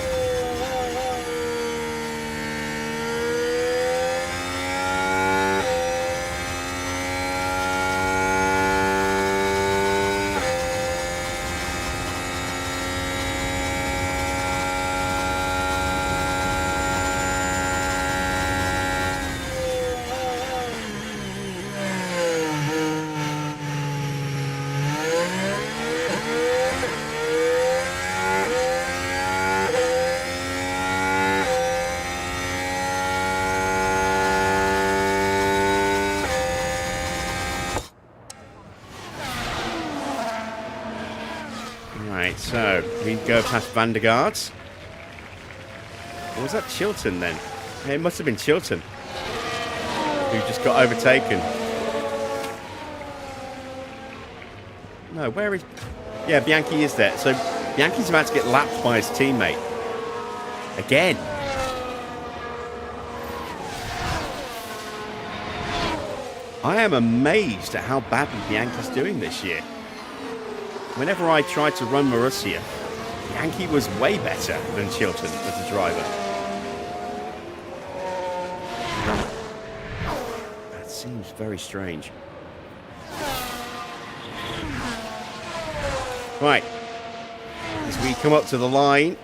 Right, so we go past Van der Gaard. was that Chilton then? It must have been Chilton who just got overtaken. No, where is... Yeah, Bianchi is there. So Bianchi's about to get lapped by his teammate. Again. I am amazed at how badly Bianchi's doing this year. Whenever I tried to run Marussia, Bianchi was way better than Chilton as a driver. That seems very strange. Right. As we come up to the line,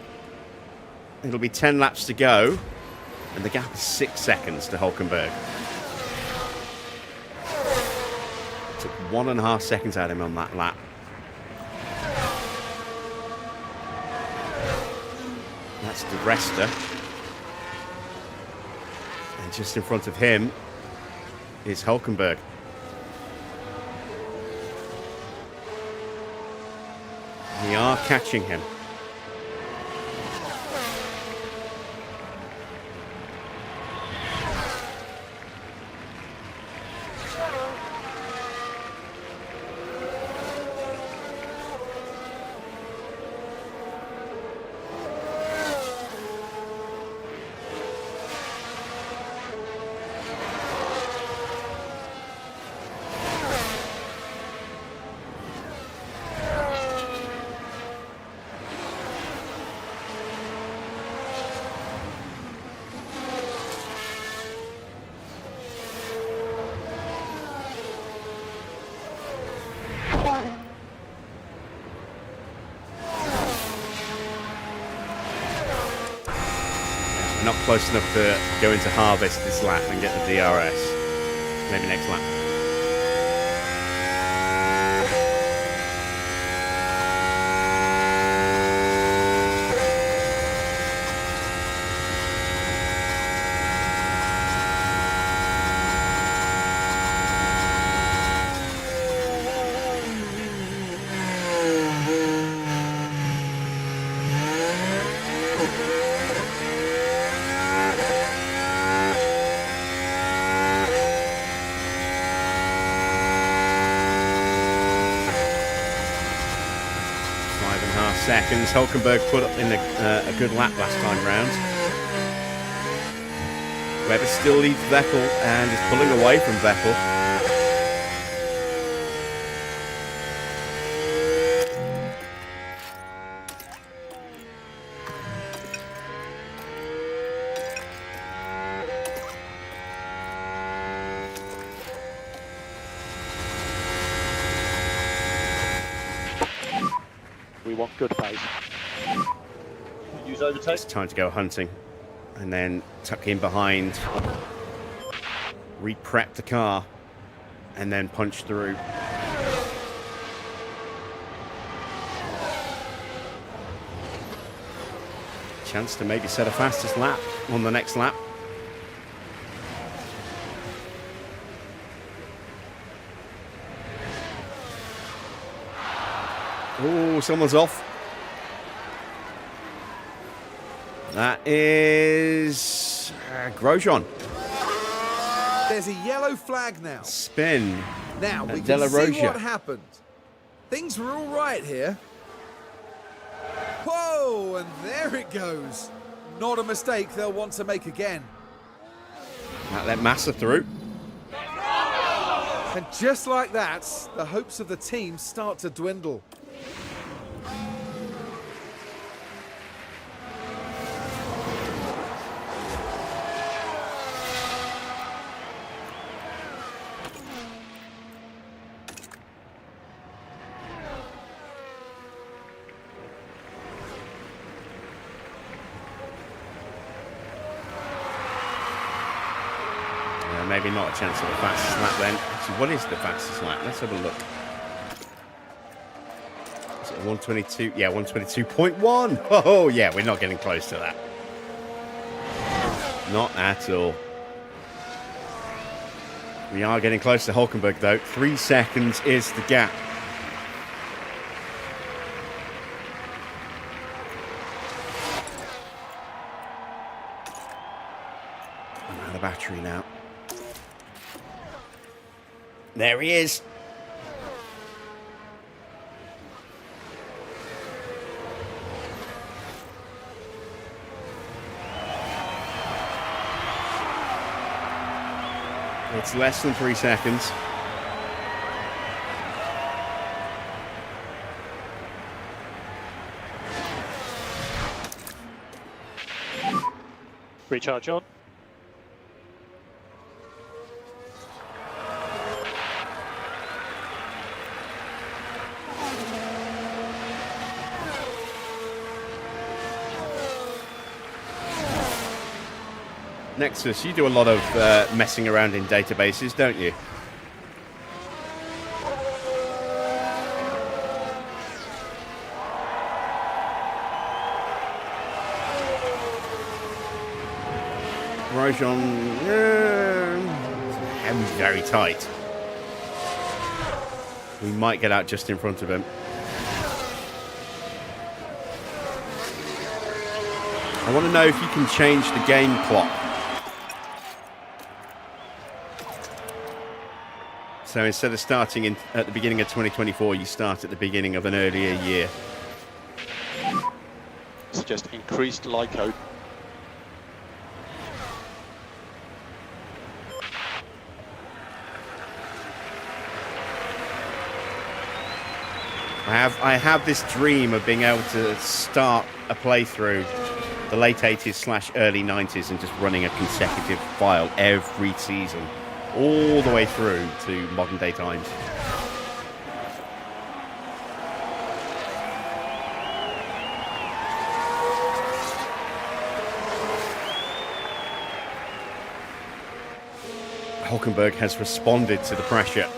it'll be 10 laps to go, and the gap is 6 seconds to Hulkenberg. Took 1.5 seconds out of him on that lap. That's De Resta. And just in front of him is Hulkenberg. We are catching him. Not close enough to go into harvest this lap and get the DRS. Maybe next lap. Seconds. Hulkenberg put up in a good lap last time round. Webber still leads Vettel and is pulling away from Vettel. We want good pace. Use overtake. It's time to go hunting and then tuck in behind, re-prep the car and then punch through. Chance to maybe set a fastest lap on the next lap. Oh, someone's off. That is Grosjean. There's a yellow flag now. Spin. Now we De La can see Roja. what happened. Things were all right here. Whoa, and there it goes. Not a mistake they'll want to make again. That let Massa through. And just like that, the hopes of the team start to dwindle. Maybe not a chance at the fastest lap then. Actually, what is the fastest lap? Let's have a look. Is it 122? Yeah, 122.1. Oh, yeah, we're not getting close to that. Not at all. We are getting close to Hulkenberg, though. 3 seconds is the gap. I'm out of battery now. There he is. It's less than 3 seconds. Recharge on. Nexus, you do a lot of messing around in databases, don't you? Grosjean, very tight. We might get out just in front of him. I want to know if you can change the game clock. So instead of starting at the beginning of 2024, you start at the beginning of an earlier year. Suggest increased LICO. I have this dream of being able to start a playthrough the late 80s / early 90s and just running a consecutive file every season, all the way through to modern day times. Hulkenberg has responded to the pressure.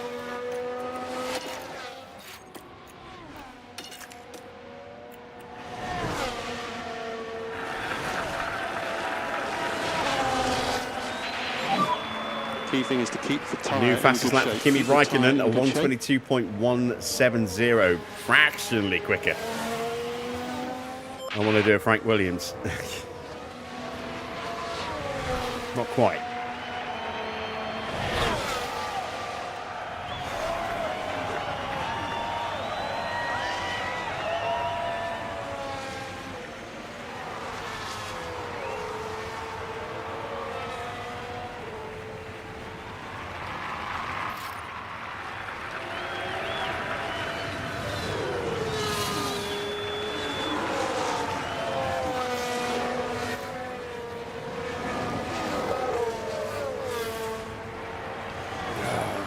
Key thing is to keep the tyre New in fastest good lap for shape. Kimi Keep the tyre Raikkonen, in a good shape. 122.170, fractionally quicker. I want to do a Frank Williams. Not quite.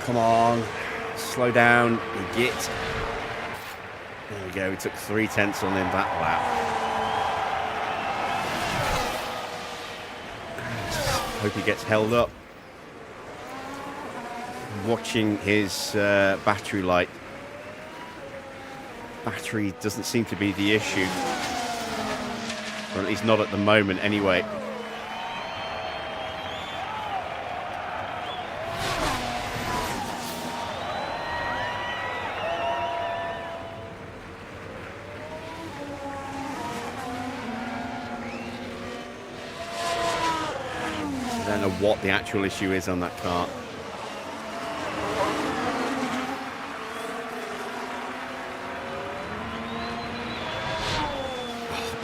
Come on, slow down, Git. There we go, we took 3/10 on him that lap. Hope he gets held up. Watching his battery light. Battery doesn't seem to be the issue. Or at least not at the moment anyway. I don't know what the actual issue is on that car.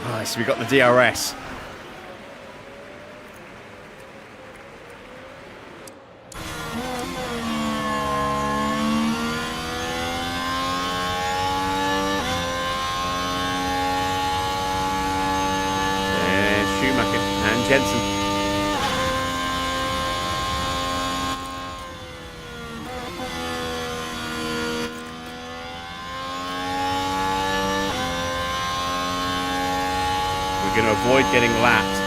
Oh, nice, we got the DRS. There's Schumacher and Jensen. We're going to avoid getting lapped.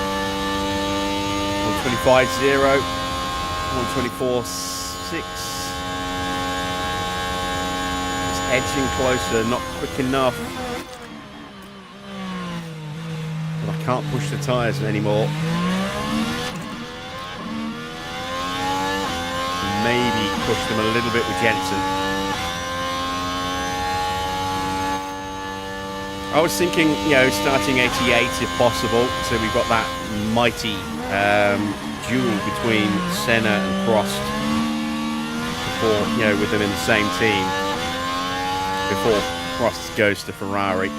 125.0, 124.6. It's edging closer, not quick enough. But I can't push the tyres anymore. Maybe push them a little bit with Jensen. I was thinking, starting 88 if possible, so we've got that mighty duel between Senna and Prost before, with them in the same team before Prost goes to Ferrari.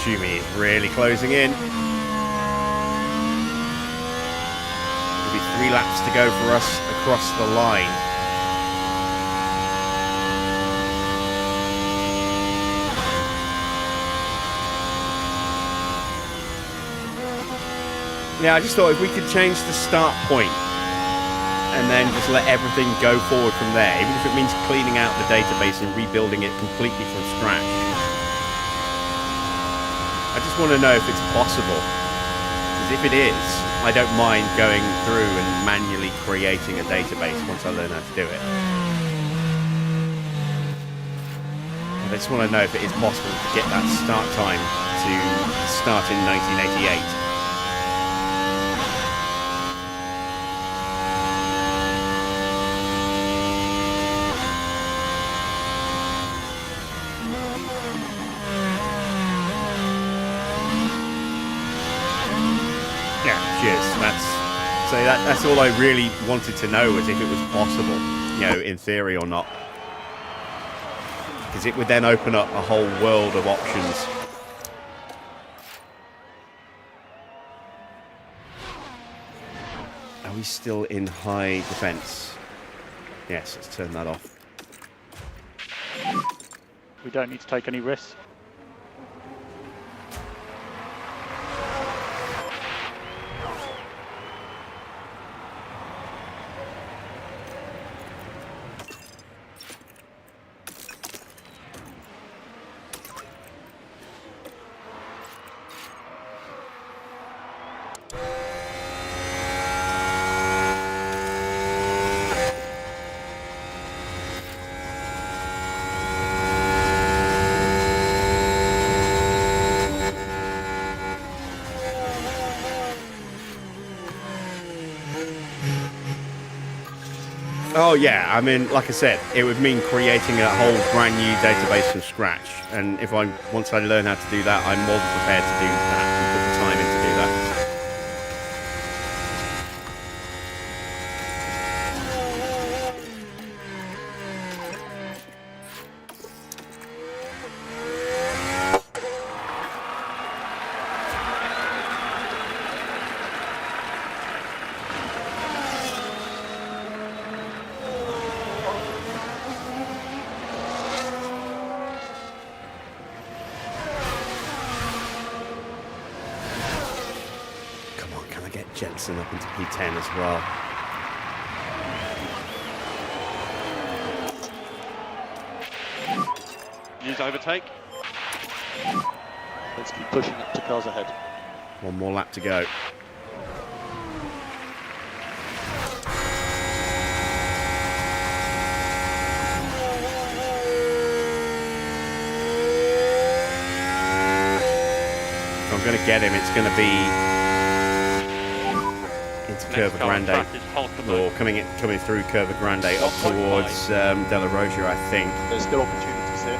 Schumi is really closing in. There'll be 3 laps to go for us across the line. Yeah, I just thought if we could change the start point and then just let everything go forward from there, even if it means cleaning out the database and rebuilding it completely from scratch. I just want to know if it's possible, because if it is, I don't mind going through and manually creating a database once I learn how to do it. But I just want to know if it is possible to get that start time to start in 1988. That's all I really wanted to know, was if it was possible, in theory or not. Because it would then open up a whole world of options. Are we still in high defense? Yes, let's turn that off. We don't need to take any risks. Oh yeah, I mean, like I said, it would mean creating a whole brand new database from scratch. And once I learn how to do that, I'm more than prepared to do that and put the time in to do that. Jensen up into P10 as well. Use overtake. Let's keep pushing up to cars ahead. One more lap to go. If I'm going to get him, it's going to be into Curva Grande, or coming through Curva Grande up towards De La Roja, I think. There's still opportunities here.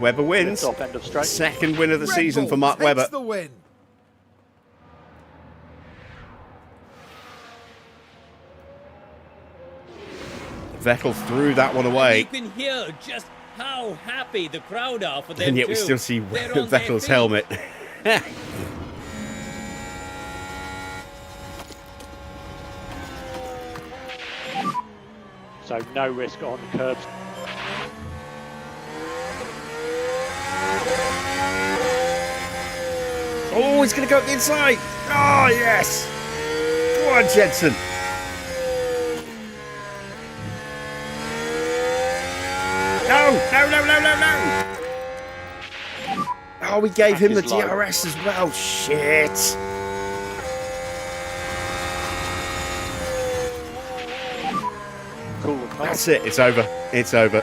Webber wins. Top end of straight. Second win of the Red season Bull for Mark takes Webber. the win. Vettel threw that one away. You can hear just how happy the crowd are for them. And yet we too. still see They're on Vettel's their helmet. So no risk on curbs. Oh, he's going to go up the inside. Oh, yes. Go on, Jensen. No. Oh, we gave him the Pack is low. DRS as well. Shit. Cool the car. That's it. It's over. It's over.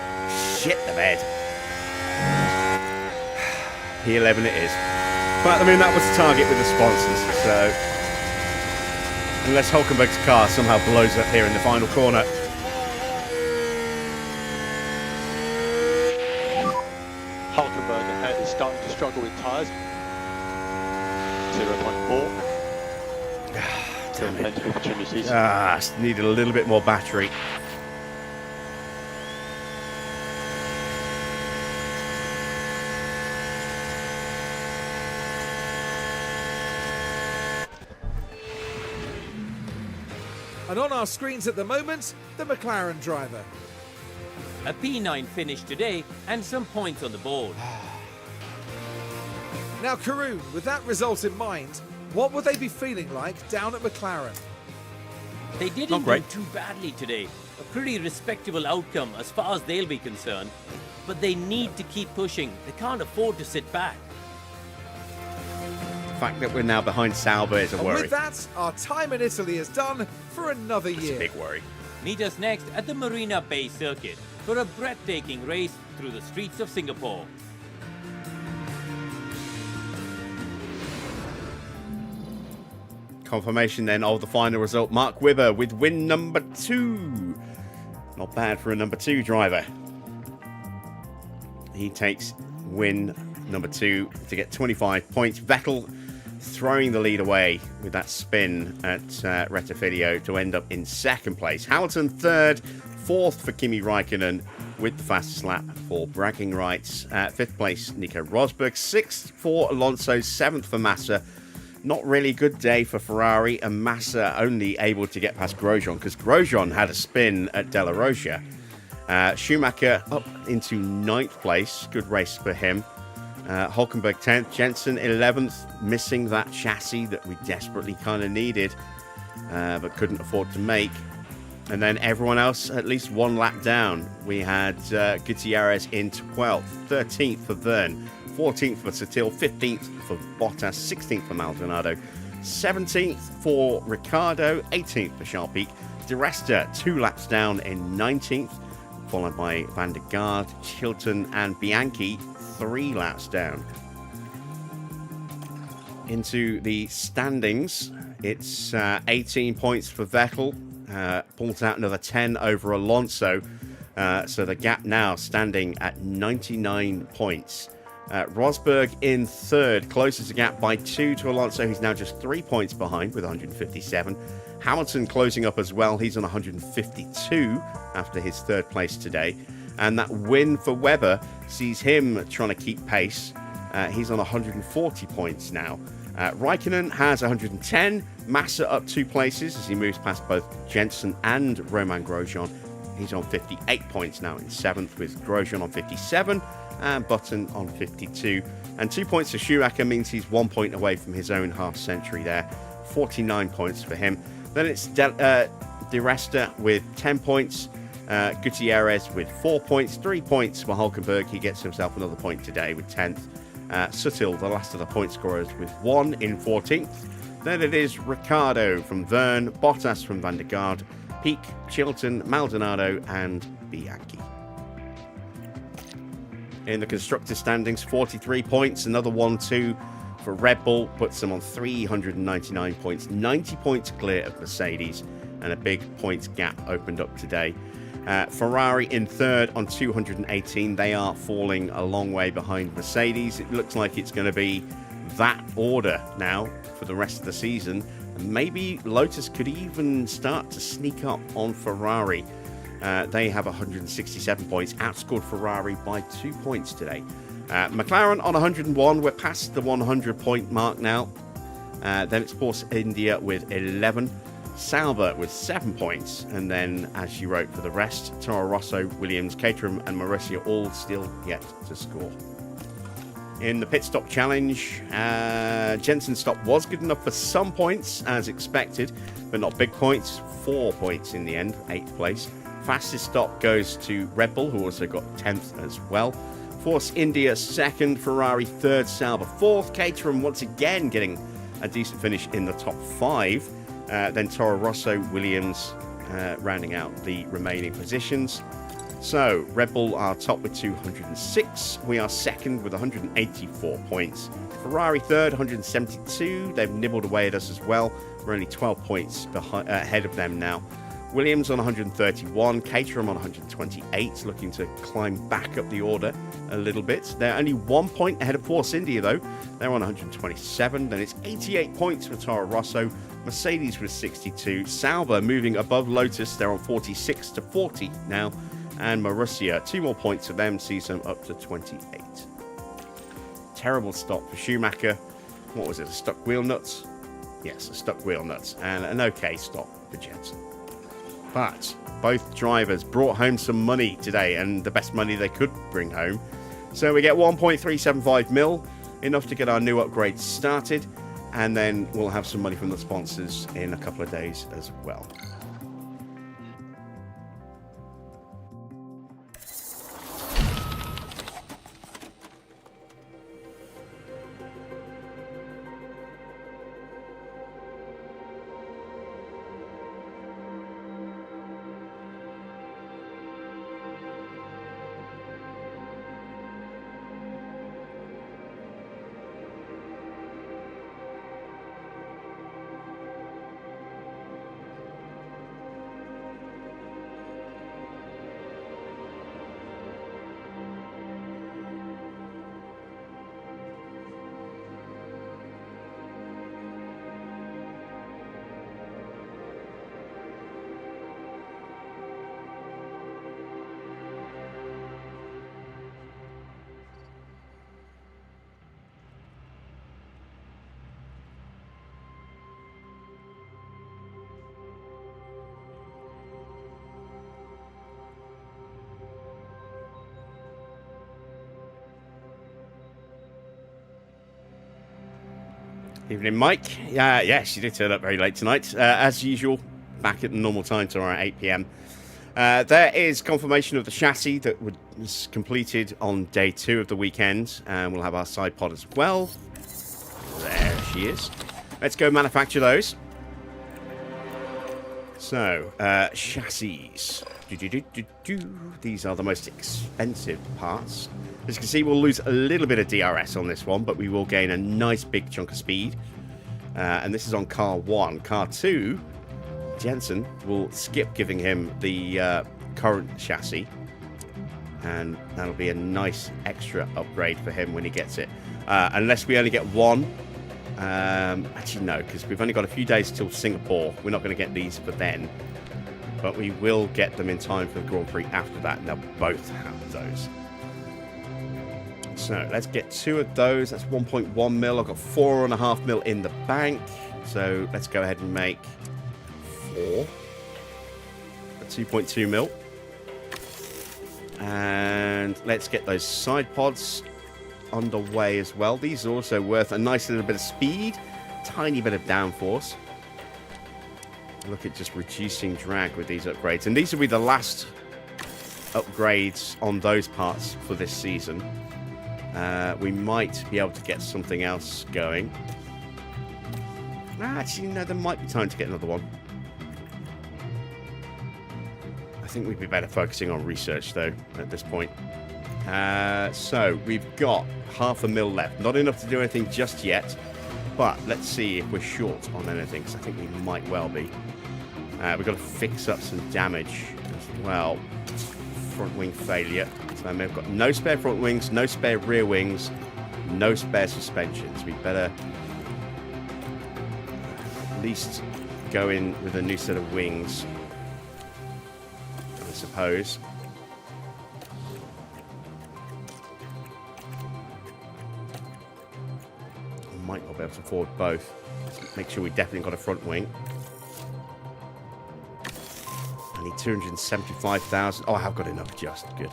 Shit the bed. P11 it is. But, I mean, that was the target with the sponsors, so... Unless Hulkenberg's car somehow blows up here in the final corner. Hulkenberg ahead is starting to struggle with tyres. 0.4. Still plenty of opportunities. Needed a little bit more battery. And on our screens at the moment, the McLaren driver. A P9 finish today and some points on the board. Now, Karun, with that result in mind, what would they be feeling like down at McLaren? They didn't Not do great. too badly today. A pretty respectable outcome as far as they'll be concerned. But they need to keep pushing. They can't afford to sit back. The fact that we're now behind Sauber is a And worry. with that, our time in Italy is done for another It's a year. big worry. Meet us next at the Marina Bay Circuit for a breathtaking race through the streets of Singapore. Confirmation then of the final result. Mark Webber with win number 2. Not bad for a number 2 driver. He takes win number 2 to get 25 points. Vettel throwing the lead away with that spin at Rettifidio to end up in second place. Hamilton third, fourth for Kimi Raikkonen with the fastest lap for bragging rights. Fifth place, Nico Rosberg. Sixth for Alonso, seventh for Massa. Not really a good day for Ferrari, and Massa only able to get past Grosjean because Grosjean had a spin at Della Rosa. Schumacher up into 9th place. Good race for him. Hulkenberg 10th. Jensen 11th, missing that chassis that we desperately kind of needed, but couldn't afford to make. And then everyone else at least one lap down. We had Gutierrez in 12th. 13th for Verne. 14th for Sutil. 15th for Bottas. 16th for Maldonado. 17th for Ricciardo. 18th for Charles-Pic. Di Resta 2 laps down in 19th, followed by Van der Gaard, Chilton and Bianchi 3 laps down. Into the standings, it's 18 points for Vettel, pulls out another 10 over Alonso, so the gap now standing at 99 points. Rosberg in third, closes the gap by 2 to Alonso, who's now just 3 points behind with 157. Hamilton closing up as well, he's on 152 after his third place today. And that win for Webber sees him trying to keep pace. He's on 140 points now. Raikkonen has 110. Massa up 2 places as he moves past both Jensen and Romain Grosjean. He's on 58 points now in 7th, with Grosjean on 57 and Button on 52. And 2 points for Schumacher means he's 1 point away from his own half century there. 49 points for him. Then it's Di Resta with 10 points. Gutierrez with 4 points, 3 points for Hulkenberg. He gets himself another point today with 10th. Sutil, the last of the point scorers, with 1 in 14th. Then it is Ricciardo from Verne, Bottas from Van der Gaard, Peak, Chilton, Maldonado and Bianchi. In the constructor standings, 43 points, another 1-2 for Red Bull, puts them on 399 points, 90 points clear of Mercedes, and a big points gap opened up today. Ferrari in third on 218. They are falling a long way behind Mercedes. It looks like it's going to be that order now for the rest of the season. And maybe Lotus could even start to sneak up on Ferrari. They have 167 points, outscored Ferrari by 2 points today. McLaren on 101. We're past the 100 point mark now. Then it's Force India with 11. Sauber with 7 points, and then, as you wrote for the rest, Toro Rosso, Williams, Caterham and Marussia all still yet to score. In the pit stop challenge, Jensen's stop was good enough for some points, as expected, but not big points. 4 points in the end, 8th place. Fastest stop goes to Red Bull, who also got 10th as well. Force India second, Ferrari third, Sauber fourth, Caterham once again getting a decent finish in the top 5. Then Toro Rosso, Williams rounding out the remaining positions. So Red Bull are top with 206. We are second with 184 points. Ferrari third, 172. They've nibbled away at us as well. We're only 12 points ahead of them now. Williams on 131, Caterham on 128, looking to climb back up the order a little bit. They're only 1 point ahead of Force India, though. They're on 127. Then it's 88 points for Toro Rosso. Mercedes with 62. Sauber moving above Lotus. They're on 46 to 40 now. And Marussia, 2 more points for them, sees them up to 28. Terrible stop for Schumacher. What was it, a stuck wheel nuts? Yes, a stuck wheel nuts. And an okay stop for Jensen. But both drivers brought home some money today, and the best money they could bring home. So we get 1.375 mil, enough to get our new upgrades started, and then we'll have some money from the sponsors in a couple of days as well. Evening, Mike. Yes, you did turn up very late tonight. As usual, back at the normal time tomorrow at 8 p.m. There is confirmation of the chassis that was completed on day 2 of the weekend, and we'll have our side pod as well. There she is. Let's go manufacture those. So, chassis. These are the most expensive parts. As you can see, we'll lose a little bit of DRS on this one, but we will gain a nice big chunk of speed. And this is on car 1. Car 2, Jensen will skip giving him the current chassis. And that'll be a nice extra upgrade for him when he gets it. Unless we only get one. Actually, no, because we've only got a few days till Singapore. We're not going to get these for then. But we will get them in time for the Grand Prix after that, and they'll both have those. So let's get 2 of those. That's 1.1 mil. I've got 4.5 mil in the bank. So let's go ahead and make 4 at 2.2 mil. And let's get those side pods underway as well. These are also worth a nice little bit of speed, tiny bit of downforce. Look at just reducing drag with these upgrades. And these will be the last upgrades on those parts for this season. We might be able to get something else going. Actually, no, there might be time to get another one. I think we'd be better focusing on research, though, at this point. So, we've got 0.5 mil left. Not enough to do anything just yet. But let's see if we're short on anything, because I think we might well be. We've got to fix up some damage as well. Front wing failure. So we've got no spare front wings, no spare rear wings, no spare suspensions. We better at least go in with a new set of wings, I suppose. I might not be able to afford both. Let's make sure we definitely got a front wing. I need 275,000. Oh, I have got enough, just good.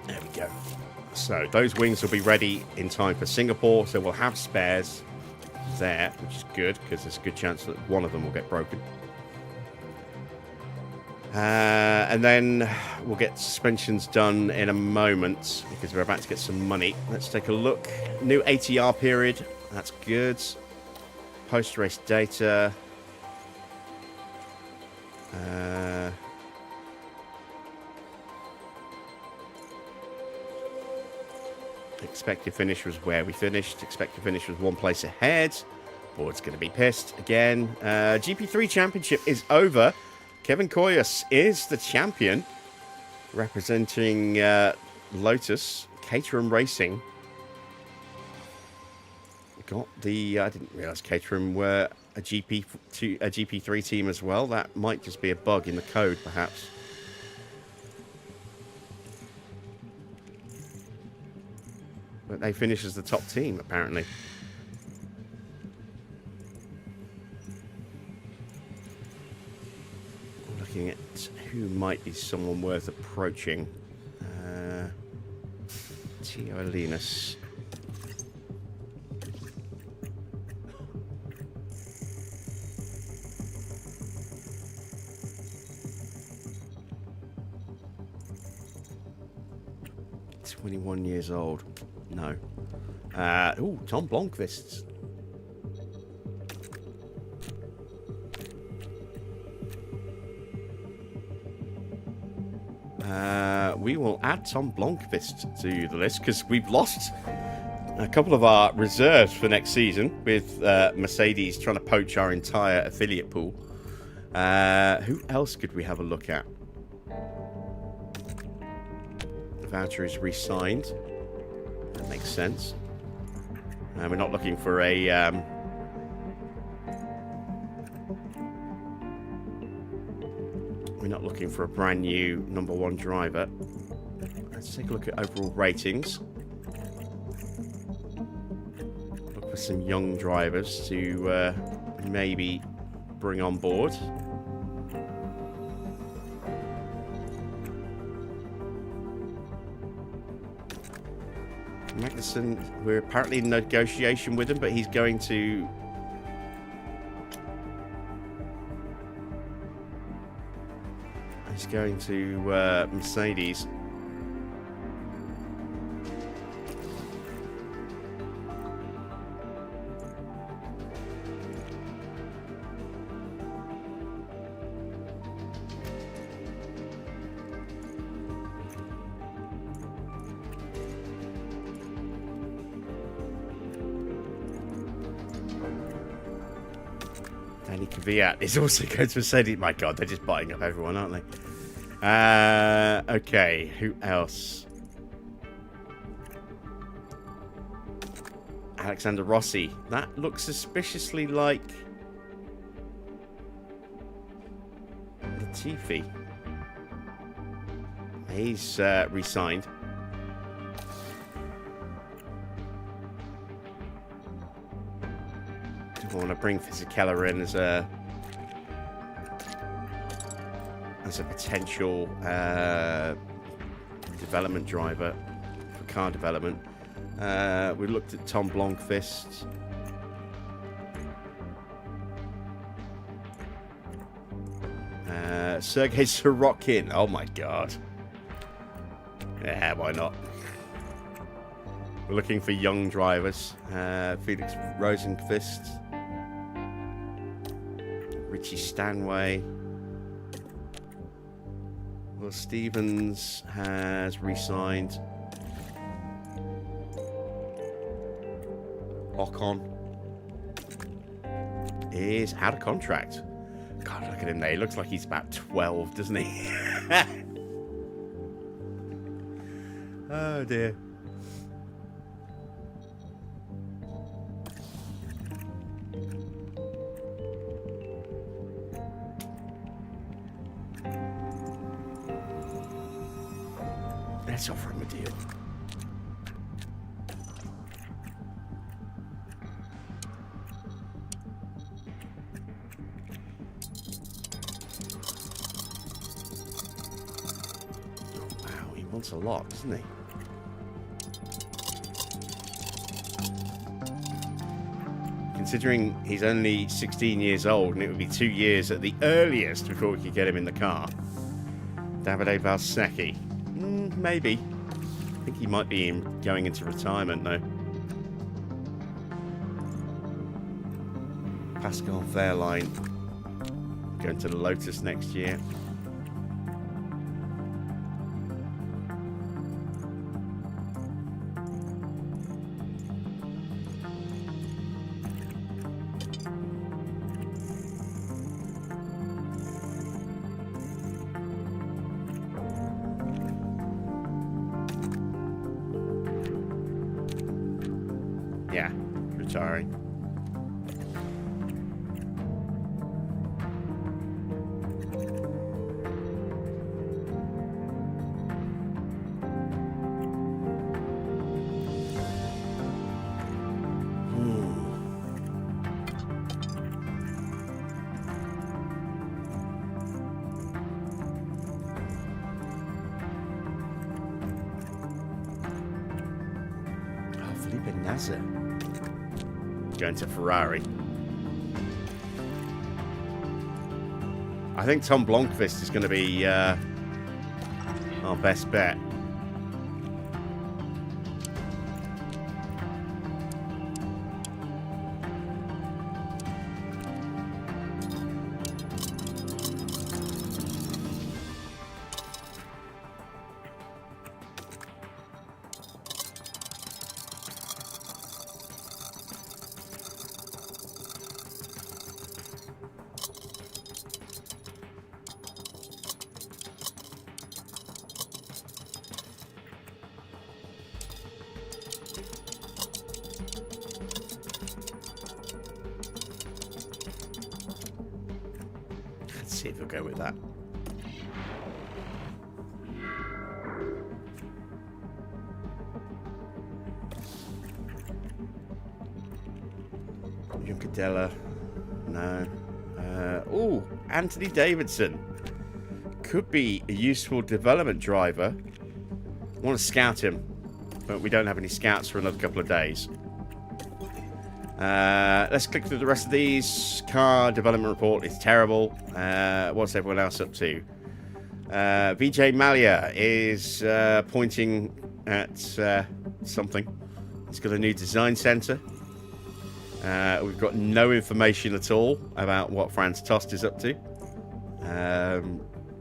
There we go. So those wings will be ready in time for Singapore. So we'll have spares there, which is good because there's a good chance that one of them will get broken. And then we'll get suspensions done in a moment because we're about to get some money. Let's take a look. New ATR period. That's good. Post-race data. Expected finish was where we finished. Expected finish was one place ahead. Board's going to be pissed again. GP3 Championship is over. Kevin Koyas is the champion, representing Lotus. Caterham Racing got the. I didn't realise Caterham were a GP3 team as well. That might just be a bug in the code, perhaps. But they finish as the top team, apparently. Looking at who might be someone worth approaching. Tio Linus. He's 21 years old. No. Tom Blomqvist. We will add Tom Blomqvist to the list because we've lost a couple of our reserves for next season with Mercedes trying to poach our entire affiliate pool. Who else could we have a look at? Voucher is re-signed. That makes sense. We're not looking for a... We're not looking for a brand new number one driver. Let's take a look at overall ratings. Look for some young drivers to maybe bring on board. Magnussen, we're apparently in negotiation with him, but he's going to... He's going to Mercedes. Danny Kvyat is also going to Mercedes. My God, they're just buying up everyone, aren't they? Okay, who else? Alexander Rossi. That looks suspiciously like Latifi. He's re-signed. I want to bring Fisichella in as a potential development driver for car development. We looked at Tom Blomqvist. Sergei Sorokin. Oh my God. Yeah, why not? We're looking for young drivers. Felix Rosenqvist. Richie Stanway. Well, Stevens has re-signed. Ocon is out of contract. God, look at him there. He looks like he's about 12, doesn't he? Oh, dear. Let's offer him a deal. Oh, wow, he wants a lot, doesn't he? Considering he's only 16 years old and it would be 2 years at the earliest before we could get him in the car. Davide Valsecchi. Maybe. I think he might be going into retirement though. Pascal Wehrlein going to the Lotus next year. Yeah, retiring. Felipe Nasser going to Ferrari. I think Tom Blomqvist is going to be our best bet. Let's see if we'll go with that. Juncadella. No. Oh, Anthony Davidson. Could be a useful development driver. I want to scout him, but we don't have any scouts for another couple of days. Let's click through the rest of these. Car development report is terrible. What's everyone else up to? Vijay Mallya is pointing at something. He's got a new design centre. We've got no information at all about what Franz Tost is up to.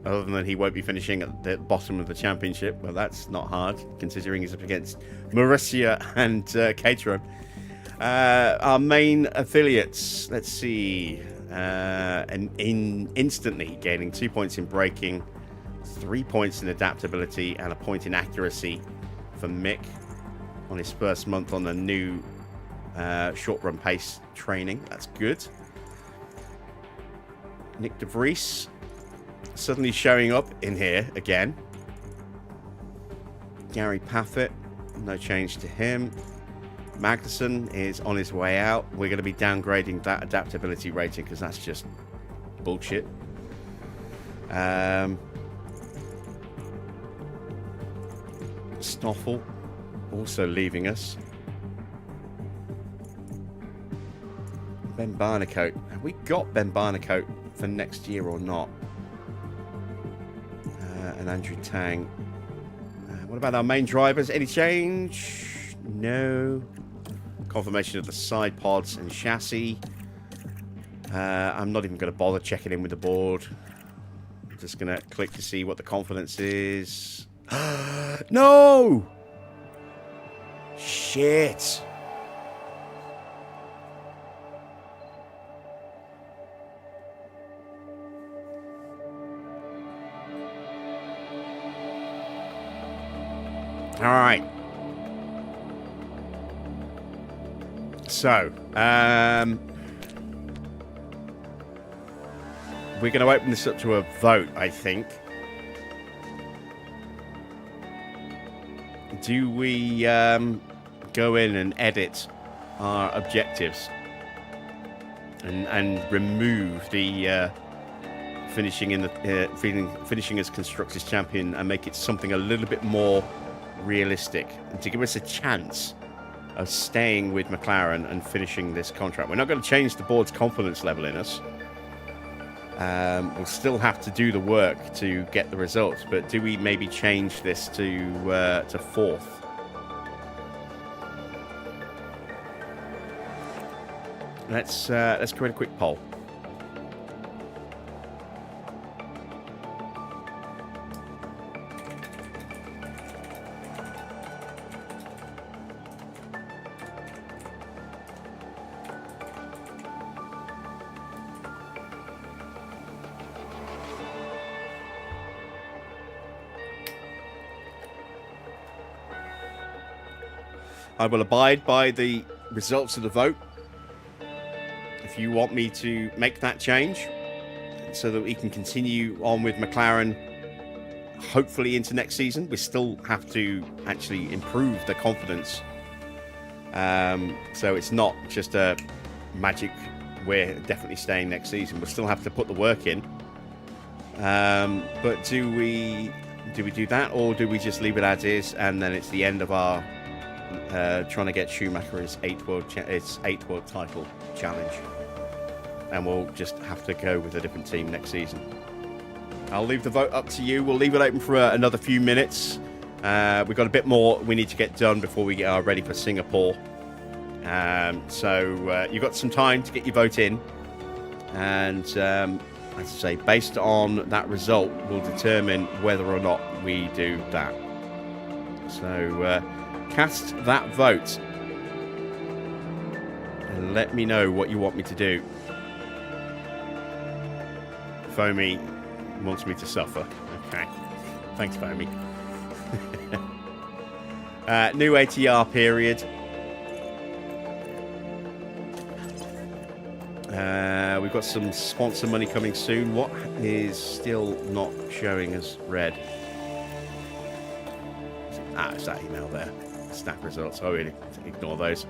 Other than he won't be finishing at the bottom of the championship. Well, that's not hard, considering he's up against Marussia and Caterham. Our main affiliates, let's see, and instantly gaining 2 points in braking, 3 points in adaptability, and a point in accuracy for Mick on his first month on the new short run pace training. That's good. Nick de Vries suddenly showing up in here again. Gary Paffett, no change to him. Magnussen is on his way out. We're going to be downgrading that adaptability rating because that's just bullshit. Stoffel also leaving us. Ben Barnicoat. Have we got Ben Barnicoat for next year or not? And Andrew Tang. What about our main drivers? Any change? No. Confirmation of the side pods and chassis. I'm not even going to bother checking in with the board. I'm just going to click to see what the confidence is. No! Shit. All right. So, we're going to open this up to a vote, I think. Do we go in and edit our objectives and remove the finishing in the finishing as constructors champion and make it something a little bit more realistic and to give us a chance of staying with McLaren and finishing this contract? We're not going to change the board's confidence level in us. We'll still have to do the work to get the results, but do we maybe change this to fourth? Let's create a quick poll. I will abide by the results of the vote. If you want me to make that change so that we can continue on with McLaren, hopefully into next season, we still have to actually improve the confidence. So it's not just a magic, we're definitely staying next season. We'll still have to put the work in. But do we do that, or do we just leave it as is and then it's the end of our trying to get Schumacher his eighth world title challenge, and we'll just have to go with a different team next season? I'll leave the vote up to you. We'll leave it open for another few minutes. We've got a bit more we need to get done before we get ready for Singapore. So you've got some time to get your vote in, and as I say, based on that result, we'll determine whether or not we do that. So cast that vote and let me know what you want me to do. Foamy wants me to suffer. Okay. Thanks, Foamy. New ATR period. We've got some sponsor money coming soon. What is still not showing as red? It's that email there. Snap results. Oh, really? Ignore those.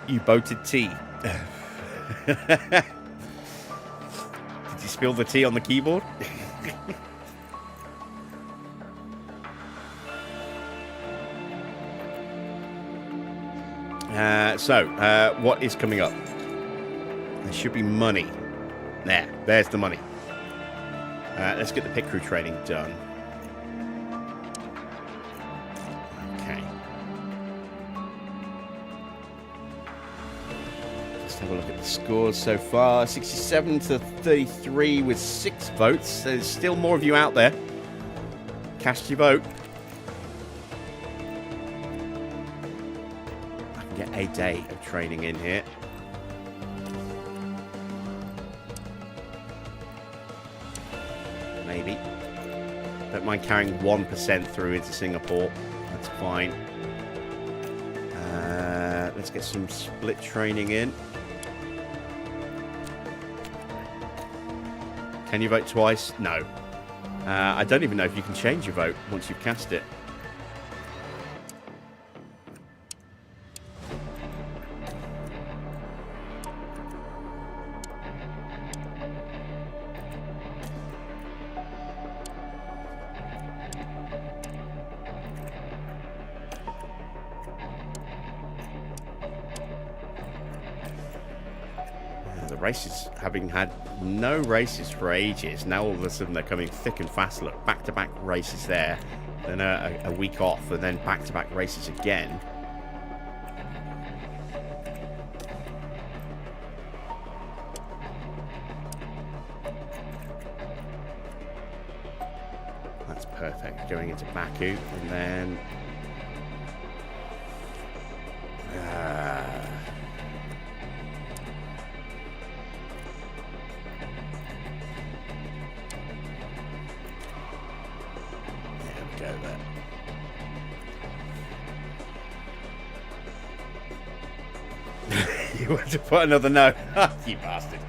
You voted tea. Did you spill the tea on the keyboard? So, what is coming up? There should be money. There's the money. Let's get the pit crew training done. Okay. Let's have a look at the scores so far. 67 to 33 with 6 votes. There's still more of you out there. Cast your vote. Get a day of training in here. Maybe. Don't mind carrying 1% through into Singapore. That's fine. Let's get some split training in. Can you vote twice? No. I don't even know if you can change your vote once you've cast it. Races, having had no races for ages, now all of a sudden they're coming thick and fast. Look, back-to-back races there, then a week off, and then back-to-back races again. That's perfect. Going into Baku, and then you want to put another no? You bastard.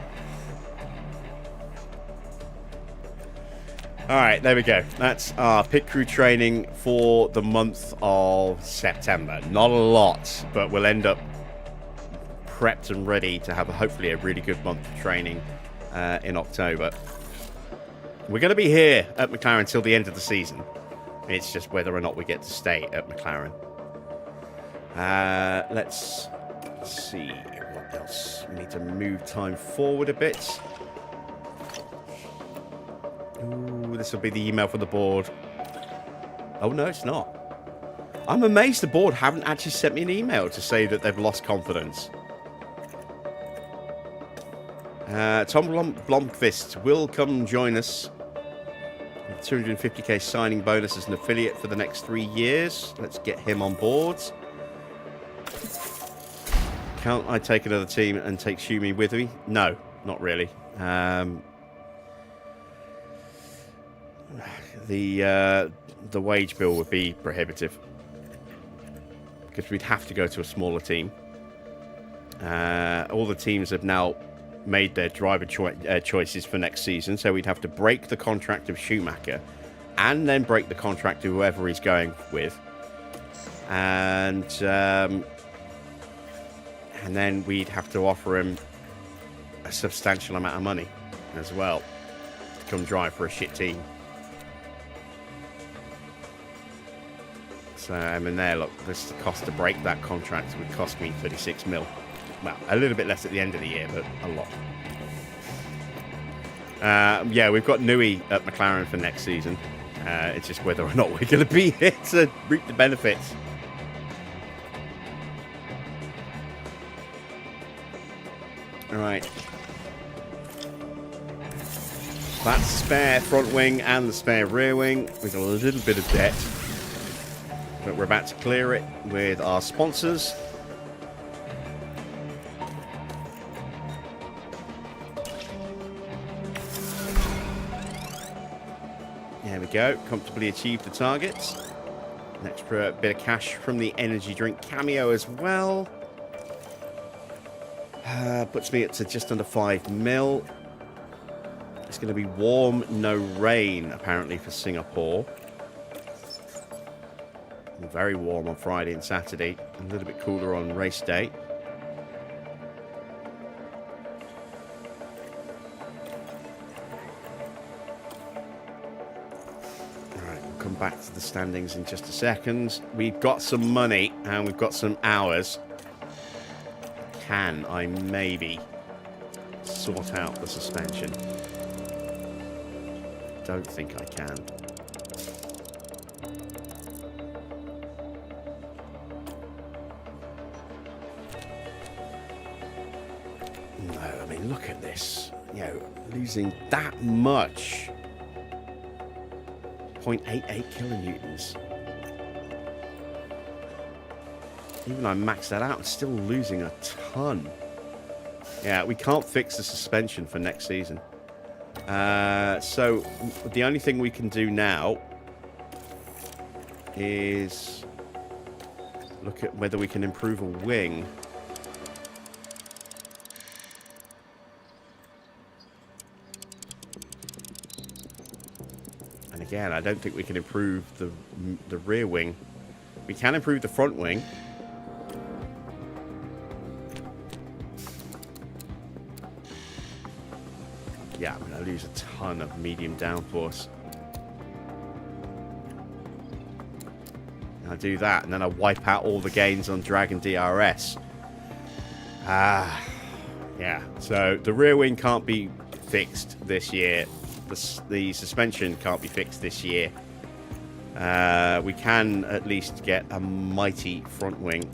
Alright, there we go. That's our pit crew training for the month of September. Not a lot, but we'll end up prepped and ready to have hopefully a really good month of training in October. We're going to be here at McLaren till the end of the season. It's just whether or not we get to stay at McLaren. Let's see what else. We need to move time forward a bit. Ooh, this will be the email from the board. Oh, no, it's not. I'm amazed the board haven't actually sent me an email to say that they've lost confidence. Tom Blomqvist will come join us. 250k signing bonus as an affiliate for the next 3 years. Let's get him on board. Can't I take another team and take Shumi with me? No, not really. The wage bill would be prohibitive because we'd have to go to a smaller team. All the teams have now made their driver choices for next season, so we'd have to break the contract of Schumacher and then break the contract of whoever he's going with, and then we'd have to offer him a substantial amount of money as well to come drive for a shit team. So I mean, there, look, this cost to break that contract would cost me 36 mil. Well, a little bit less at the end of the year, but a lot. Yeah, we've got Nui at McLaren for next season. It's just whether or not we're going to be here to reap the benefits. All right. That's the spare front wing and the spare rear wing. We've got a little bit of debt, but we're about to clear it with our sponsors. There we go. Comfortably achieved the targets. An extra bit of cash from the energy drink cameo as well. Puts me up to just under 5 mil. It's going to be warm, no rain, apparently, for Singapore. Very warm on Friday and Saturday. A little bit cooler on race day. Come back to the standings in just a second. We've got some money and we've got some hours. Can I maybe sort out the suspension? Don't think I can. No, I mean, look at this. You know, losing that much. 0.88 kilonewtons. Even I maxed that out, I'm still losing a ton. Yeah, we can't fix the suspension for next season. So the only thing we can do now is look at whether we can improve a wing. And again, I don't think we can improve the rear wing. We can improve the front wing. Yeah, I'm going to lose a ton of medium downforce. I'll do that, and then I'll wipe out all the gains on Dragon DRS. Yeah. So the rear wing can't be fixed this year. The suspension can't be fixed this year. We can at least get a mighty front wing.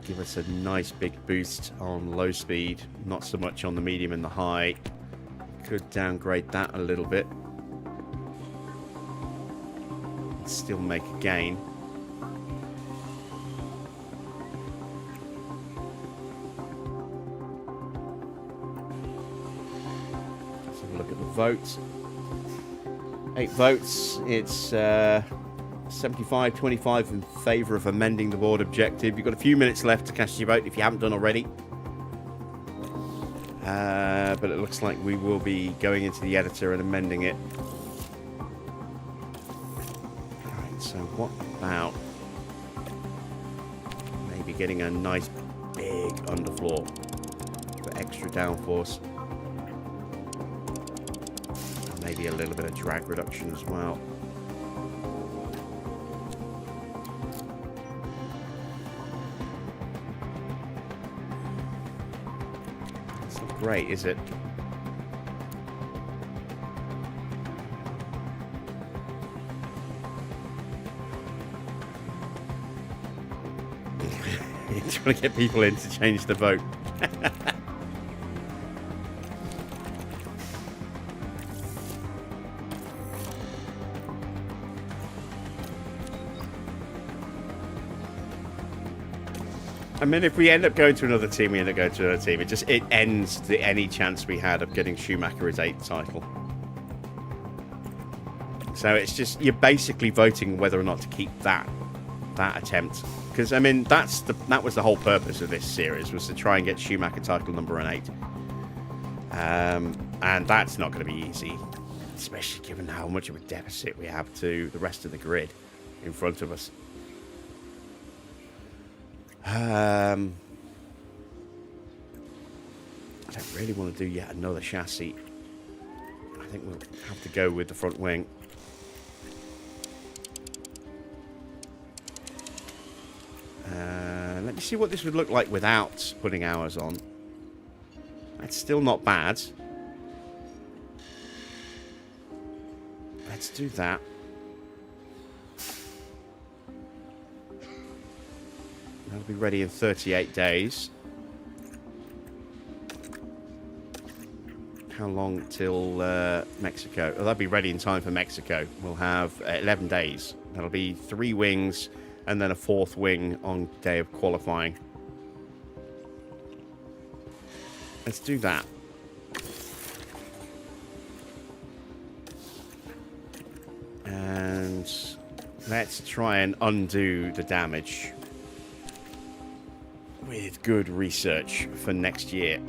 Give us a nice big boost on low speed, not so much on the medium and the high. Could downgrade that a little bit. Still make a gain. Let's have a look at the votes. 8 votes. It's 75-25 in favour of amending the board objective. You've got a few minutes left to cast your vote if you haven't done already. But it looks like we will be going into the editor and amending it. Right, so what about maybe getting a nice big underfloor for extra downforce? And maybe a little bit of drag reduction as well. It's not great, is it? Trying to get people in to change the vote. I mean, if we end up going to another team, we end up going to another team. It ends any chance we had of getting Schumacher his 8th title. So it's just, you're basically voting whether or not to keep that attempt. Because, I mean, that was the whole purpose of this series, was to try and get Schumacher title number 8. And that's not going to be easy, especially given how much of a deficit we have to the rest of the grid in front of us. I don't really want to do yet another chassis. I think we'll have to go with the front wing. Let me see what this would look like without putting hours on. That's still not bad. Let's do that. That'll be ready in 38 days. How long till Mexico? Oh, that'll be ready in time for Mexico. We'll have 11 days. That'll be 3 wings and then a 4th wing on day of qualifying. Let's do that. And let's try and undo the damage with good research for next year.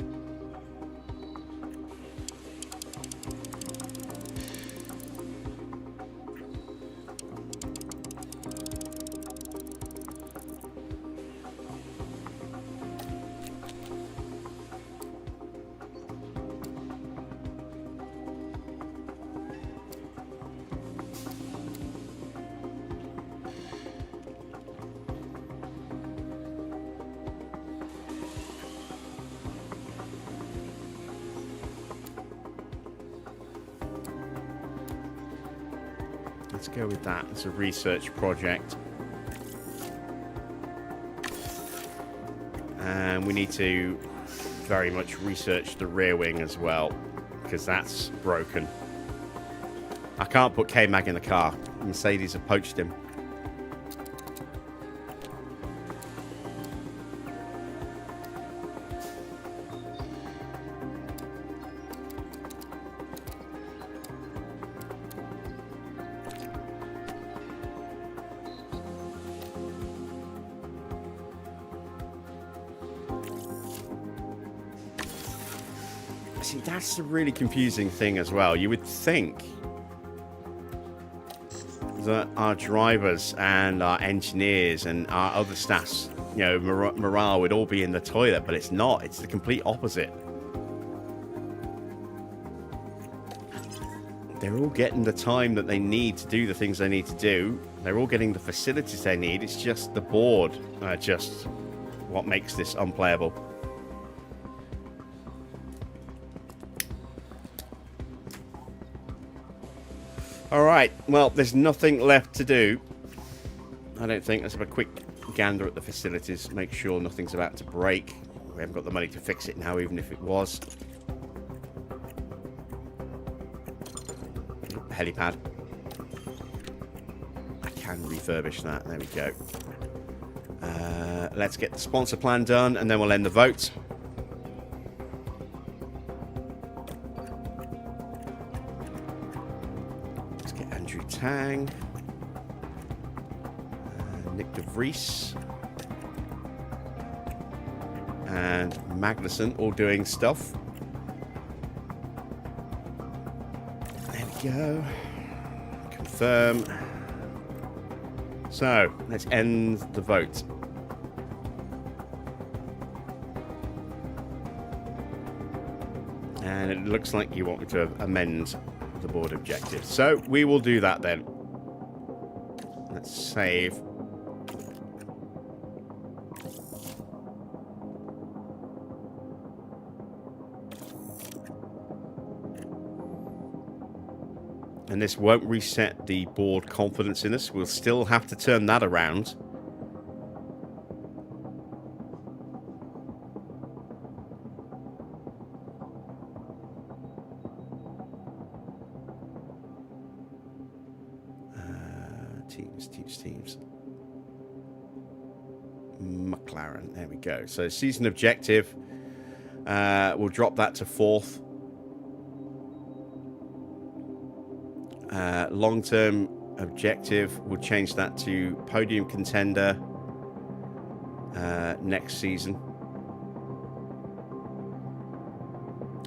Let's go with that. It's a research project. And we need to very much research the rear wing as well, because that's broken. I can't put K-Mag in the car. Mercedes have poached him. See, that's the really confusing thing as well. You would think that our drivers and our engineers and our other staffs, you know, morale would all be in the toilet, but it's not. It's the complete opposite. They're all getting the time that they need to do the things they need to do. They're all getting the facilities they need. It's just the board, just what makes this unplayable. Alright, well, there's nothing left to do. I don't think. Let's have a quick gander at the facilities. Make sure nothing's about to break. We haven't got the money to fix it now, even if it was. Helipad. I can refurbish that. There we go. Let's get the sponsor plan done, and then we'll end the vote. Tang. Nick de Vries and Magnussen all doing stuff. There we go. Confirm. So, let's end the vote. And it looks like you want me to amend the board objective. So, we will do that then. Let's save. And this won't reset the board confidence in us. We'll still have to turn that around. Teams. McLaren. There we go. So season objective. We'll drop that to 4th. Long-term objective, we'll change that to podium contender next season.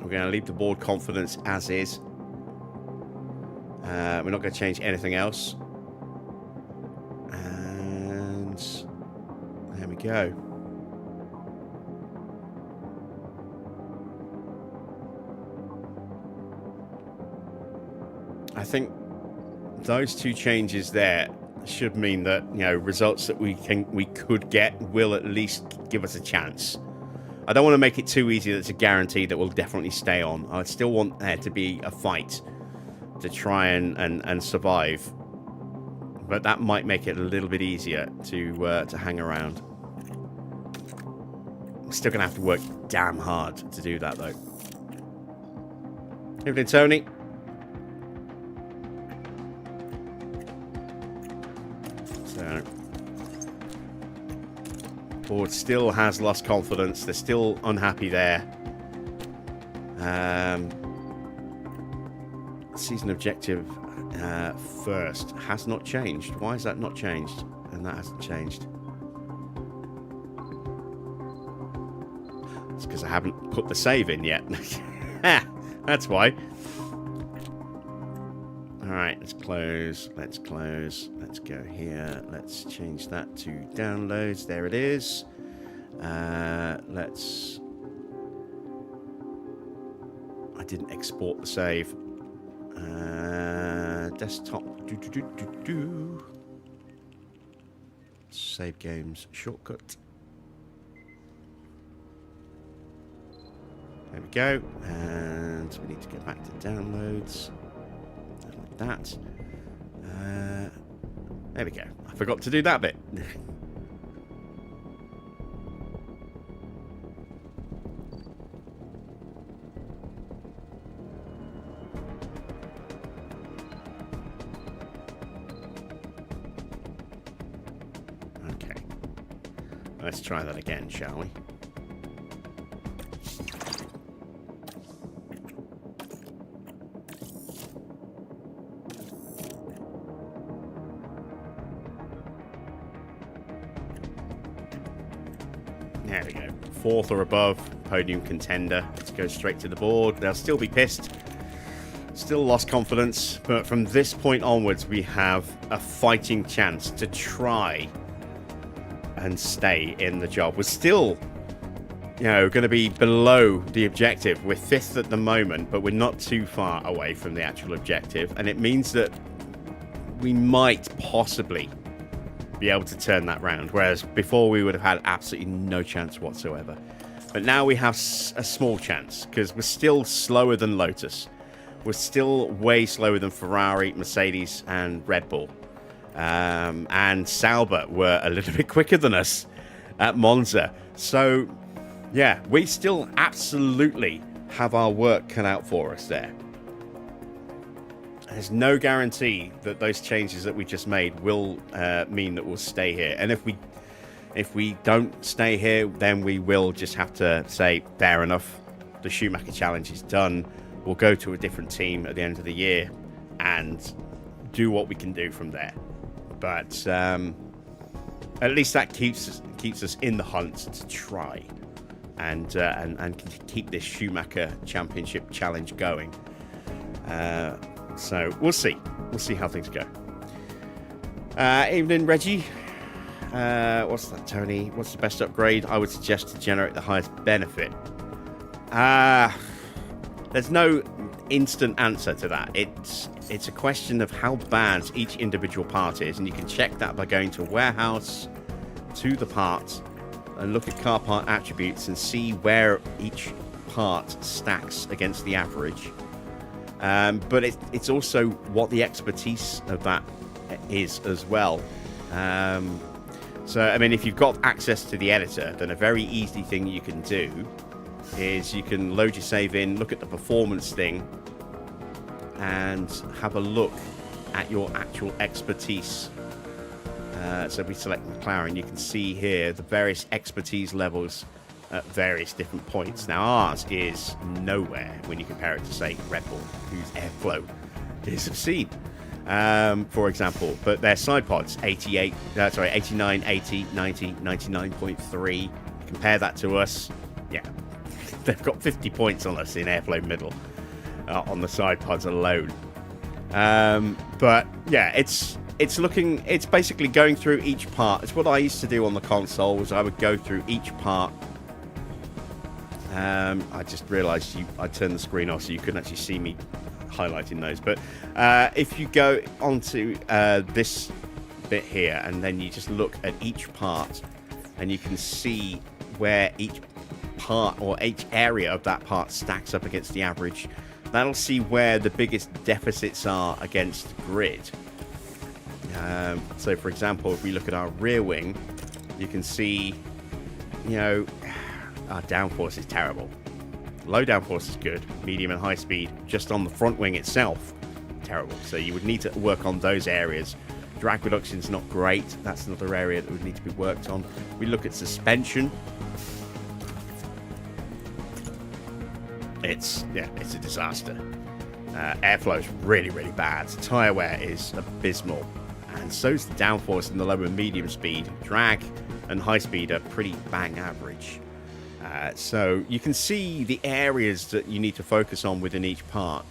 We're going to leave the board confidence as is. We're not going to change anything else. And there we go. I think those two changes there should mean that, you know, results that we could get will at least give us a chance. I don't want to make it too easy that it's a guarantee that we'll definitely stay on. I still want there to be a fight to try and survive. But that might make it a little bit easier to hang around. We're still going to have to work damn hard to do that, though. Evening, Tony. So, board still has lost confidence. They're still unhappy there. Season objective first has not changed. Why is that not changed? And that hasn't changed. It's because I haven't put the save in yet. That's why. Alright, let's close. Let's close. Let's go here. Let's change that to downloads. There it is. Let's... I didn't export the save. Desktop. Save games shortcut. There we go. And we need to go back to downloads. Like that. There we go. I forgot to do that bit. Okay. Let's try that again, shall we? There we go. 4th or above, podium contender. Let's go straight to the board. They'll still be pissed. Still lost confidence. But from this point onwards, we have a fighting chance to try and stay in the job. We're still, you know, going to be below the objective. We're 5th at the moment, but we're not too far away from the actual objective. And it means that we might possibly be able to turn that round, whereas before we would have had absolutely no chance whatsoever. But now we have a small chance because we're still slower than Lotus. We're still way slower than Ferrari, Mercedes, and Red Bull. And Sauber were a little bit quicker than us at Monza. So, yeah, we still absolutely have our work cut out for us there. There's no guarantee that those changes that we just made will mean that we'll stay here. And if we don't stay here, then we will just have to say, fair enough, the Schumacher Challenge is done. We'll go to a different team at the end of the year and do what we can do from there. But at least that keeps us in the hunt to try and keep this Schumacher Championship challenge going. So we'll see how things go. Evening, Reggie. What's that, Tony? What's the best upgrade? I would suggest to generate the highest benefit. There's no instant answer to that. It's a question of how bad each individual part is, and you can check that by going to warehouse, to the part, and look at car part attributes and see where each part stacks against the average. But it's also what the expertise of that is as well. So, I mean, if you've got access to the editor, then a very easy thing you can do is you can load your save in, look at the performance thing, and have a look at your actual expertise. So if we select McLaren, you can see here the various expertise levels at various different points. Now, ours is nowhere when you compare it to, say, Red Bull, whose airflow is obscene, for example. But their side pods, 89, 80, 90, 99.3. Compare that to us, yeah, they've got 50 points on us in airflow middle on the side pods alone. But yeah, it's basically going through each part. It's what I used to do on the console. Was I would go through each part. I just realized I turned the screen off so you couldn't actually see me highlighting those. But if you go onto this bit here and then you just look at each part, and you can see where each part or each area of that part stacks up against the average. That'll see where the biggest deficits are against the grid. So for example, if we look at our rear wing, you can see, you know, our downforce is terrible. Low downforce is good, medium and high speed. Just on the front wing itself, terrible. So you would need to work on those areas. Drag reduction is not great. That's another area that would need to be worked on. We look at suspension. It's a disaster. Airflow is really, really bad. Tyre wear is abysmal. And so is the downforce in the low and medium speed. Drag and high speed are pretty bang average. So you can see the areas that you need to focus on within each part.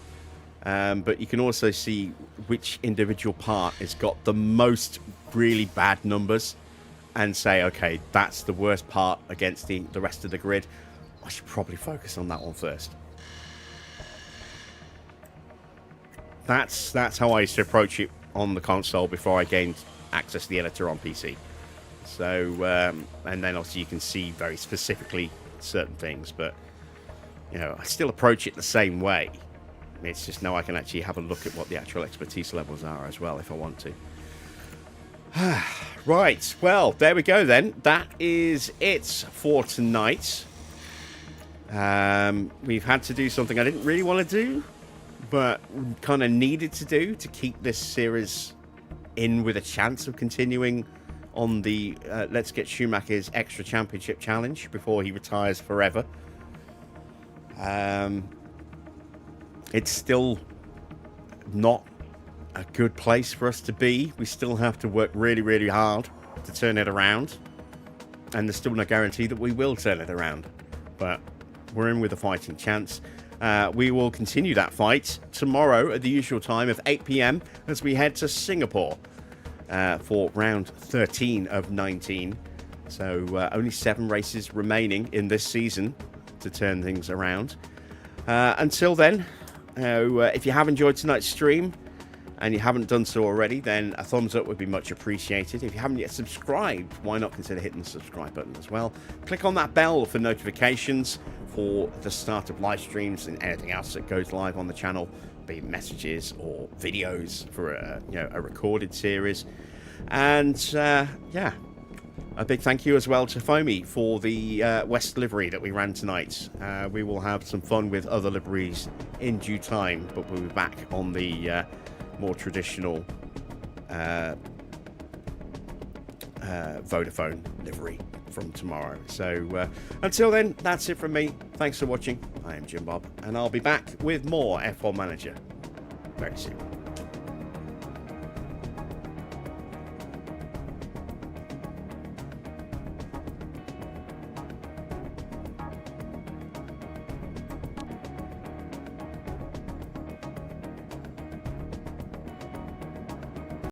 But you can also see which individual part has got the most really bad numbers and say, okay, that's the worst part against the rest of the grid. I should probably focus on that one first. That's how I used to approach it on the console before I gained access to the editor on PC. So, and then obviously you can see very specifically certain things, but, you know, I still approach it the same way. It's just now I can actually have a look at what the actual expertise levels are as well if I want to. Right, well, there we go then. That is it for tonight. We've had to do something I didn't really want to do, but kind of needed to do to keep this series in with a chance of continuing on the Let's Get Schumacher's Extra Championship Challenge before he retires forever. It's still not a good place for us to be. We still have to work really, really hard to turn it around. And there's still no guarantee that we will turn it around. But we're in with a fighting chance. We will continue that fight tomorrow at the usual time of 8 p.m. as we head to Singapore for round 13 of 19. So only 7 races remaining in this season to turn things around. Until then, if you have enjoyed tonight's stream and you haven't done so already, then a thumbs up would be much appreciated. If you haven't yet subscribed, why not consider hitting the subscribe button as well? Click on that bell for notifications for the start of live streams and anything else that goes live on the channel, be it messages or videos for a recorded series. And yeah, a big thank you as well to Foamy for the West livery that we ran tonight. We will have some fun with other liveries in due time, but we'll be back on the more traditional Vodafone livery from tomorrow. So until then, that's it from me. Thanks for watching. I am Jim Bob, and I'll be back with more F1 Manager very soon.